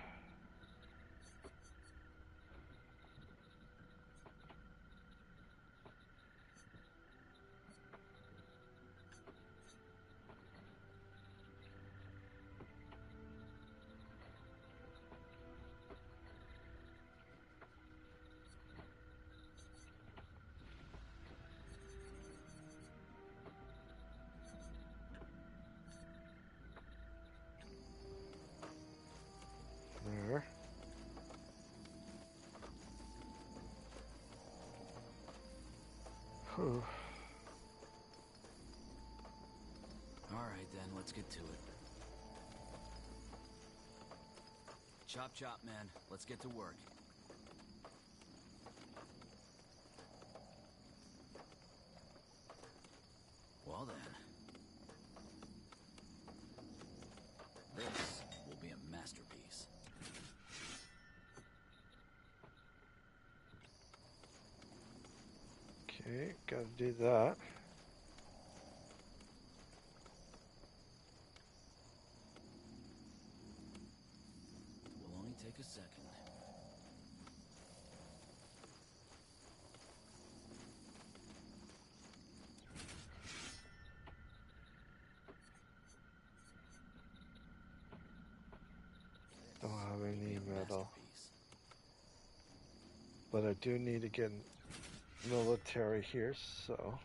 There. Whew. Alright then, let's get to it. Chop chop, man. Let's get to work. Well then. This will be a masterpiece. Okay, gotta do that. Will only take a second. Don't have any metal. But I do need to get military here, so...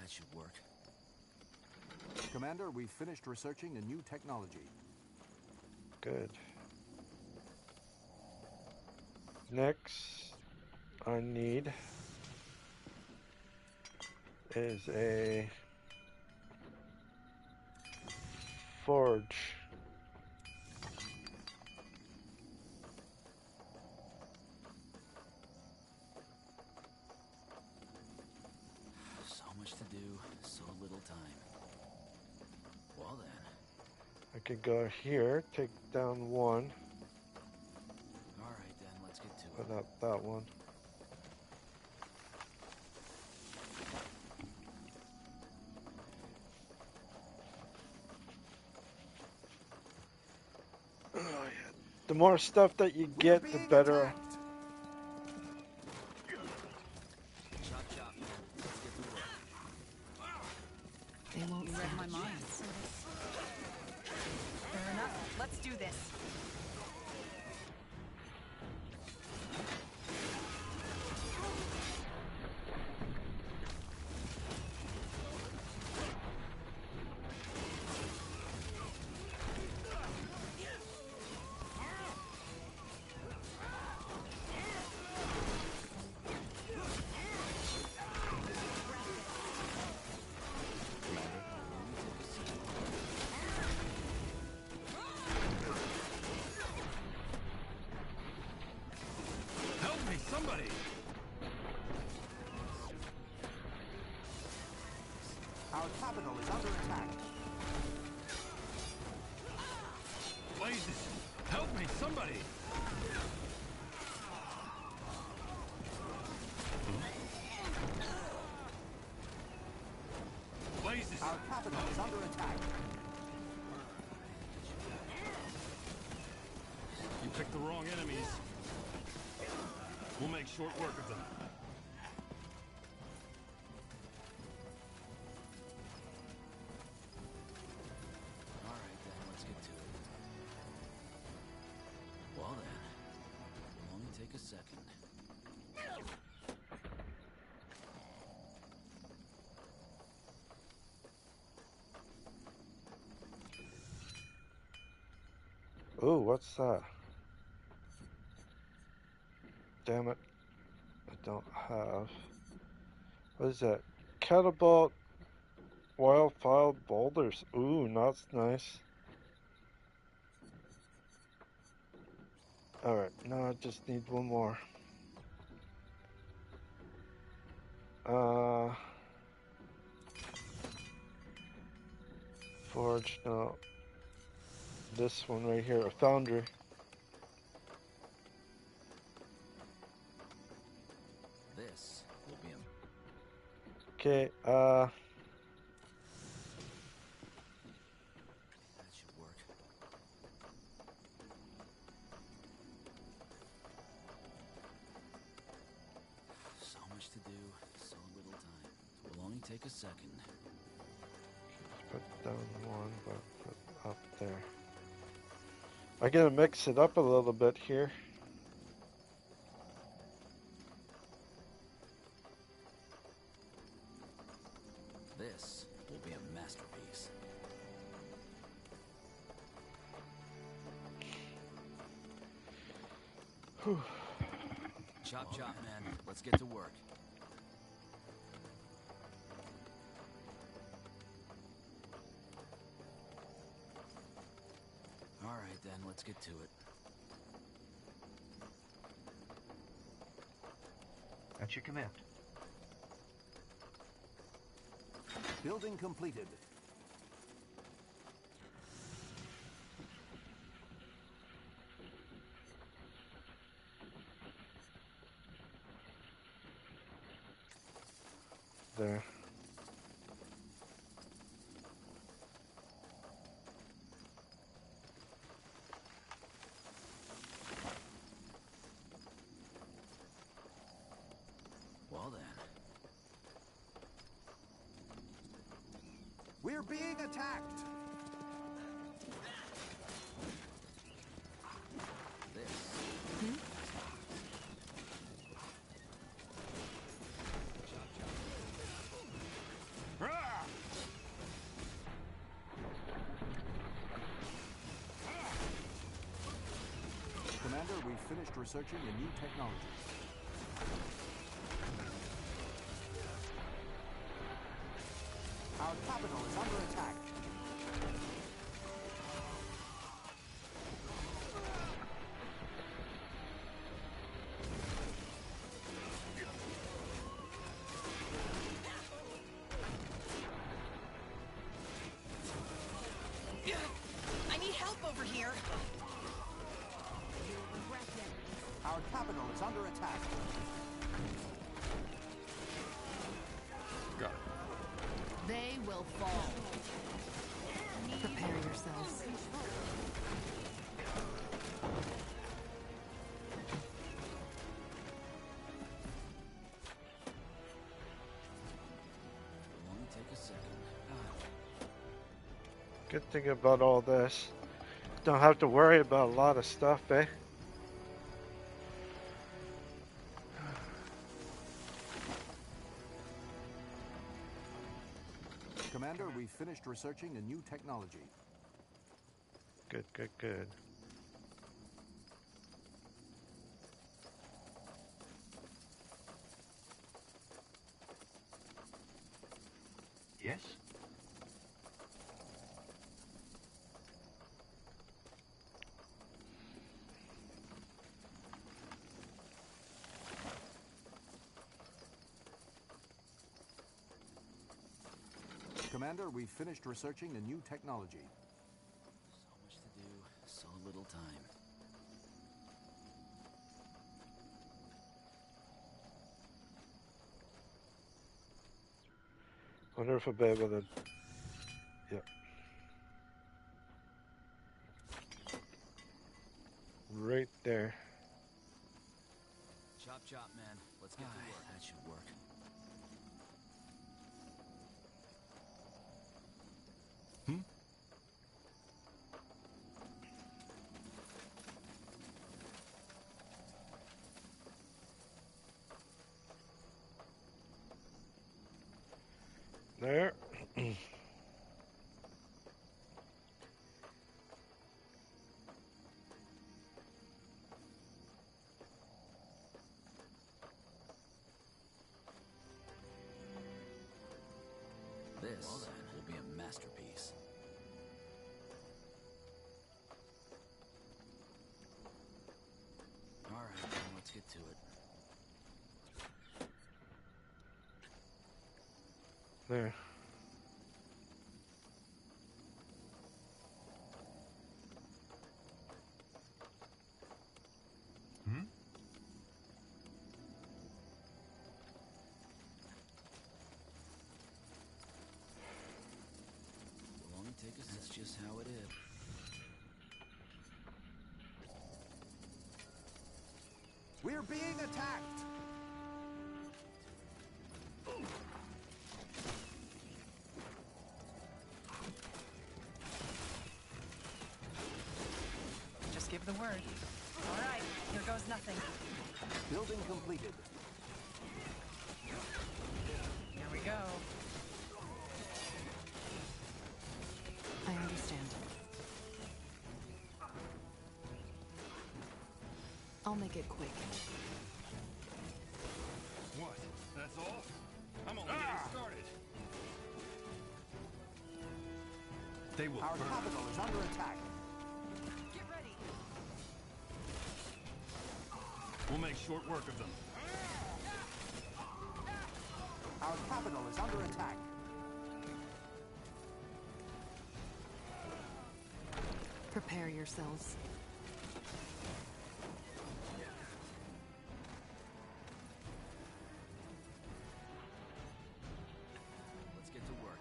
That should work. Commander, we've finished researching a new technology. Good. Next, I need is a forge. So much to do, so little time. Well then. I could go here, take down one. Alright then, let's get to it. Put up that one. Oh, yeah. The more stuff that you get, the better. Chop chop, man. Let's get to work. They won't read my mind. Fair enough. Let's do this. Help me, somebody! Our capital is under attack. Blazes! Help me, somebody! Blazes! Our capital is under attack. You picked the wrong enemies. We'll make short work of them. Alright then, let's get to it. Well then. It'll only take a second. Ooh, what's that? Damn it. I don't have. What is that? Catapult wildfire boulders. Ooh, that's nice. Alright, now I just need one more. Forge, no. This one right here, a foundry. This will be a... Okay, That should work. So much to do, so little time. It will only take a second. put down one, but put up there. I gotta mix it up a little bit here. This will be a masterpiece. Whew. Chop chop, man. Let's get to work. Alright then, let's get to it. At your command. Building completed. There. Well then. We're being attacked. finished researching a new technology. Our capital is under attack. I need help over here. Our capital is under attack. Got it. They will fall. Prepare yourselves. It'll only take a second. Good thing about all this, don't have to worry about a lot of stuff, eh? Commander, we finished researching a new technology. Good, good, good. Yes? Commander, we finished researching a new technology. So much to do, so little time. Wonder if I'll be able to. Yep. Right there. Chop, chop, man. Let's get to work. That should work. There. This will be a masterpiece. All right, then let's get to it. There. It'll only take us. That's just how it is. We're being attacked. Just give the word. All right, here goes nothing. Building completed. Here we go. I understand. I'll make it quick. What? That's all? I'm only getting started. They will Our burn. capital is under attack. Get ready. We'll make short work of them. Our capital is under attack. Prepare yourselves. Let's get to work.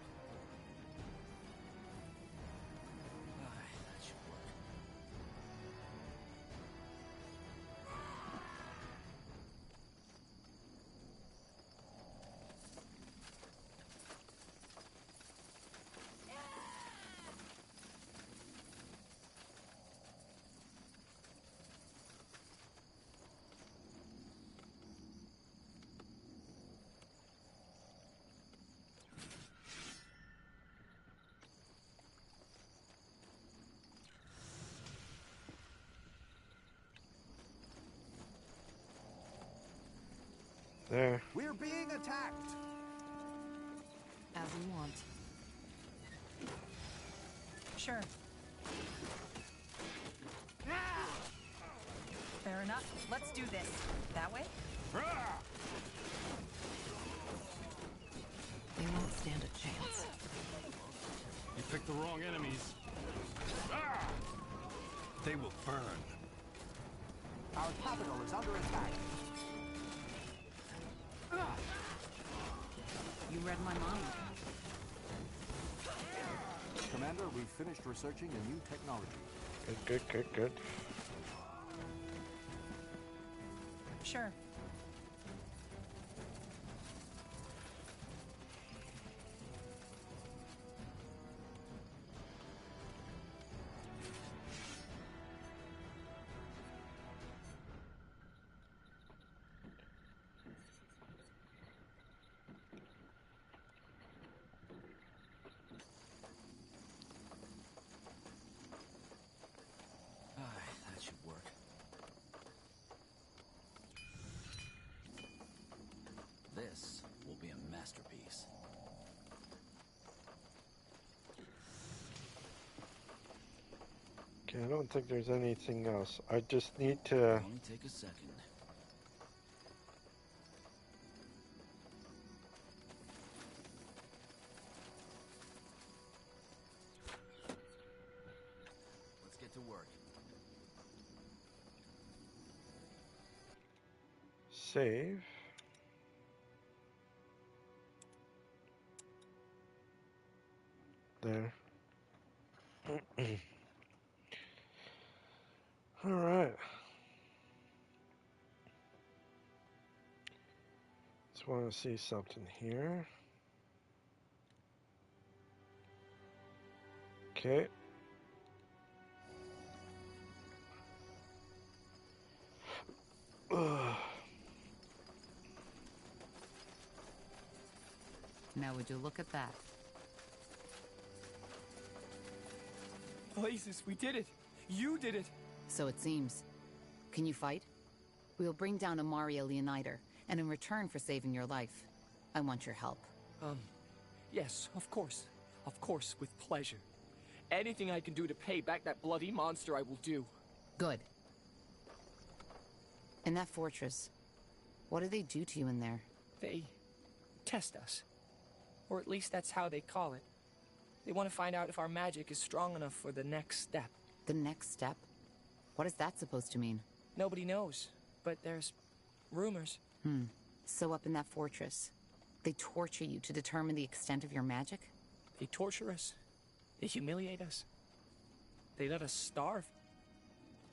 That should work. There. We're being attacked. As you want. Sure. Fair enough. Let's do this. That way? They won't stand a chance. You picked the wrong enemies. They will burn. Our capital is under attack. You read my mind. Commander, we finished researching a new technology. Good. Sure. That should work. This will be a masterpiece. Okay, I don't think there's anything else. I just need to... Only take a second. Let's get to work. Save. There. All right. Just want to see something here. Okay. Ugh. Now would you look at that? Blazes, we did it! You did it! So it seems. Can you fight? We'll bring down Amaria Leonider, and in return for saving your life, I want your help. Yes, of course. Of course, with pleasure. Anything I can do to pay back that bloody monster, I will do. Good. In that fortress, what do they do to you in there? They test us. Or at least that's how they call it. They want to find out if our magic is strong enough for the next step. The next step? What is that supposed to mean? Nobody knows, but there's rumors. So up in that fortress, they torture you to determine the extent of your magic? They torture us. They humiliate us. They let us starve.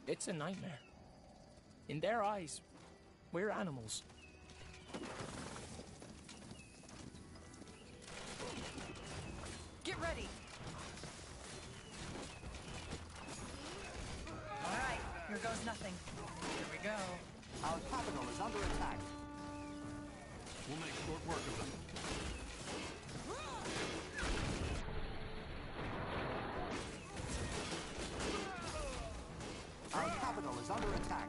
It's a nightmare. In their eyes, we're animals. Get ready! Alright, here goes nothing. Here we go. Our capital is under attack. We'll make short work of them. Our capital is under attack.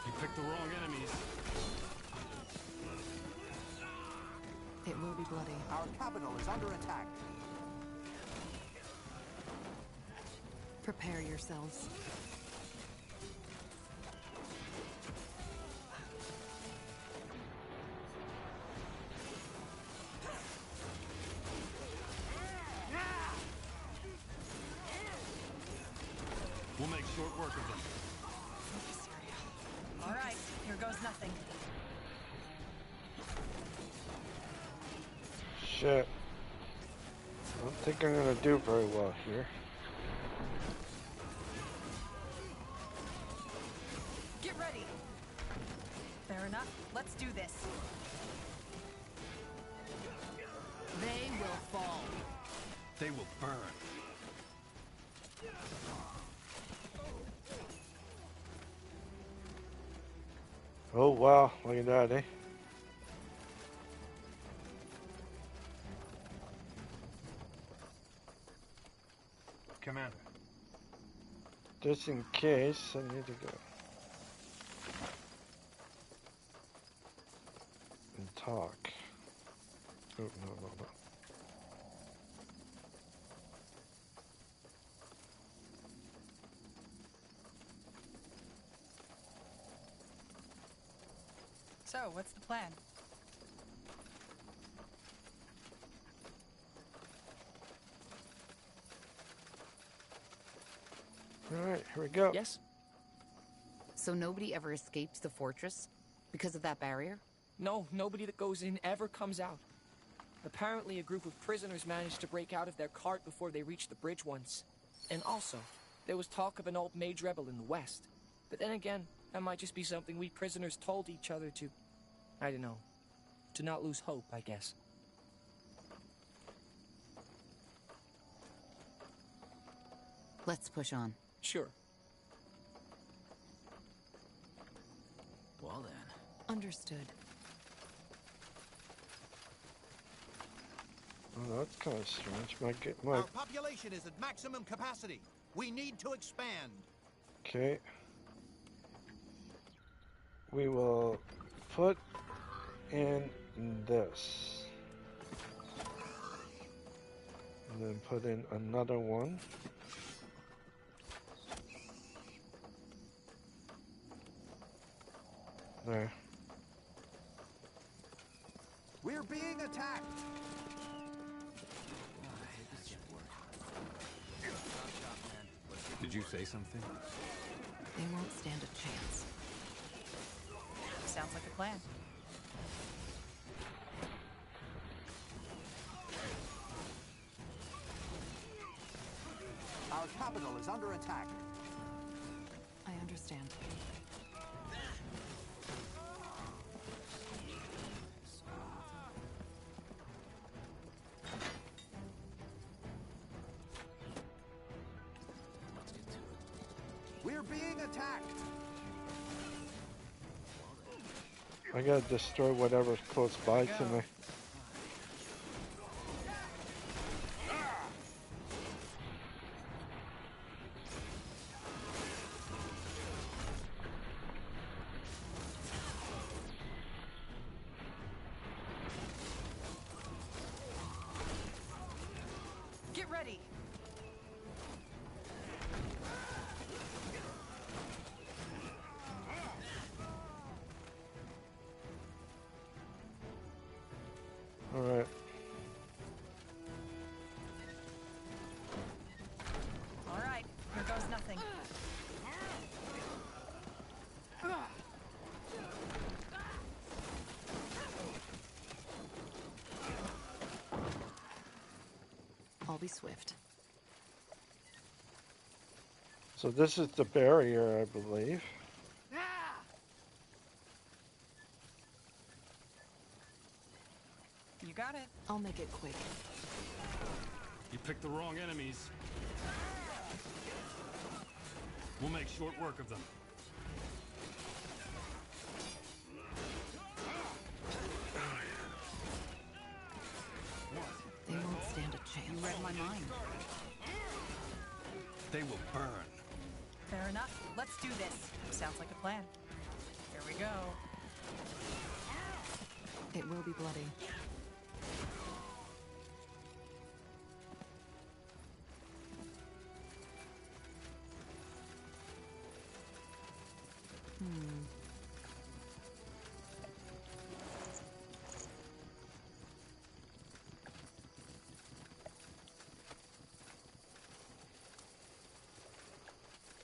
You picked the wrong enemies. It will be bloody. Our capital is under attack. Prepare yourselves. We'll make short work of them. Alright, here goes nothing. Shit. I don't think I'm gonna do very well here. Get ready! Fair enough. Let's do this. They will fall. They will burn. Oh wow, look at that, eh? Commander. Just in case, I need to go. and talk. Oh, no. So, what's the plan? Alright, here we go. Yes? So nobody ever escapes the fortress because of that barrier? No, nobody that goes in ever comes out. Apparently a group of prisoners managed to break out of their cart before they reached the bridge once. And also, there was talk of an old mage rebel in the west. But then again, that might just be something we prisoners told each other to... I don't know. To not lose hope, I guess. Let's push on. Sure. Well then. Understood. Oh, that's kind of strange. Our population is at maximum capacity. We need to expand. Okay. We will put in this. And then put in another one. There. We're being attacked. Did you say something? They won't stand a chance. Sounds like a plan. Our capital is under attack. I understand. We're being attacked. I gotta destroy whatever's close by to me. Get ready. All right. All right, here goes nothing. I'll be swift. So this is the barrier, I believe. You got it. I'll make it quick. You picked the wrong enemies. We'll make short work of them. They won't stand a chance. You read my mind. They will burn. Fair enough. Let's do this. Sounds like a plan. Here we go. It will be bloody.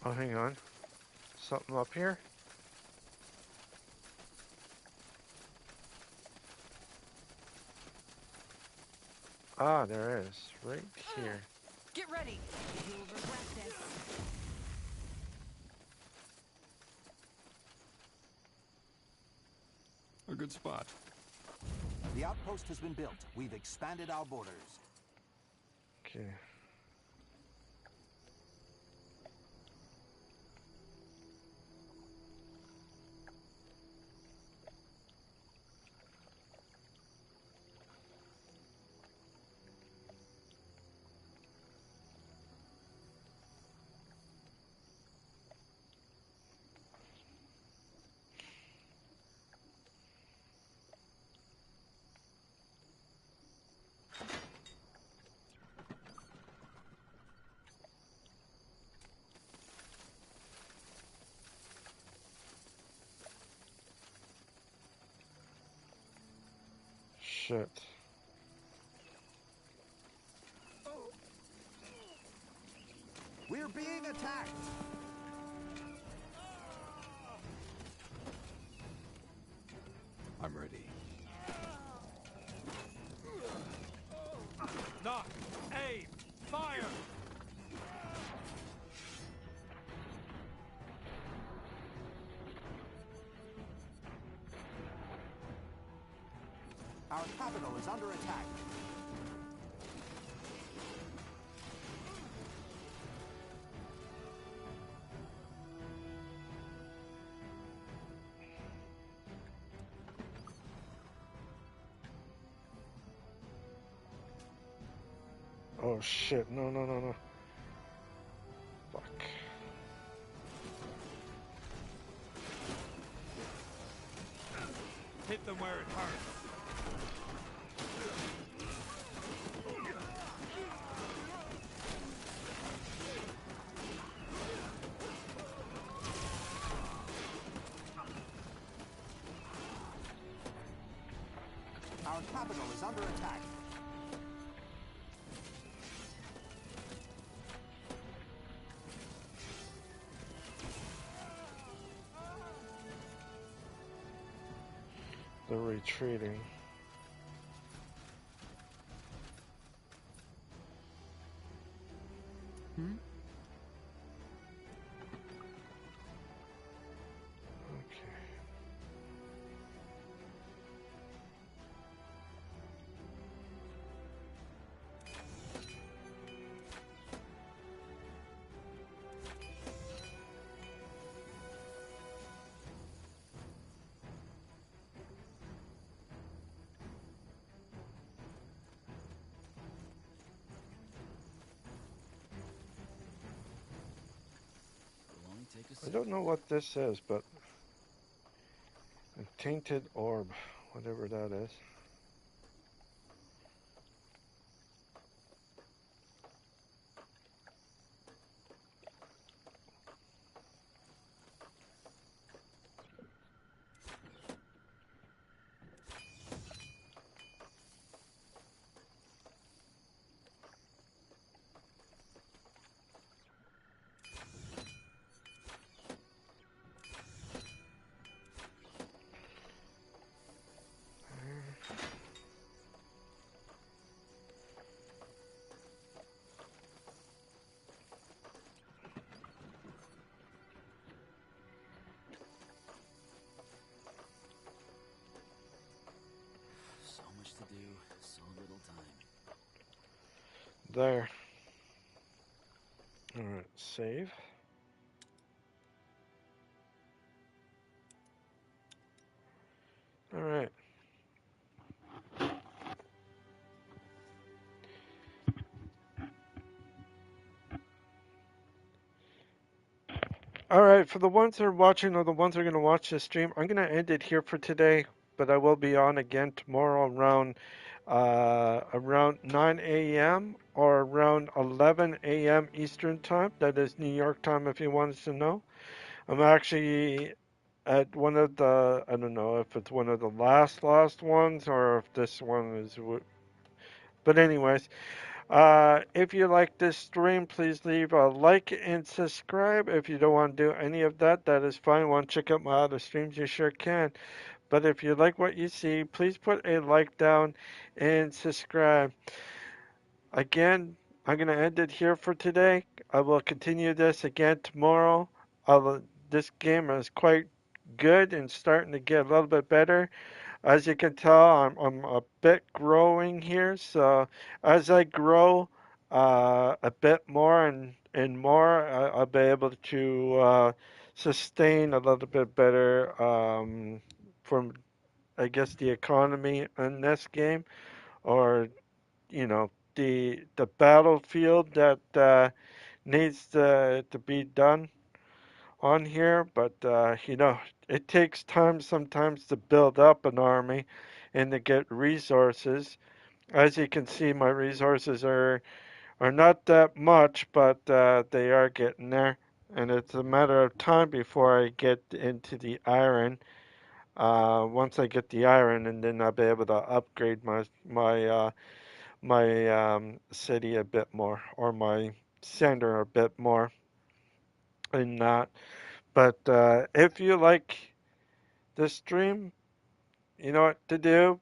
Oh, hang on. Something up here? Ah, there is. Right here. Get ready. You'll regret this. A good spot. The outpost has been built. We've expanded our borders. Okay. shit. We're being attacked! I'm ready. Knock! Aim! Fire! Our capital is under attack. Oh shit, no, no, no, no. Fuck. Hit them where it hurts. Our capital is under attack. They're retreating. Hmm? I don't know what this is, but a tainted orb, whatever that is. So much to do, so little time. There. Alright, save. Alright. Alright, for the ones that are watching or the ones that are going to watch this stream, I'm going to end it here for today, but I will be on again tomorrow around 9 a.m. or around 11 a.m. Eastern Time. That is New York time if you wanted to know. I'm actually at one of the, I don't know if it's one of the last ones or if this one is, but anyways. If you like this stream, please leave a like and subscribe. If you don't want to do any of that, that is fine. Want to check out my other streams, you sure can. But if you like what you see, please put a like down and subscribe. Again, I'm going to end it here for today. I will continue this again tomorrow. This game is quite good and starting to get a little bit better. As you can tell, I'm a bit growing here, so as I grow a bit more and more, I'll be able to sustain a little bit better from, I guess, the economy in this game, or the battlefield that needs to be done on here, but it takes time sometimes to build up an army and to get resources. As you can see, my resources are not that much, but they are getting there, and it's a matter of time before I get into the iron. once I get the iron, and then I'll be able to upgrade my city a bit more, or my center a bit more in that. But if you like this stream, you know what to do.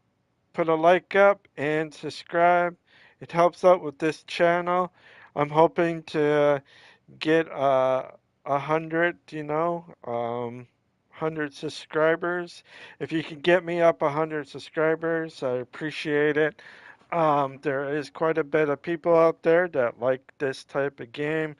Put a like up and subscribe. It helps out with this channel. I'm hoping to get 100, 100 subscribers. If you can get me up 100 subscribers, I appreciate it. There is quite a bit of people out there that like this type of game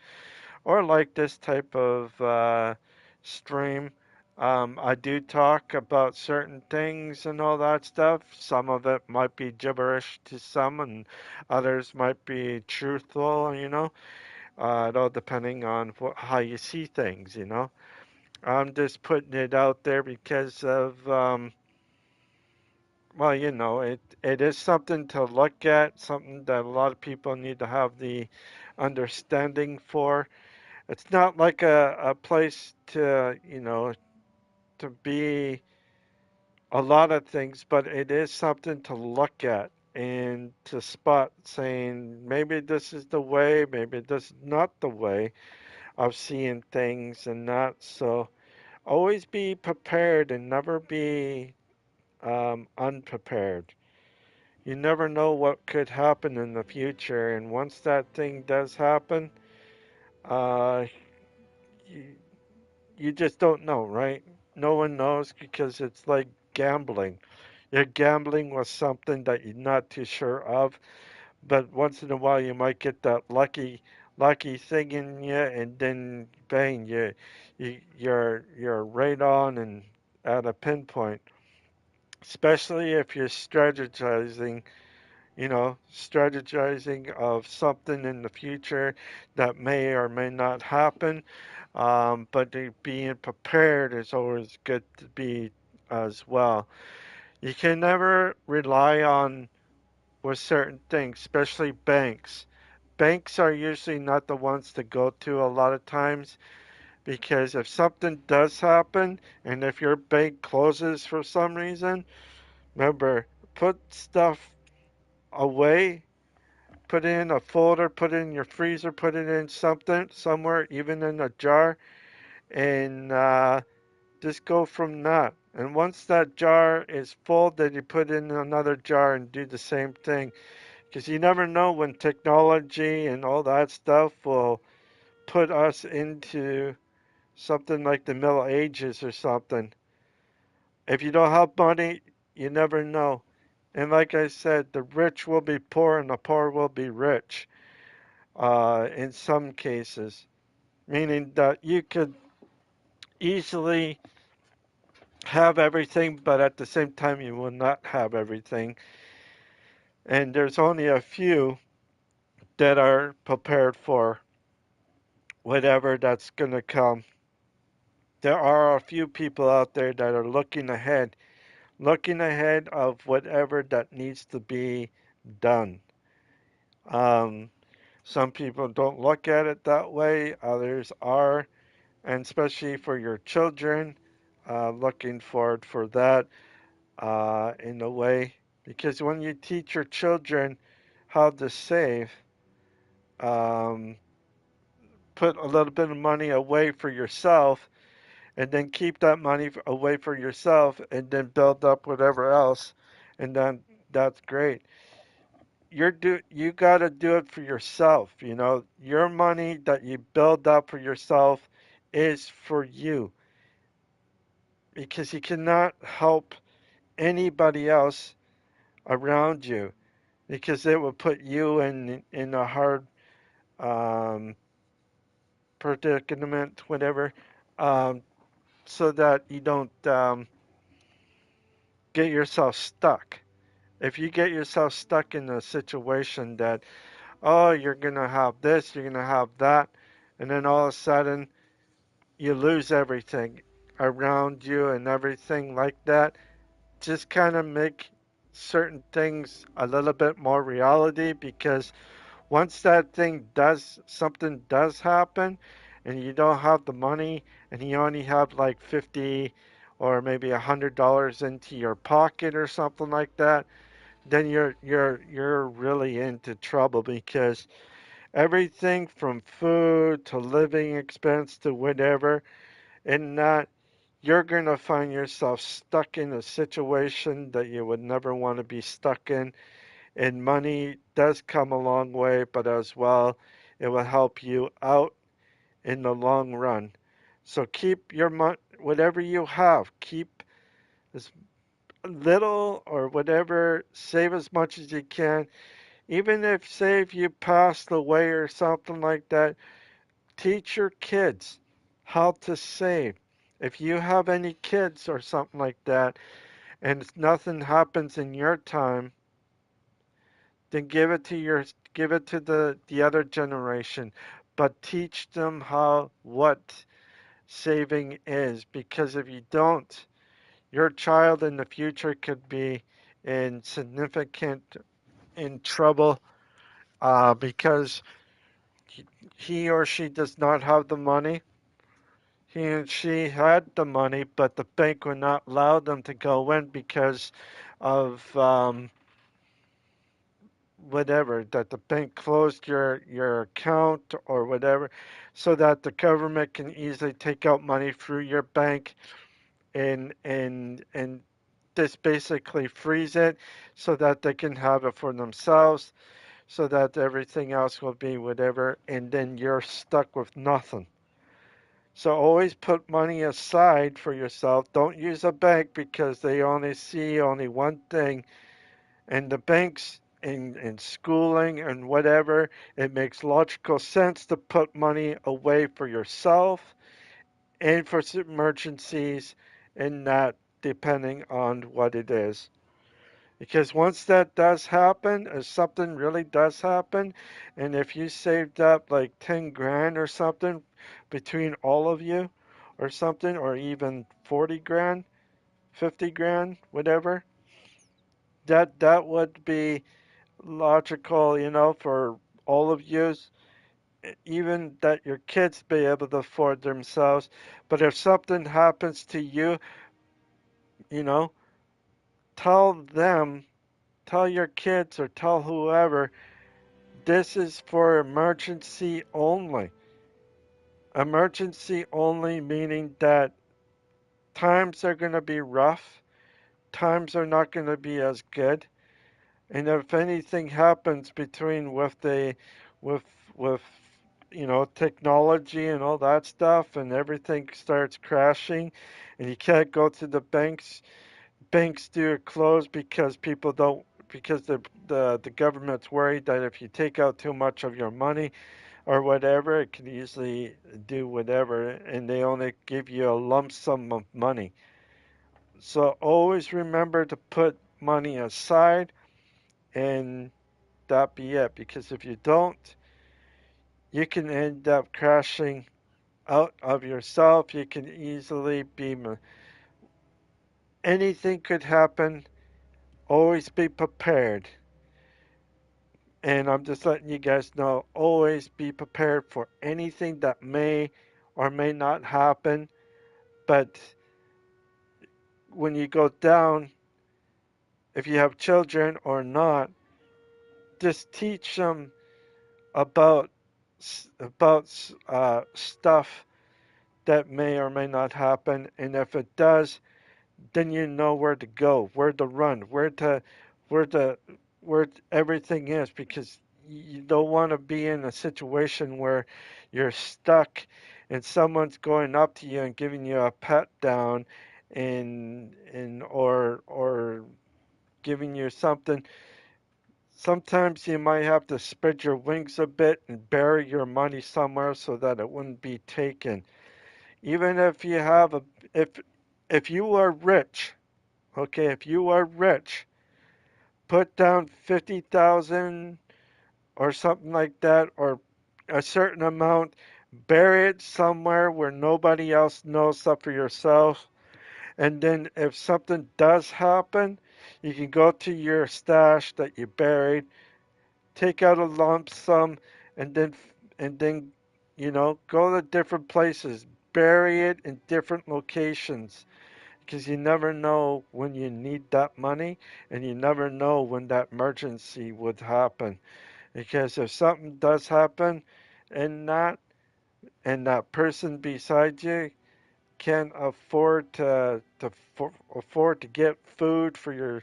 or like this type of stream. I do talk about certain things and all that stuff. Some of it might be gibberish to some, and others might be truthful, it all depending on how you see things. I'm just putting it out there because of, well, it is something to look at, something that a lot of people need to have the understanding for. It's not like a place to be a lot of things, but it is something to look at and to spot saying maybe this is the way, maybe this is not the way of seeing things and that. So always be prepared and never be unprepared. You never know what could happen in the future, and once that thing does happen, uh, you, you just don't know, right? No one knows because it's like gambling. You're gambling with something that you're not too sure of, but once in a while you might get that lucky thing in you, and then bang, you're right on and at a pinpoint. Especially if you're strategizing of something in the future that may or may not happen. But being prepared is always good to be as well. You can never rely on with certain things, especially banks. Banks are usually not the ones to go to a lot of times because if something does happen and if your bank closes for some reason, remember, put stuff away, put it in a folder, put it in your freezer, put it in something, somewhere, even in a jar, and just go from that. And once that jar is full, then you put it in another jar and do the same thing. Because you never know when technology and all that stuff will put us into something like the Middle Ages or something. If you don't have money, you never know. And like I said, the rich will be poor and the poor will be rich in some cases. Meaning that you could easily have everything, but at the same time, you will not have everything. And there's only a few that are prepared for whatever that's going to come. There are a few people out there that are looking ahead of whatever that needs to be done. Um, some people don't look at it that way, others are, and especially for your children, looking forward for that in a way. Because when you teach your children how to save, um, put a little bit of money away for yourself, and then keep that money away for yourself, and then build up whatever else, and then that's great. You gotta do it for yourself. Your money that you build up for yourself is for you, because you cannot help anybody else around you, because it will put you in a hard um, predicament, whatever, um, so that you don't get yourself stuck. If you get yourself stuck in a situation that, oh, you're gonna have this, you're gonna have that, and then all of a sudden you lose everything around you and everything like that, just kind of make certain things a little bit more reality, because once something does happen and you don't have the money and you only have like 50 or maybe $100 into your pocket or something like that, then you're really into trouble because everything from food to living expense to whatever, and that you're going to find yourself stuck in a situation that you would never want to be stuck in. And money does come a long way, but as well, it will help you out in the long run. So keep your money, whatever you have, keep as little or whatever, save as much as you can. Even if, say, if you passed away or something like that, teach your kids how to save. If you have any kids or something like that, and nothing happens in your time, then give it to the other generation, but teach them how what saving is, because if you don't, your child in the future could be in significant in trouble because he or she does not have the money. He and she had the money, but the bank would not allow them to go in because of whatever, that the bank closed your account or whatever, so that the government can easily take out money through your bank and just basically freeze it so that they can have it for themselves, so that everything else will be whatever, and then you're stuck with nothing. So always put money aside for yourself. Don't use a bank because they only see only one thing. And the banks in schooling and whatever, it makes logical sense to put money away for yourself and for emergencies and not depending on what it is. Because once that does happen, if something really does happen, and if you saved up like 10 grand or something between all of you or something, or even 40 grand, 50 grand, whatever, that would be logical, for all of you, even that your kids be able to afford themselves. But if something happens to you, you know, tell them, tell your kids or tell whoever, this is for emergency only. Emergency only meaning that times are going to be rough, times are not going to be as good, and if anything happens between with with technology and all that stuff, and everything starts crashing, and you can't go to the banks. Banks do close because people don't because the government's worried that if you take out too much of your money or whatever, it can easily do whatever, and they only give you a lump sum of money. So always remember to put money aside, and that be it. Because if you don't, you can end up crashing out of yourself. You can easily be. Anything could happen. Always be prepared. And I'm just letting you guys know, always be prepared for anything that may or may not happen. But when you go down, if you have children or not, just teach them about stuff that may or may not happen. And if it does, then you know where to go, where to run, where to, where everything is, because you don't want to be in a situation where you're stuck and someone's going up to you and giving you a pat down and or giving you something. Sometimes you might have to spread your wings a bit and bury your money somewhere so that it wouldn't be taken. Even if you have if you are rich, okay, if you are rich, put down 50,000 or something like that, or a certain amount, bury it somewhere where nobody else knows except for yourself. And then if something does happen, you can go to your stash that you buried, take out a lump sum, and then go to different places, bury it in different locations. because you never know when you need that money, and you never know when that emergency would happen. Because if something does happen and that person beside you can't afford afford to get food for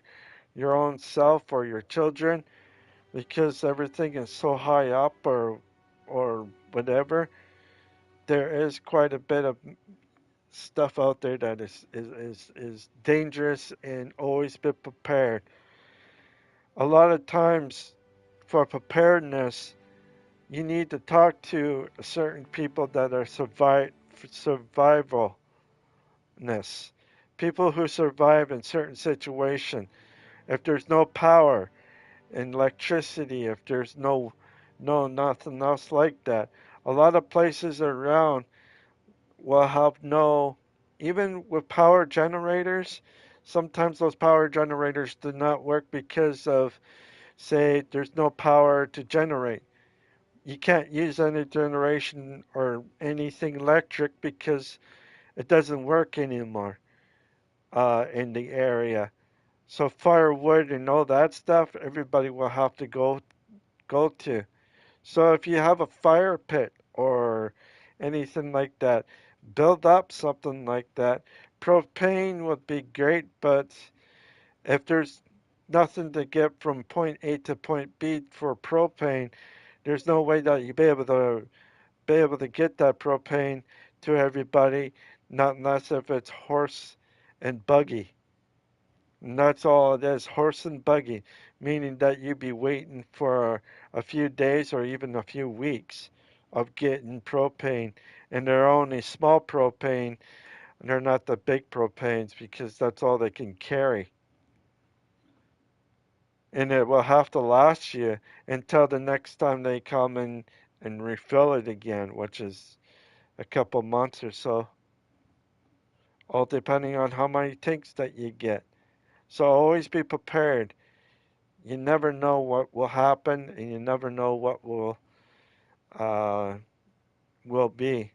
your own self or your children because everything is so high up or whatever, there is quite a bit of stuff out there that is dangerous, and always be prepared. A lot of times for preparedness, you need to talk to certain people that are survivalness, people who survive in certain situations. If there's no power and electricity, if there's no nothing else like that, a lot of places around will have no, even with power generators, sometimes those power generators do not work because of, say, there's no power to generate. You can't use any generation or anything electric because it doesn't work anymore in the area. So firewood and all that stuff, everybody will have to go to. So if you have a fire pit or anything like that, build up something like that. Propane would be great, but if there's nothing to get from point A to point B for propane, there's no way that you'll be able to get that propane to everybody, not unless if it's horse and buggy. And that's all it is, horse and buggy, meaning that you'd be waiting for a few days or even a few weeks of getting propane. And they're only small propane, and they're not the big propanes because that's all they can carry. And it will have to last you until the next time they come and refill it again, which is a couple months or so, all depending on how many tanks that you get. So always be prepared. You never know what will happen, and you never know what uh, will be.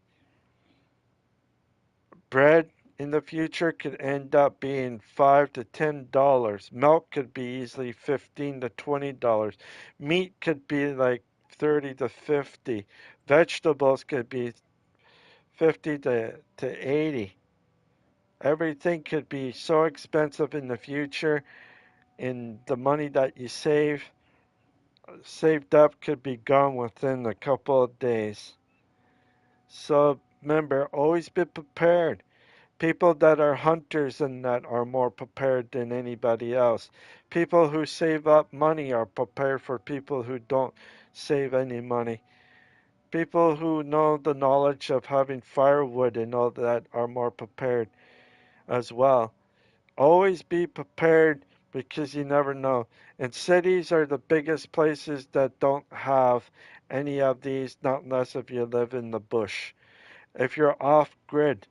Bread in the future could end up being $5 to $10. Milk could be easily $15 to $20. Meat could be like 30 to 50. Vegetables could be 50 to 80. Everything could be so expensive in the future, and the money that you saved up could be gone within a couple of days. So remember, always be prepared. People that are hunters and that are more prepared than anybody else. People who save up money are prepared for people who don't save any money. People who know the knowledge of having firewood and all that are more prepared as well. Always be prepared because you never know. And cities are the biggest places that don't have any of these, not unless if you live in the bush. If you're off grid,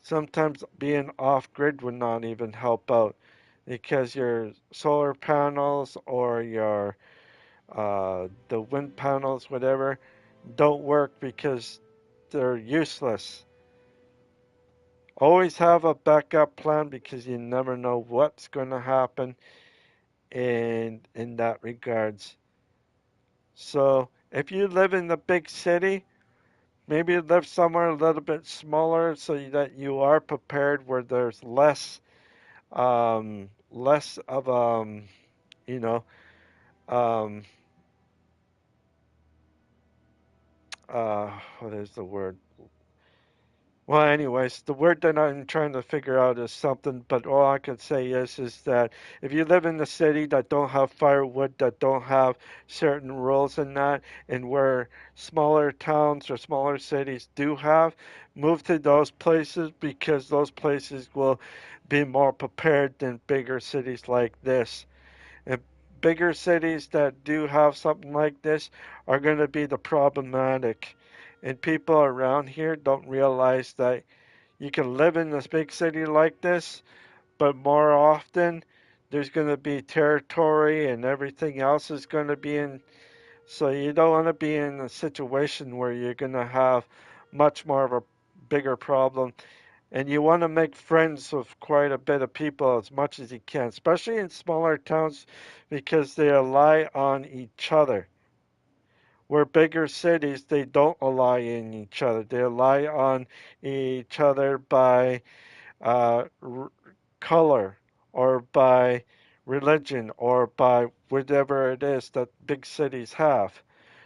sometimes being off grid would not even help out because your solar panels or your the wind panels, whatever, don't work because they're useless. Always have a backup plan because you never know what's going to happen in that regards. So if you live in the big city, maybe live somewhere a little bit smaller so that you are prepared where there's less of you know um what is the word? Well, anyways, the word that I'm trying to figure out is something, but all I can say is that if you live in a city that don't have firewood, that don't have certain rules in that, and where smaller towns or smaller cities do have, move to those places because those places will be more prepared than bigger cities like this. And bigger cities that do have something like this are going to be the problematic. And people around here don't realize that you can live in this big city like this, but more often there's going to be territory and everything else is going to be in. So you don't want to be in a situation where you're going to have much more of a bigger problem And you want to make friends with quite a bit of people as much as you can, especially in smaller towns because they rely on each other. Where bigger cities, they don't rely on each other. They rely on each other by color or by religion or by whatever it is that big cities have.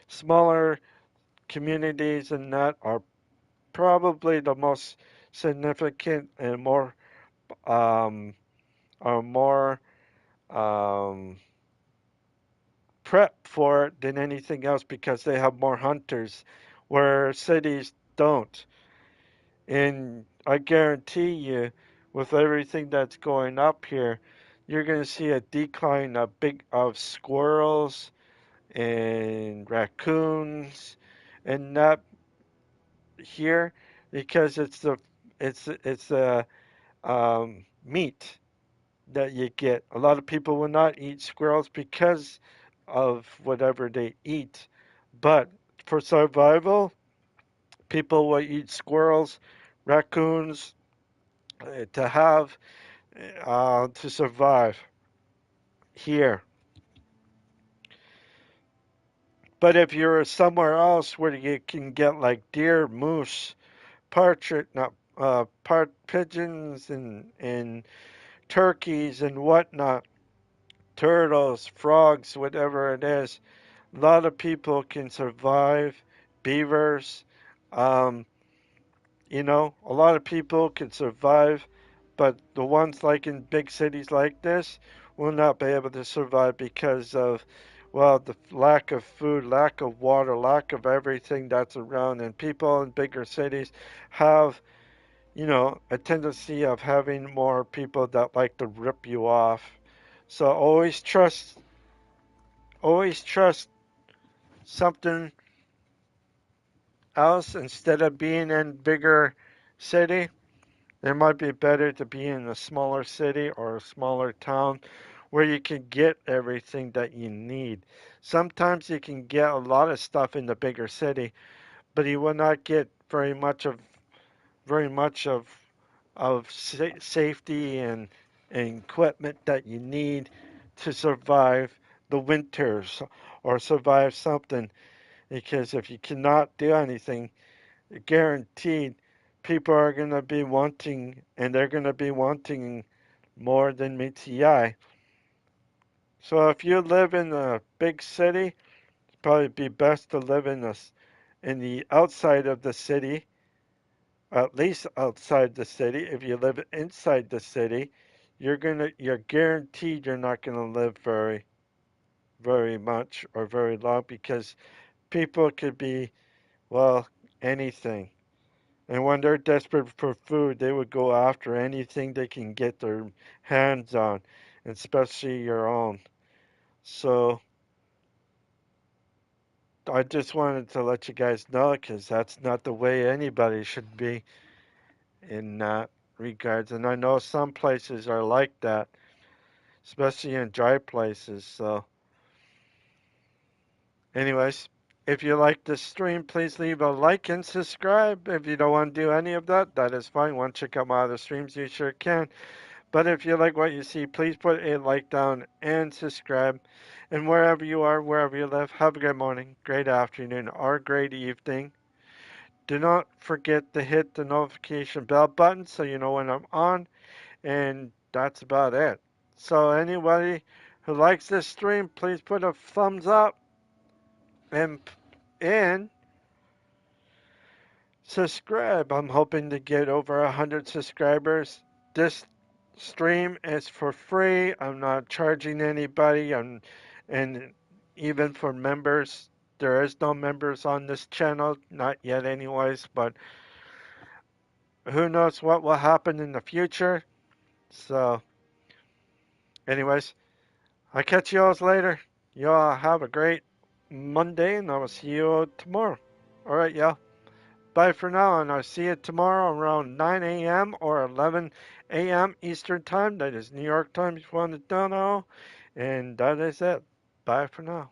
Smaller communities and that are probably the most significant and more um, are more um, prep for it than anything else because they have more hunters, where cities don't. And I guarantee you, with everything that's going up here, you're going to see a decline of squirrels and raccoons and that here because it's the meat that you get. A lot of people will not eat squirrels because of whatever they eat, but for survival, people will eat squirrels, raccoons to have to survive here. But if you're somewhere else where you can get like deer, moose, partridge, not pigeons and turkeys and whatnot, turtles, frogs, whatever it is, a lot of people can survive. Beavers, um, a lot of people can survive, but the ones like in big cities like this will not be able to survive because of, well, the lack of food, lack of water, lack of everything that's around. And people in bigger cities have, a tendency of having more people that like to rip you off. So always trust something else instead of being in bigger city. It might be better to be in a smaller city or a smaller town where you can get everything that you need. Sometimes you can get a lot of stuff in the bigger city, but you will not get very much of safety and equipment that you need to survive the winters or survive something. Because if you cannot do anything, guaranteed people are going to be wanting, and they're going to be wanting more than meets the eye. So if you live in a big city, it'd probably be best to live in the outside of the city, at least outside the city. If you live inside the city, you're guaranteed you're not gonna live very much or very long because people could be, well, anything. And when they're desperate for food, they would go after anything they can get their hands on, especially your own. So I just wanted to let you guys know because that's not the way anybody should be in that regards. And I know some places are like that, especially in dry places. So, anyways, if you like this stream, please leave a like and subscribe. If you don't want to do any of that, that is fine. Want to check out my other streams, you sure can. But if you like what you see, please put a like down and subscribe. And wherever you are, wherever you live, have a good morning, great afternoon, or great evening. Do not forget to hit the notification bell button so you know when I'm on. And that's about it. So anybody who likes this stream, please put a thumbs up and subscribe. I'm hoping to get over 100 subscribers. This stream is for free. I'm not charging anybody. And even for members, there is no members on this channel, not yet anyways, but who knows what will happen in the future. So anyways, I'll catch you all later. Y'all have a great Monday and I will see you tomorrow. Alright, y'all. Bye for now, and I'll see you tomorrow around 9 a.m. or 11 a.m. Eastern Time. That is New York time if you want to know. And that is it. Bye for now.